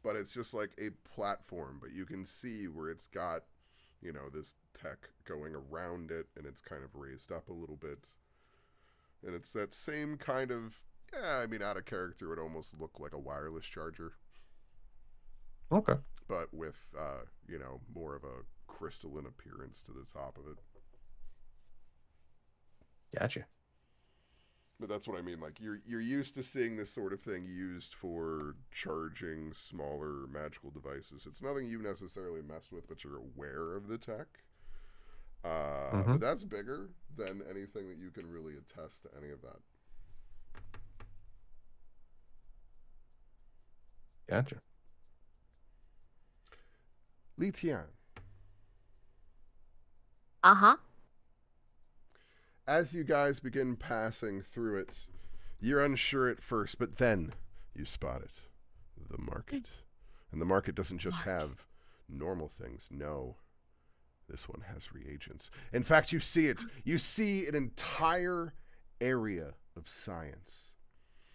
Speaker 1: but it's just like a platform, but you can see where it's got, this tech going around it, and it's kind of raised up a little bit. And it's that same kind of, out of character, it would almost look like a wireless charger.
Speaker 4: Okay.
Speaker 1: But with, more of a crystalline appearance to the top of it.
Speaker 4: Gotcha.
Speaker 1: But that's what I mean. Like, you're used to seeing this sort of thing used for charging smaller magical devices. It's nothing you've necessarily messed with, but you're aware of the tech. But that's bigger than anything that you can really attest to any of that.
Speaker 4: Gotcha.
Speaker 1: Li Tian.
Speaker 5: Uh-huh.
Speaker 1: As you guys begin passing through it, you're unsure at first, but then you spot it. The market. And the market doesn't just have normal things. No. This one has reagents. In fact, you see it. You see an entire area of science.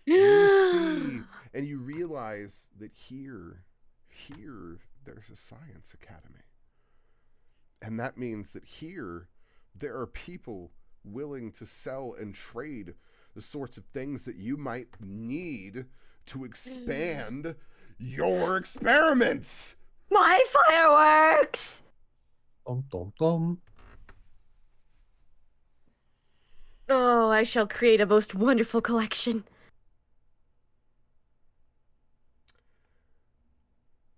Speaker 1: You see, and you realize that here, there's a science academy. And that means that here, there are people willing to sell and trade the sorts of things that you might need to expand your experiments.
Speaker 5: My fireworks!
Speaker 4: Dum, dum, dum.
Speaker 5: Oh, I shall create a most wonderful collection.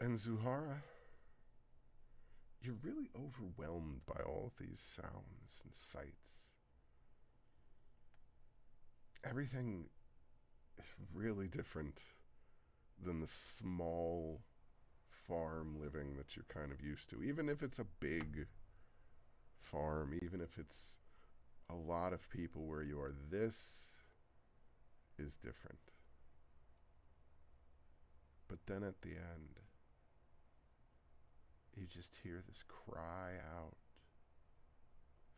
Speaker 1: And Zuhara, you're really overwhelmed by all of these sounds and sights. Everything is really different than the small farm living that you're kind of used to. Even if it's a big farm, even if it's a lot of people where you are, this is different. But then at the end, you just hear this cry out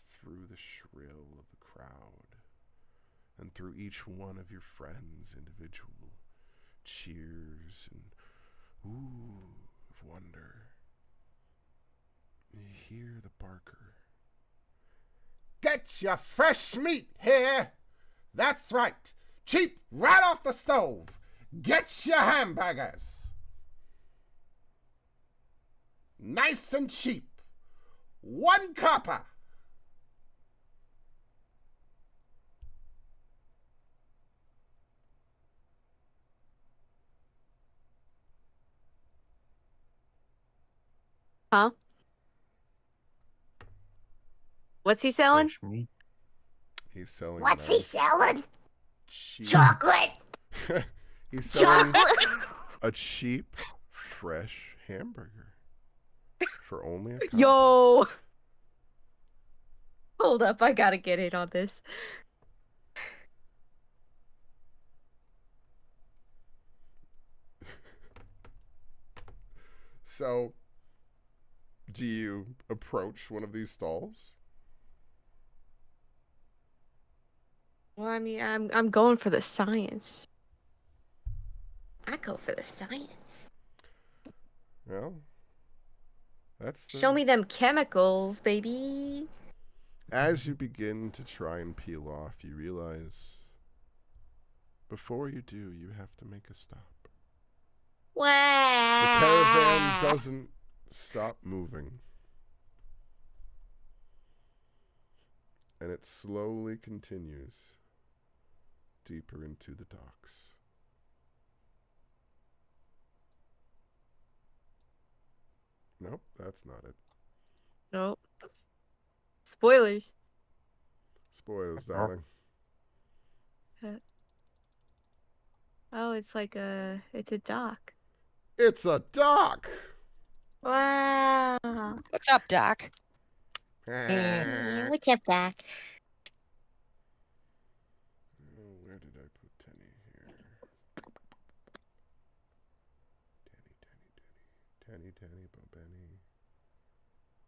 Speaker 1: through the shrill of the crowd and through each one of your friends' individual cheers and ooh of wonder. You hear the barker. Get your fresh meat here. That's right. Cheap right off the stove. Get your hamburgers. Nice and cheap. 1 copper.
Speaker 5: Huh? What's he selling?
Speaker 4: Fresh meat.
Speaker 1: He's selling.
Speaker 7: What's he selling?
Speaker 1: Cheap.
Speaker 7: Chocolate.
Speaker 1: He's selling
Speaker 7: Chocolate.
Speaker 1: a cheap, fresh hamburger for only a copper.
Speaker 5: Yo. Hold up, I gotta get in on this.
Speaker 1: So, do you approach one of these stalls?
Speaker 5: Well, I mean, I'm going for the science. I go for the science.
Speaker 1: Well, that's the...
Speaker 5: Show me them chemicals, baby.
Speaker 1: As you begin to try and peel off, you realize before you do, you have to make a stop. The caravan doesn't stop moving. And it slowly continues deeper into the docks. Nope, that's not it.
Speaker 5: Nope. Spoilers.
Speaker 1: Spoilers, darling.
Speaker 5: Oh, it's a dock.
Speaker 1: It's a dock!
Speaker 5: Wow.
Speaker 3: What's up, Doc?
Speaker 7: What's up, Doc?
Speaker 1: Oh, where did I put Tenny here? Tenny, Bobenny.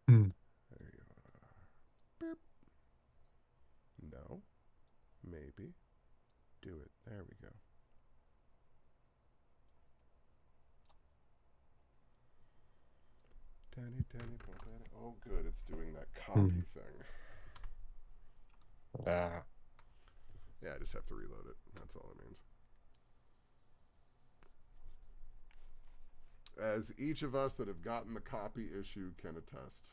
Speaker 4: Hmm.
Speaker 1: There you are. Beep. No. Maybe. Do it. There we go. Tenny, Bobenny. Oh, good. It's doing that copy thing. Yeah, I just have to reload it. That's all it means. As each of us that have gotten the copy issue can attest.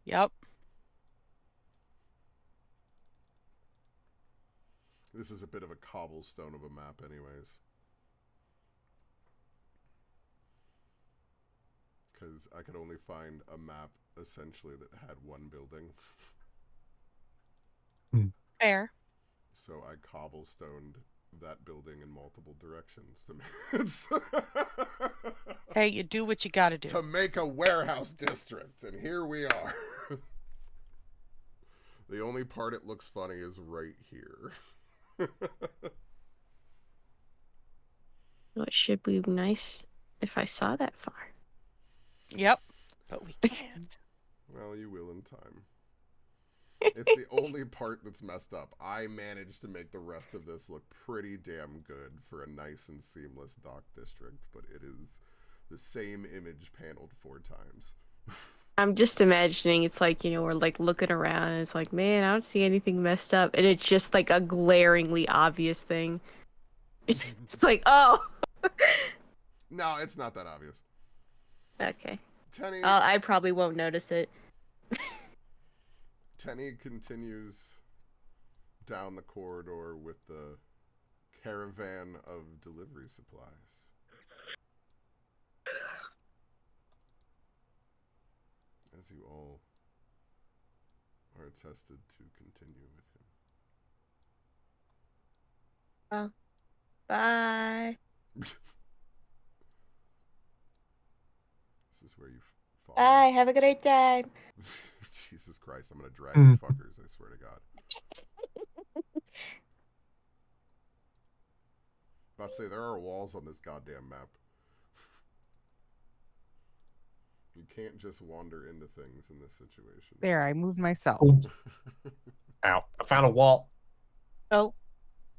Speaker 3: Yep.
Speaker 1: This is a bit of a cobblestone of a map anyways. Because I could only find a map, essentially, that had one building.
Speaker 3: Fair.
Speaker 1: So I cobblestoned that building in multiple directions to
Speaker 3: Hey, you do what you gotta do.
Speaker 1: to make a warehouse district, and here we are. The only part it looks funny is right here.
Speaker 5: Well, it should be nice if I saw that far.
Speaker 3: Yep. But we can't.
Speaker 1: Well, you will in time. It's the only part that's messed up. I managed to make the rest of this look pretty damn good for a nice and seamless dock district, but it is the same image paneled 4 times.
Speaker 5: I'm just imagining it's like, we're like looking around and it's like, man, I don't see anything messed up. And it's just like a glaringly obvious thing. It's like, oh.
Speaker 1: No, it's not that obvious.
Speaker 5: Okay.
Speaker 1: Tenny,
Speaker 5: I probably won't notice it.
Speaker 1: Tenny continues down the corridor with the caravan of delivery supplies. As you all are attested to continue with him.
Speaker 5: Oh. Bye.
Speaker 1: This is where you fall.
Speaker 5: Bye. Have a great time.
Speaker 1: Jesus Christ, I'm gonna drag you fuckers, I swear to God. About to say, there are walls on this goddamn map. You can't just wander into things in this situation.
Speaker 6: There, I moved myself.
Speaker 4: Ow. I found a wall.
Speaker 5: Oh.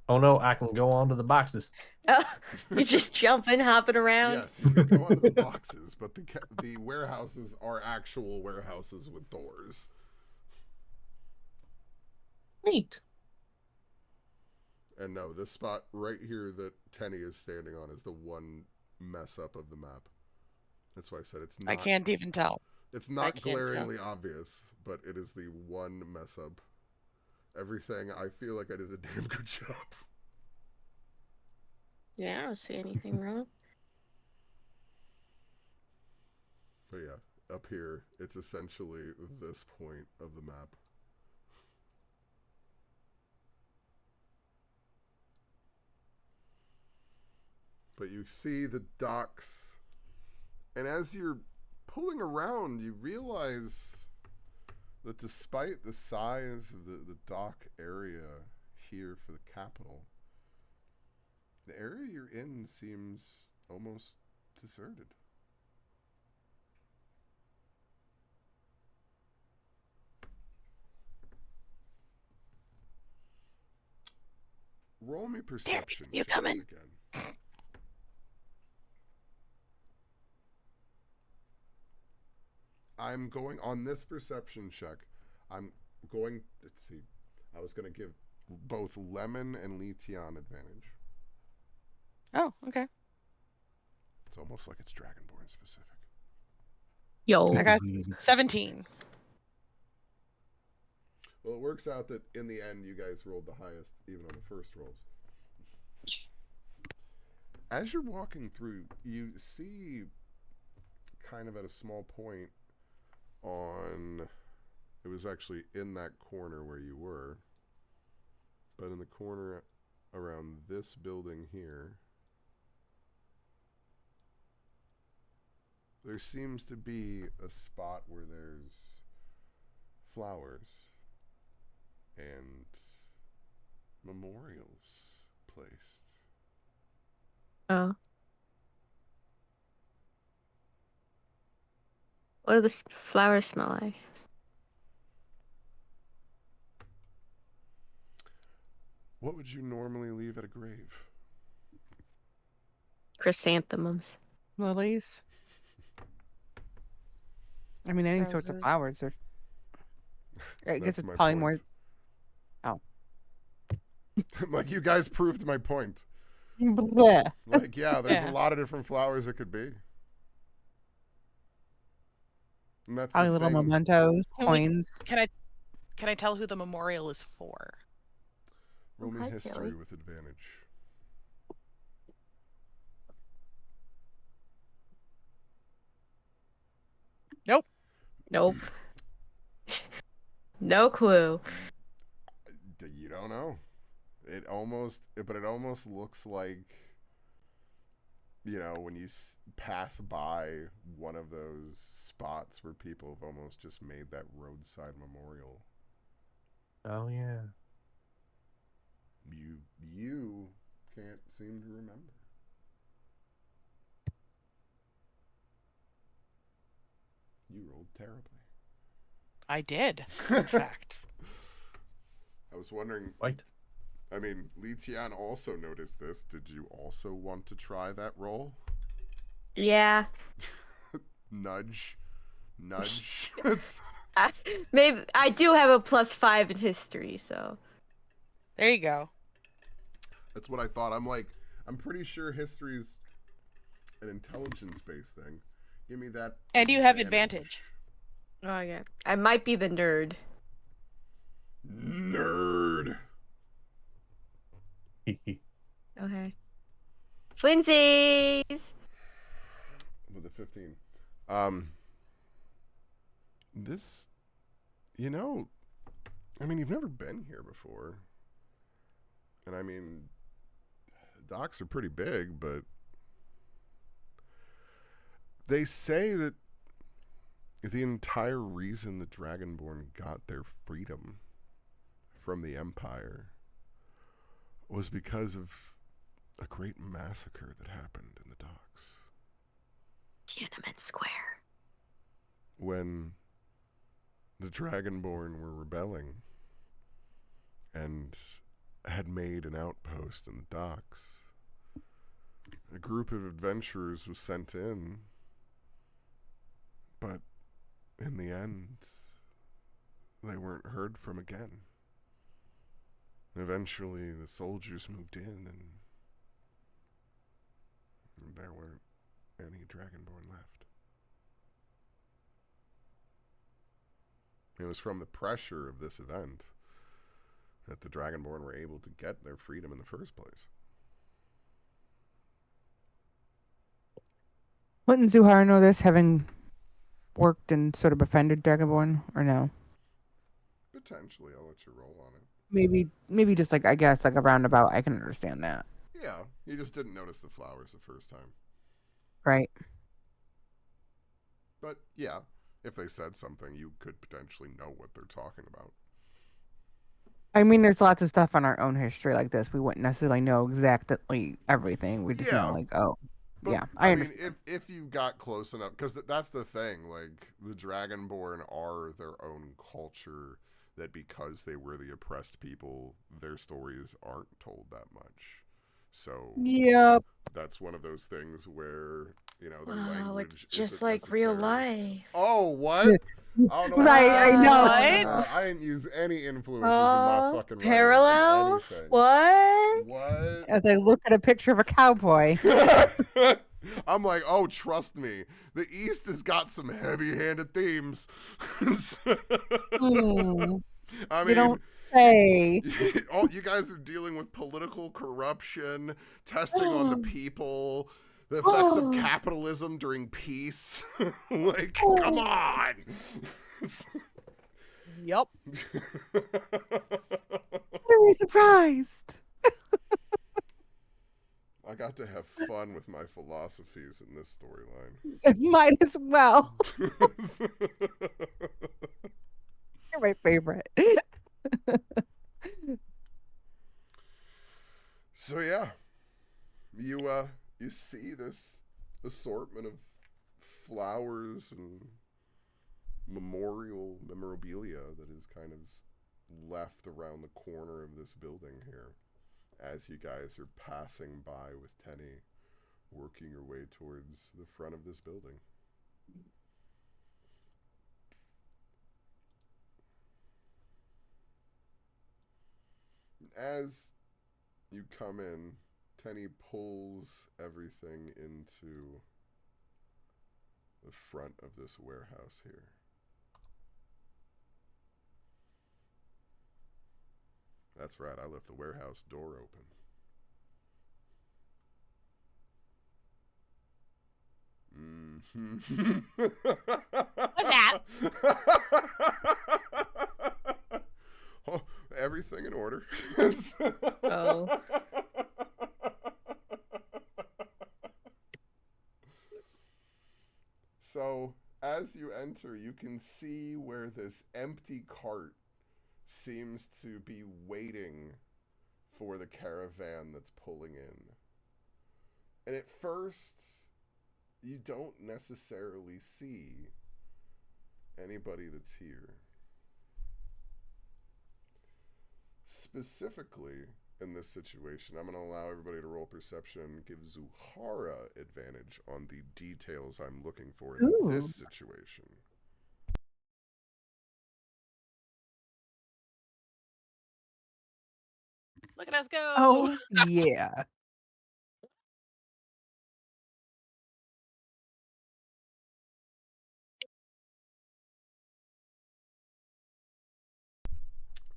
Speaker 4: Oh no, I can go onto the boxes.
Speaker 5: Oh, you're just jumping, hopping around.
Speaker 1: Yes, you can go onto the boxes, but the warehouses are actual warehouses with doors.
Speaker 4: Neat.
Speaker 1: And no, this spot right here that Tenny is standing on is the one mess up of the map. That's why I said it's not.
Speaker 3: I can't even tell.
Speaker 1: It's not glaringly obvious, but it is the one mess up. Everything, I feel like I did a damn good job.
Speaker 5: Yeah, I don't see anything wrong.
Speaker 1: But yeah, up here, it's essentially this point of the map. But you see the docks, and as you're pulling around, you realize that despite the size of the dock area here for the capital, the area you're in seems almost deserted. Roll me perception
Speaker 7: you
Speaker 1: checks
Speaker 7: coming?
Speaker 1: again. I'm going on this perception check. I'm going. Let's see. I was going to give both Lemon and Letian advantage.
Speaker 3: Oh, okay.
Speaker 1: It's almost like it's Dragonborn specific.
Speaker 5: Yo.
Speaker 3: I got 17.
Speaker 1: Well, it works out that in the end, you guys rolled the highest, even on the first rolls. As you're walking through, you see, kind of at a small point on, it was actually in that corner where you were, but in the corner around this building here, there seems to be a spot where there's flowers and memorials placed.
Speaker 5: Oh. What do the flowers smell like?
Speaker 1: What would you normally leave at a grave?
Speaker 5: Chrysanthemums.
Speaker 6: Lilies. I mean, any sorts of
Speaker 3: Roses.
Speaker 6: flowers. Or I guess
Speaker 1: That's
Speaker 6: it's
Speaker 1: my
Speaker 6: probably
Speaker 1: point.
Speaker 6: more. Oh.
Speaker 1: Like, you guys proved my point.
Speaker 6: Bleh.
Speaker 1: Like, yeah, there's
Speaker 3: Yeah.
Speaker 1: a lot of different flowers it could be. And that's
Speaker 6: Probably
Speaker 1: the
Speaker 6: little
Speaker 1: thing.
Speaker 6: mementos,
Speaker 3: Can we-
Speaker 6: coins.
Speaker 3: Can I tell who the memorial is for?
Speaker 1: Roll me
Speaker 5: Hi,
Speaker 1: history
Speaker 5: Kelly.
Speaker 1: with advantage.
Speaker 3: Nope.
Speaker 5: Nope. No clue.
Speaker 1: You don't know. It almost looks like, you know, when you pass by one of those spots where people have almost just made that roadside memorial.
Speaker 4: Oh yeah.
Speaker 1: You can't seem to remember. You rolled terribly.
Speaker 3: I did, in fact.
Speaker 1: I was wondering.
Speaker 4: Wait.
Speaker 1: I mean, Letian also noticed this. Did you also want to try that roll?
Speaker 5: Yeah.
Speaker 1: Nudge.
Speaker 5: Maybe I do have a +5 in history, so.
Speaker 3: There you go.
Speaker 1: That's what I thought. I'm pretty sure history's an intelligence-based thing. Give me that.
Speaker 3: And you have advantage.
Speaker 5: Oh yeah. I might be the nerd.
Speaker 1: Nerd.
Speaker 5: Okay. Twinsies.
Speaker 1: With a 15. This, you know, I mean, you've never been here before. And I mean, docks are pretty big, but they say that the entire reason the Dragonborn got their freedom from the Empire was because of a great massacre that happened in the docks.
Speaker 5: Tiananmen Square.
Speaker 1: When the Dragonborn were rebelling and had made an outpost in the docks, a group of adventurers was sent in, but in the end, they weren't heard from again. Eventually, the soldiers moved in, and there weren't any Dragonborn left. It was from the pressure of this event that the Dragonborn were able to get their freedom in the first place.
Speaker 6: Wouldn't Zuhara know this, having worked and sort of befriended Dragonborn, or no?
Speaker 1: Potentially, I'll let you roll on it.
Speaker 6: Maybe just like, I guess, like a roundabout. I can understand that.
Speaker 1: Yeah, you just didn't notice the flowers the first time.
Speaker 6: Right.
Speaker 1: But yeah, if they said something, you could potentially know what they're talking about.
Speaker 6: I mean, there's lots of stuff on our own history like this. We wouldn't necessarily know exactly everything. We just know, like, oh,
Speaker 1: but,
Speaker 6: yeah.
Speaker 1: I mean, if you got close enough, because that's the thing. Like, the Dragonborn are their own culture. That because they were the oppressed people, their stories aren't told that much. So
Speaker 6: yep.
Speaker 1: That's one of those things where, you know, their
Speaker 5: Oh,
Speaker 1: language
Speaker 5: it's just
Speaker 1: isn't
Speaker 5: like real
Speaker 1: necessarily...
Speaker 5: life.
Speaker 1: Oh, what? I don't know.
Speaker 6: Right, I know.
Speaker 1: I didn't use any influences in my fucking writing.
Speaker 5: Parallels? What?
Speaker 1: What?
Speaker 6: As I look at a picture of a cowboy.
Speaker 1: I'm like, oh, trust me. The East has got some heavy-handed themes. I mean,
Speaker 6: you don't say.
Speaker 1: You guys are dealing with political corruption, testing on the people, the effects of capitalism during peace. Like, come on.
Speaker 3: Yup.
Speaker 6: Very surprised.
Speaker 1: I got to have fun with my philosophies in this storyline.
Speaker 6: Might as well. You're my favorite.
Speaker 1: So yeah, you see this assortment of flowers and memorabilia that is kind of left around the corner of this building here, as you guys are passing by with Tenny, working your way towards the front of this building. As you come in, Tenny pulls everything into the front of this warehouse here. That's right, I left the warehouse door open.
Speaker 7: What's that?
Speaker 1: Oh, everything in order.
Speaker 5: Oh.
Speaker 1: So, as you enter, you can see where this empty cart seems to be waiting for the caravan that's pulling in. And at first, you don't necessarily see anybody that's here. Specifically, in this situation, I'm going to allow everybody to roll perception and give Zuhara advantage on the details I'm looking for in this situation.
Speaker 3: Look at us go.
Speaker 6: Oh, yeah.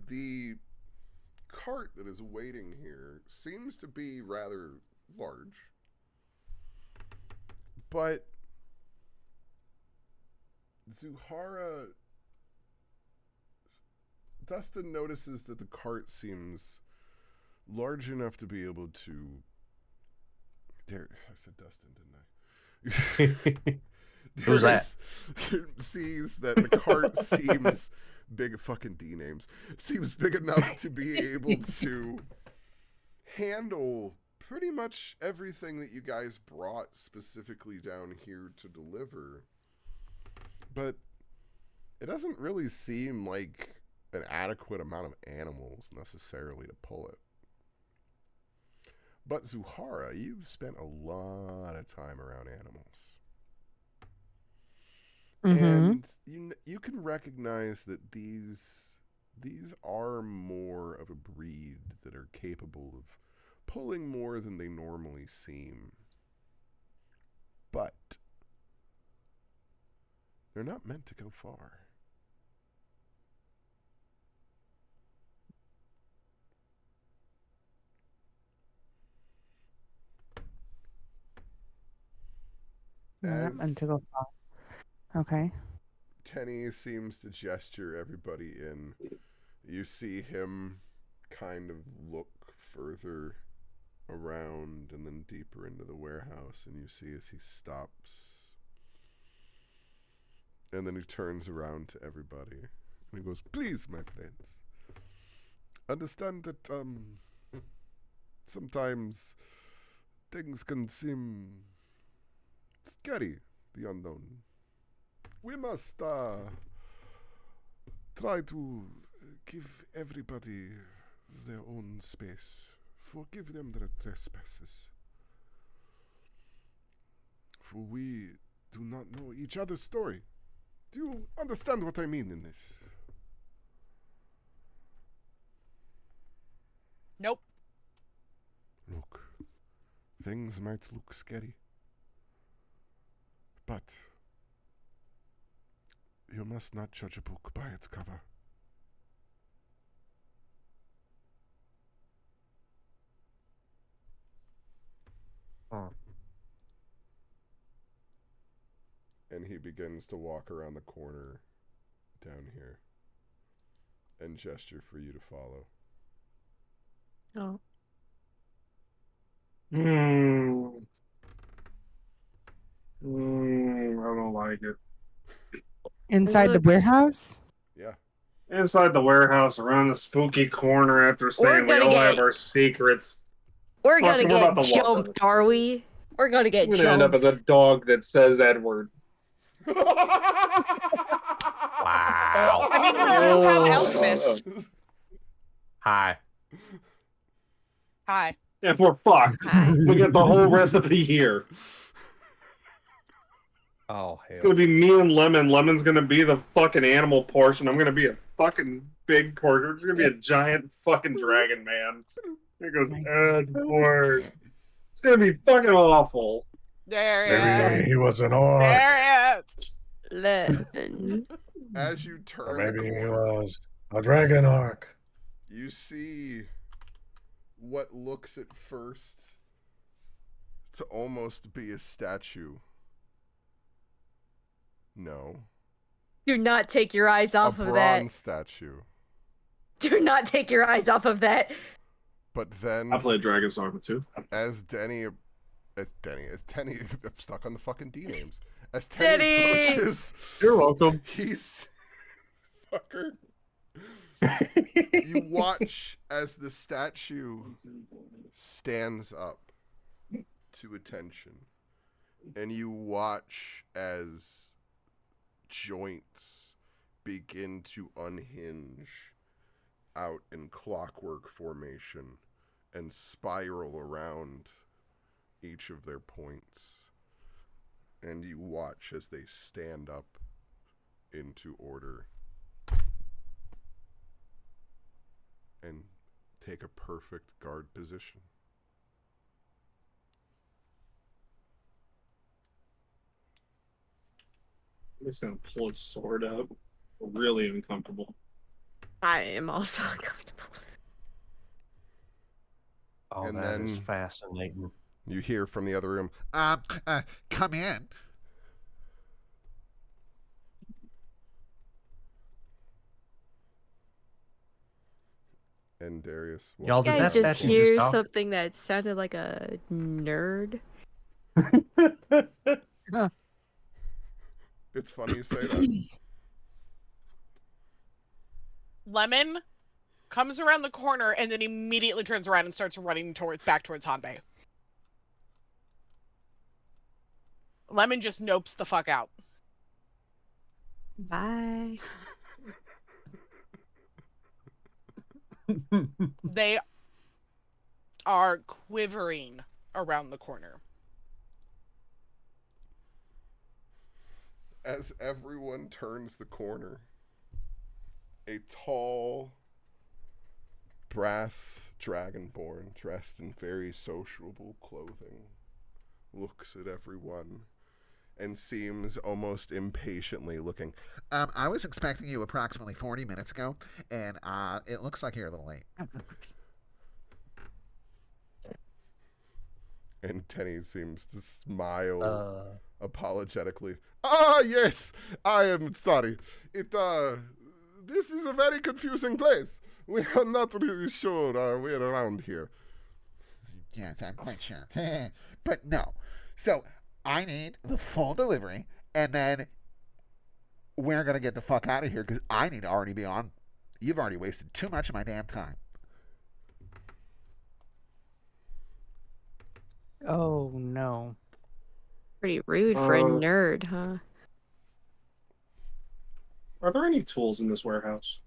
Speaker 1: The cart that is waiting here seems to be rather large, but Zuhara... Dustin notices that the cart seems large enough to be able to... There, I said Dustin, didn't I?
Speaker 4: Who's that?
Speaker 1: Sees that the cart seems big, fucking D names, seems big enough to be able to handle pretty much everything that you guys brought specifically down here to deliver. But it doesn't really seem like an adequate amount of animals necessarily to pull it. But Zuhara, you've spent a lot of time around animals. And you can recognize that these are more of a breed that are capable of pulling more than they normally seem. But they're not meant to go far.
Speaker 6: They're not meant to go far. Okay.
Speaker 1: Tenny seems to gesture everybody in. You see him kind of look further around and then deeper into the warehouse, and you see as he stops. And then he turns around to everybody and he goes, "Please, my friends, understand that sometimes things can seem scary, the unknown. We must try to give everybody their own space. Forgive them their trespasses. For we do not know each other's story. Do you understand what I mean in this?"
Speaker 3: Nope.
Speaker 1: Look, things might look scary, but you must not judge a book by its cover. And he begins to walk around the corner down here and gesture for you to follow.
Speaker 5: Oh.
Speaker 2: I don't like it.
Speaker 6: Inside the
Speaker 5: Looks-
Speaker 6: warehouse?
Speaker 1: Yeah.
Speaker 2: Inside the warehouse, around the spooky corner, after saying we
Speaker 5: gonna
Speaker 2: all
Speaker 5: get-
Speaker 2: have our secrets.
Speaker 5: We're
Speaker 2: Fuck,
Speaker 5: gonna
Speaker 2: we're
Speaker 5: get
Speaker 2: about to walk on
Speaker 5: jumped, are we? We're gonna get
Speaker 2: I'm gonna end up
Speaker 5: jumped.
Speaker 2: as a dog that says Edward.
Speaker 4: Wow.
Speaker 3: I mean, we do have Elspeth.
Speaker 4: Hi.
Speaker 3: Hi.
Speaker 2: Yeah, we're fucked.
Speaker 5: Hi.
Speaker 2: We get the whole recipe here.
Speaker 4: Oh,
Speaker 2: It's
Speaker 4: hell.
Speaker 2: gonna be me and Lemon. Lemon's gonna be the fucking animal portion. I'm gonna be a fucking big portion. It's gonna be a giant fucking dragon man. Here goes Edward. It's gonna be fucking awful.
Speaker 3: There he
Speaker 4: Maybe
Speaker 3: is.
Speaker 4: he was an orc.
Speaker 3: There he is.
Speaker 5: Lemon.
Speaker 1: As you
Speaker 4: Or
Speaker 1: turn the
Speaker 4: maybe he
Speaker 1: corner,
Speaker 4: was a dragon orc.
Speaker 1: you see what looks at first to almost be a statue. No.
Speaker 5: Do not take your eyes
Speaker 1: A
Speaker 5: off of that.
Speaker 1: bronze statue.
Speaker 5: Do not take your eyes off of that.
Speaker 1: But then,
Speaker 2: I played Dragon Soccer too.
Speaker 1: as Tenny, I'm stuck on the fucking D names. As
Speaker 5: Tenny!
Speaker 1: Tenny approaches,
Speaker 2: You're welcome.
Speaker 1: he's fucker. You watch as the statue stands up to attention, and you watch as joints begin to unhinge out in clockwork formation and spiral around each of their points. And you watch as they stand up into order and take a perfect guard position.
Speaker 2: He's gonna pull his sword up. Really uncomfortable.
Speaker 5: I am also uncomfortable.
Speaker 4: Oh,
Speaker 1: And
Speaker 4: that is
Speaker 1: then-
Speaker 4: fascinating.
Speaker 1: You hear from the other room,
Speaker 8: Come in.
Speaker 1: and Darius.
Speaker 4: Y'all,
Speaker 5: You
Speaker 4: did
Speaker 5: guys
Speaker 4: that
Speaker 5: just
Speaker 4: statue
Speaker 5: hear
Speaker 4: talk?
Speaker 5: something that sounded like a nerd.
Speaker 1: It's funny you say that.
Speaker 3: Lemon comes around the corner and then immediately turns around and starts running back towards Hanbei. Lemon just nopes the fuck out.
Speaker 5: Bye.
Speaker 3: They are quivering around the corner.
Speaker 1: As everyone turns the corner, a tall, brass dragonborn dressed in very sociable clothing looks at everyone and seems almost impatiently looking.
Speaker 8: I was expecting you approximately 40 minutes ago, and it looks like you're a little late.
Speaker 1: And Tenny seems to smile apologetically. Ah, yes, I am sorry. This is a very confusing place. We are not really sure our way around here.
Speaker 8: Yes, I'm quite sure. But no. So I need the full delivery, and then we're going to get the fuck out of here because I need to already be on. You've already wasted too much of my damn time.
Speaker 6: Oh no.
Speaker 5: Pretty rude for a nerd, huh?
Speaker 2: Are there any tools in this warehouse?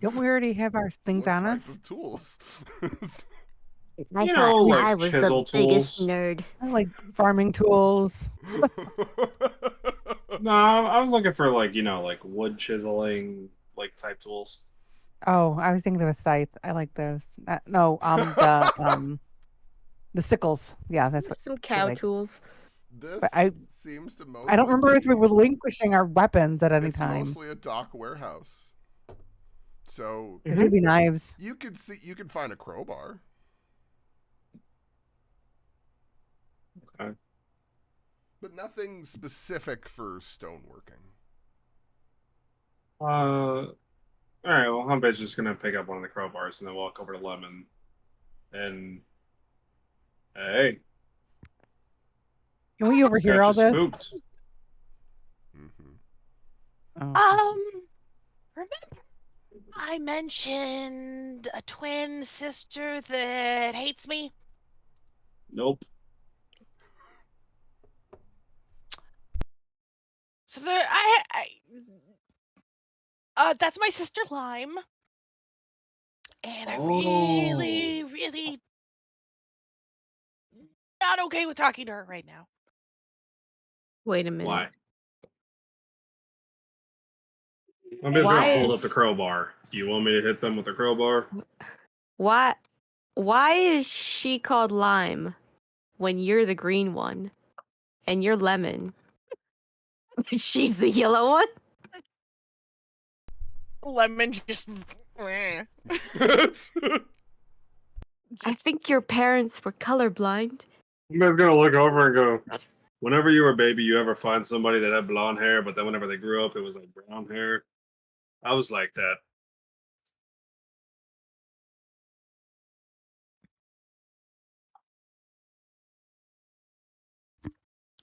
Speaker 6: Don't we already have our things
Speaker 1: What
Speaker 6: on
Speaker 1: type
Speaker 6: us?
Speaker 1: of tools?
Speaker 5: I
Speaker 2: You
Speaker 5: thought
Speaker 2: know, like
Speaker 5: I was the
Speaker 2: chisel
Speaker 5: biggest
Speaker 2: tools.
Speaker 5: nerd.
Speaker 6: I like farming tools.
Speaker 2: No, I was looking for like wood chiseling type tools.
Speaker 6: Oh, I was thinking of a scythe. I like those. The sickles. Yeah, that's what.
Speaker 5: Some cow
Speaker 6: like.
Speaker 5: tools.
Speaker 1: This
Speaker 6: But I
Speaker 1: seems to mostly
Speaker 6: I don't remember if we
Speaker 1: be-
Speaker 6: were relinquishing our weapons at any
Speaker 1: It's
Speaker 6: time.
Speaker 1: mostly a dock warehouse. So
Speaker 6: It could be knives.
Speaker 1: you could find a crowbar.
Speaker 2: Okay.
Speaker 1: But nothing specific for stoneworking.
Speaker 2: All right. Well, Humbay's just gonna pick up one of the crowbars and then walk over to Lemon. And hey,
Speaker 6: Can we overhear
Speaker 2: got
Speaker 6: all
Speaker 2: you
Speaker 6: this?
Speaker 2: spooked.
Speaker 6: Oh.
Speaker 7: Remember I mentioned a twin sister that hates me?
Speaker 2: Nope.
Speaker 3: So that's my sister Lime. And I'm really, really not okay with talking to her right now.
Speaker 5: Wait a minute.
Speaker 2: Why? Humbay's gonna hold up the crowbar. Do you want me to hit them with the crowbar?
Speaker 5: Why is she called Lime when you're the green one and you're Lemon? She's the yellow one?
Speaker 3: Lemon just.
Speaker 5: I think your parents were colorblind.
Speaker 2: Humbay's gonna look over and go, whenever you were a baby, you ever find somebody that had blonde hair, but then whenever they grew up, it was like brown hair? I was like that.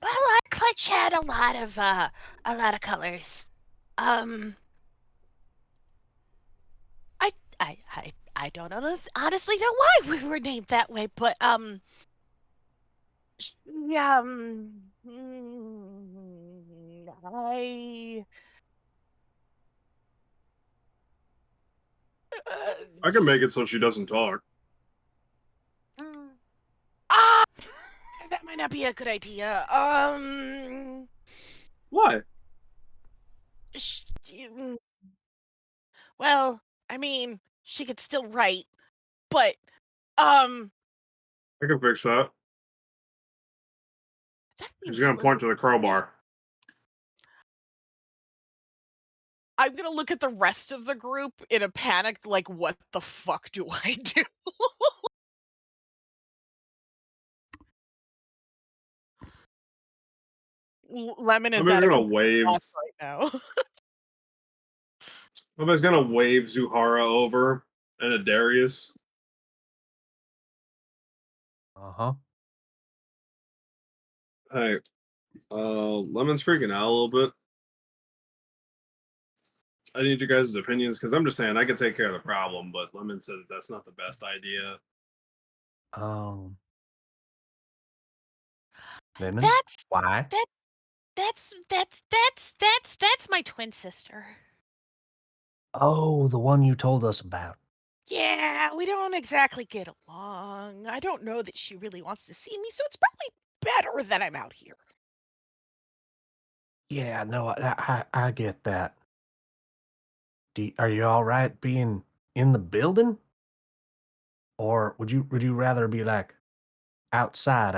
Speaker 7: Well, our clutch had a lot of colors. I don't honestly know why we were named that way, but yeah,
Speaker 2: I can make it so she doesn't talk.
Speaker 3: That might not be a good idea.
Speaker 2: Why?
Speaker 3: Well, I mean, she could still write, but
Speaker 2: I can fix that. He's gonna point to the crowbar.
Speaker 3: I'm gonna look at the rest of the group in a panic, like, what the fuck do I do? Lemon is
Speaker 2: Somebody's gonna wave.
Speaker 3: right now.
Speaker 2: Somebody's gonna wave Zuhara over and a Darius. Hey, Lemon's freaking out a little bit. I need you guys' opinions because I'm just saying I can take care of the problem, but Lemon said that's not the best idea.
Speaker 4: Lemon? Why?
Speaker 7: That's my twin sister.
Speaker 4: Oh, the one you told us about.
Speaker 3: Yeah, we don't exactly get along. I don't know that she really wants to see me, so it's probably better that I'm out here.
Speaker 4: Yeah, no, I get that. Are you all right being in the building? Or would you rather be like outside?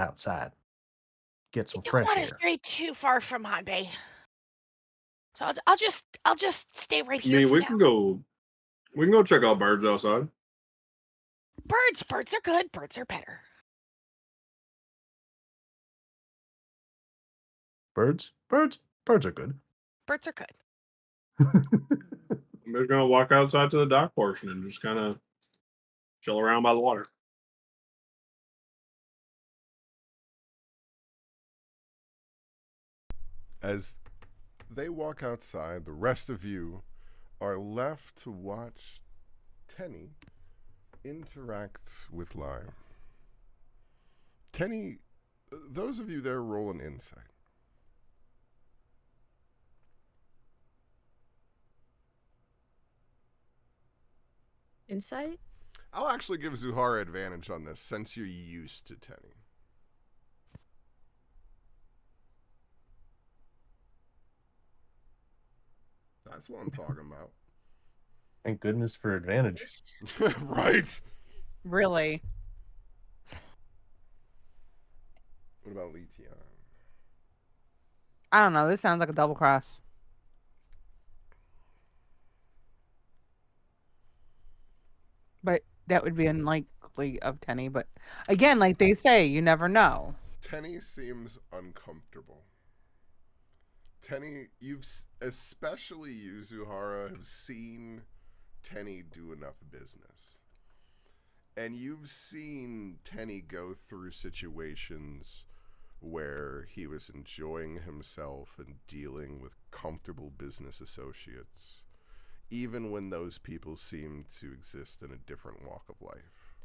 Speaker 4: Get some
Speaker 3: I don't
Speaker 4: fresh
Speaker 3: want
Speaker 4: air.
Speaker 3: to stray too far from Hanbei. So I'll just stay right
Speaker 2: I
Speaker 3: here.
Speaker 2: mean,
Speaker 3: for
Speaker 2: we
Speaker 3: now.
Speaker 2: can go check out birds outside.
Speaker 3: Birds are good. Birds are better.
Speaker 4: Birds are good.
Speaker 3: Birds are good.
Speaker 2: I'm just gonna walk outside to the dock portion and just kind of chill around by the water.
Speaker 1: As they walk outside, the rest of you are left to watch Tenny interact with Lime. Tenny, those of you there, roll an insight.
Speaker 5: Insight?
Speaker 1: I'll actually give Zuhara advantage on this since you're used to Tenny. That's what I'm talking about.
Speaker 4: Thank goodness for advantage.
Speaker 1: Right?
Speaker 6: Really?
Speaker 1: What about Letion?
Speaker 6: I don't know. This sounds like a double cross. But that would be unlikely of Tenny. But again, like they say, you never know.
Speaker 1: Tenny seems uncomfortable. Tenny, especially you, Zuhara, have seen Tenny do enough business. And you've seen Tenny go through situations where he was enjoying himself and dealing with comfortable business associates, even when those people seem to exist in a different walk of life.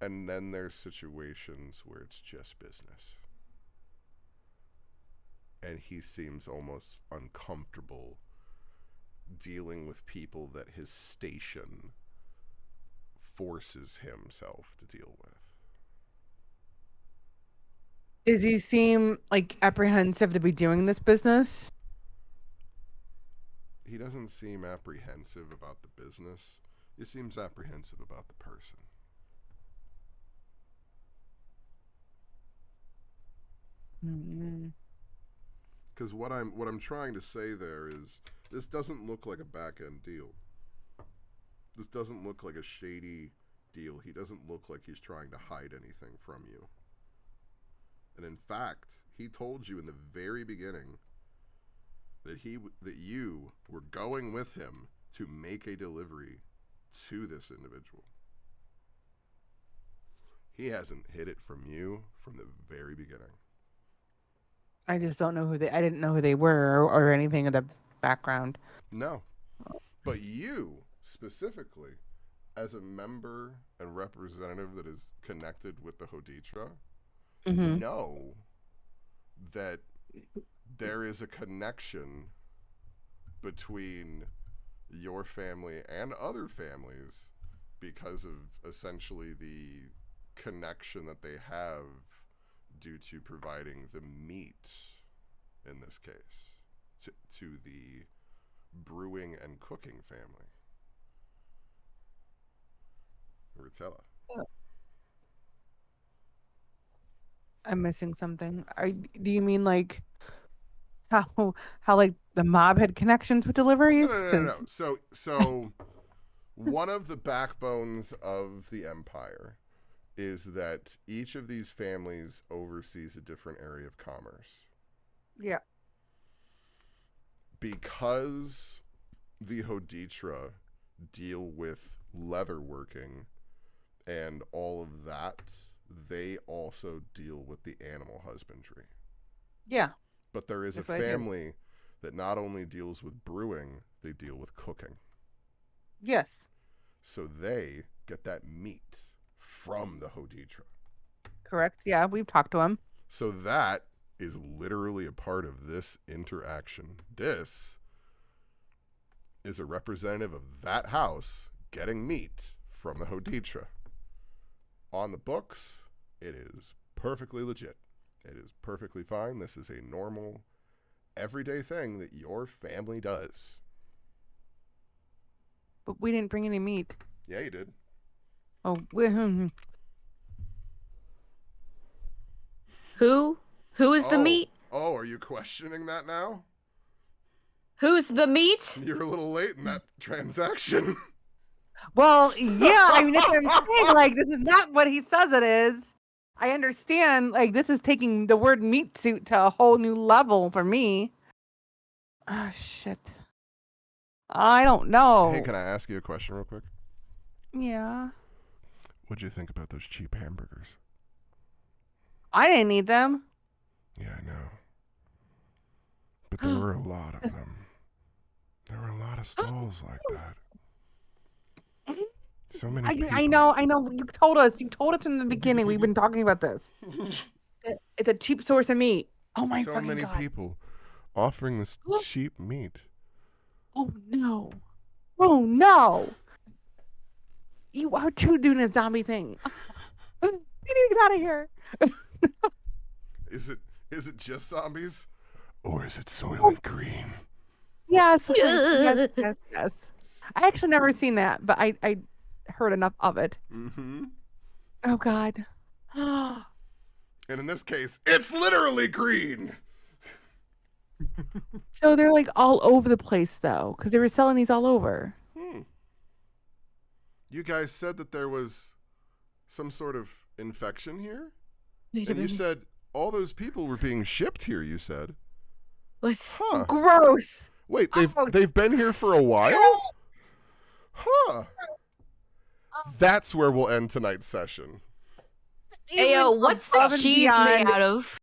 Speaker 1: And then there's situations where it's just business. And he seems almost uncomfortable dealing with people that his station forces himself to deal with.
Speaker 6: Does he seem like apprehensive to be doing this business?
Speaker 1: He doesn't seem apprehensive about the business. He seems apprehensive about the person.
Speaker 6: Mm-hmm.
Speaker 1: Because what I'm trying to say there is, this doesn't look like a back-end deal. This doesn't look like a shady deal. He doesn't look like he's trying to hide anything from you. And in fact, he told you in the very beginning that you were going with him to make a delivery to this individual. He hasn't hid it from you from the very beginning.
Speaker 6: I just don't know I didn't know who they were or anything of the background.
Speaker 1: No. But you, specifically, as a member and representative that is connected with the Hoditra, know that there is a connection between your family and other families because of essentially the connection that they have due to providing the meat, in this case, to the brewing and cooking family. Rutella.
Speaker 6: I'm missing something. Do you mean like how like the mob had connections with deliveries?
Speaker 1: No. So one of the backbones of the empire is that each of these families oversees a different area of commerce.
Speaker 6: Yeah.
Speaker 1: Because the Hoditra deal with leatherworking and all of that, they also deal with the animal husbandry.
Speaker 6: Yeah.
Speaker 1: But there is a family that not only deals with brewing, they deal with cooking.
Speaker 6: Yes.
Speaker 1: So they get that meat from the Hoditra.
Speaker 6: Correct. Yeah, we've talked to him.
Speaker 1: So that is literally a part of this interaction. This is a representative of that house getting meat from the Hoditra. On the books, it is perfectly legit. It is perfectly fine. This is a normal, everyday thing that your family does.
Speaker 6: But we didn't bring any meat.
Speaker 1: Yeah, you did.
Speaker 6: Oh,
Speaker 5: Who is the meat?
Speaker 1: Oh, are you questioning that now?
Speaker 5: Who's the meat?
Speaker 1: You're a little late in that transaction.
Speaker 6: Well, yeah, I mean, that's what I'm saying. Like, this is not what he says it is. I understand, like, this is taking the word meat suit to a whole new level for me. Oh, shit. I don't know.
Speaker 1: Hey, can I ask you a question real quick?
Speaker 6: Yeah.
Speaker 1: What'd you think about those cheap hamburgers?
Speaker 6: I didn't eat them.
Speaker 1: Yeah, I know. But there were a lot of them. There were a lot of stalls like that. So many people.
Speaker 6: I know. You told us from the beginning. We've been talking about this. It's a cheap source of meat. Oh my
Speaker 1: so
Speaker 6: fucking
Speaker 1: many
Speaker 6: God.
Speaker 1: people offering this cheap meat.
Speaker 6: Oh no. Oh no. You are too doing a zombie thing. You need to get out of here.
Speaker 1: Is it just zombies? Or is it Soylent Green?
Speaker 6: Yes. Yes. I actually never seen that, but I heard enough of it.
Speaker 1: Mm-hmm.
Speaker 6: Oh God.
Speaker 1: And in this case, it's literally green.
Speaker 6: So they're like all over the place though, because they were selling these all over.
Speaker 1: You guys said that there was some sort of infection here?
Speaker 5: Wait a
Speaker 1: And you
Speaker 5: minute.
Speaker 1: said all those people were being shipped here, you said.
Speaker 5: What?
Speaker 1: Huh.
Speaker 6: Gross.
Speaker 1: Wait, they've been here for a while? Huh. That's where we'll end tonight's session.
Speaker 5: Hey, yo, what's the cheese made out of?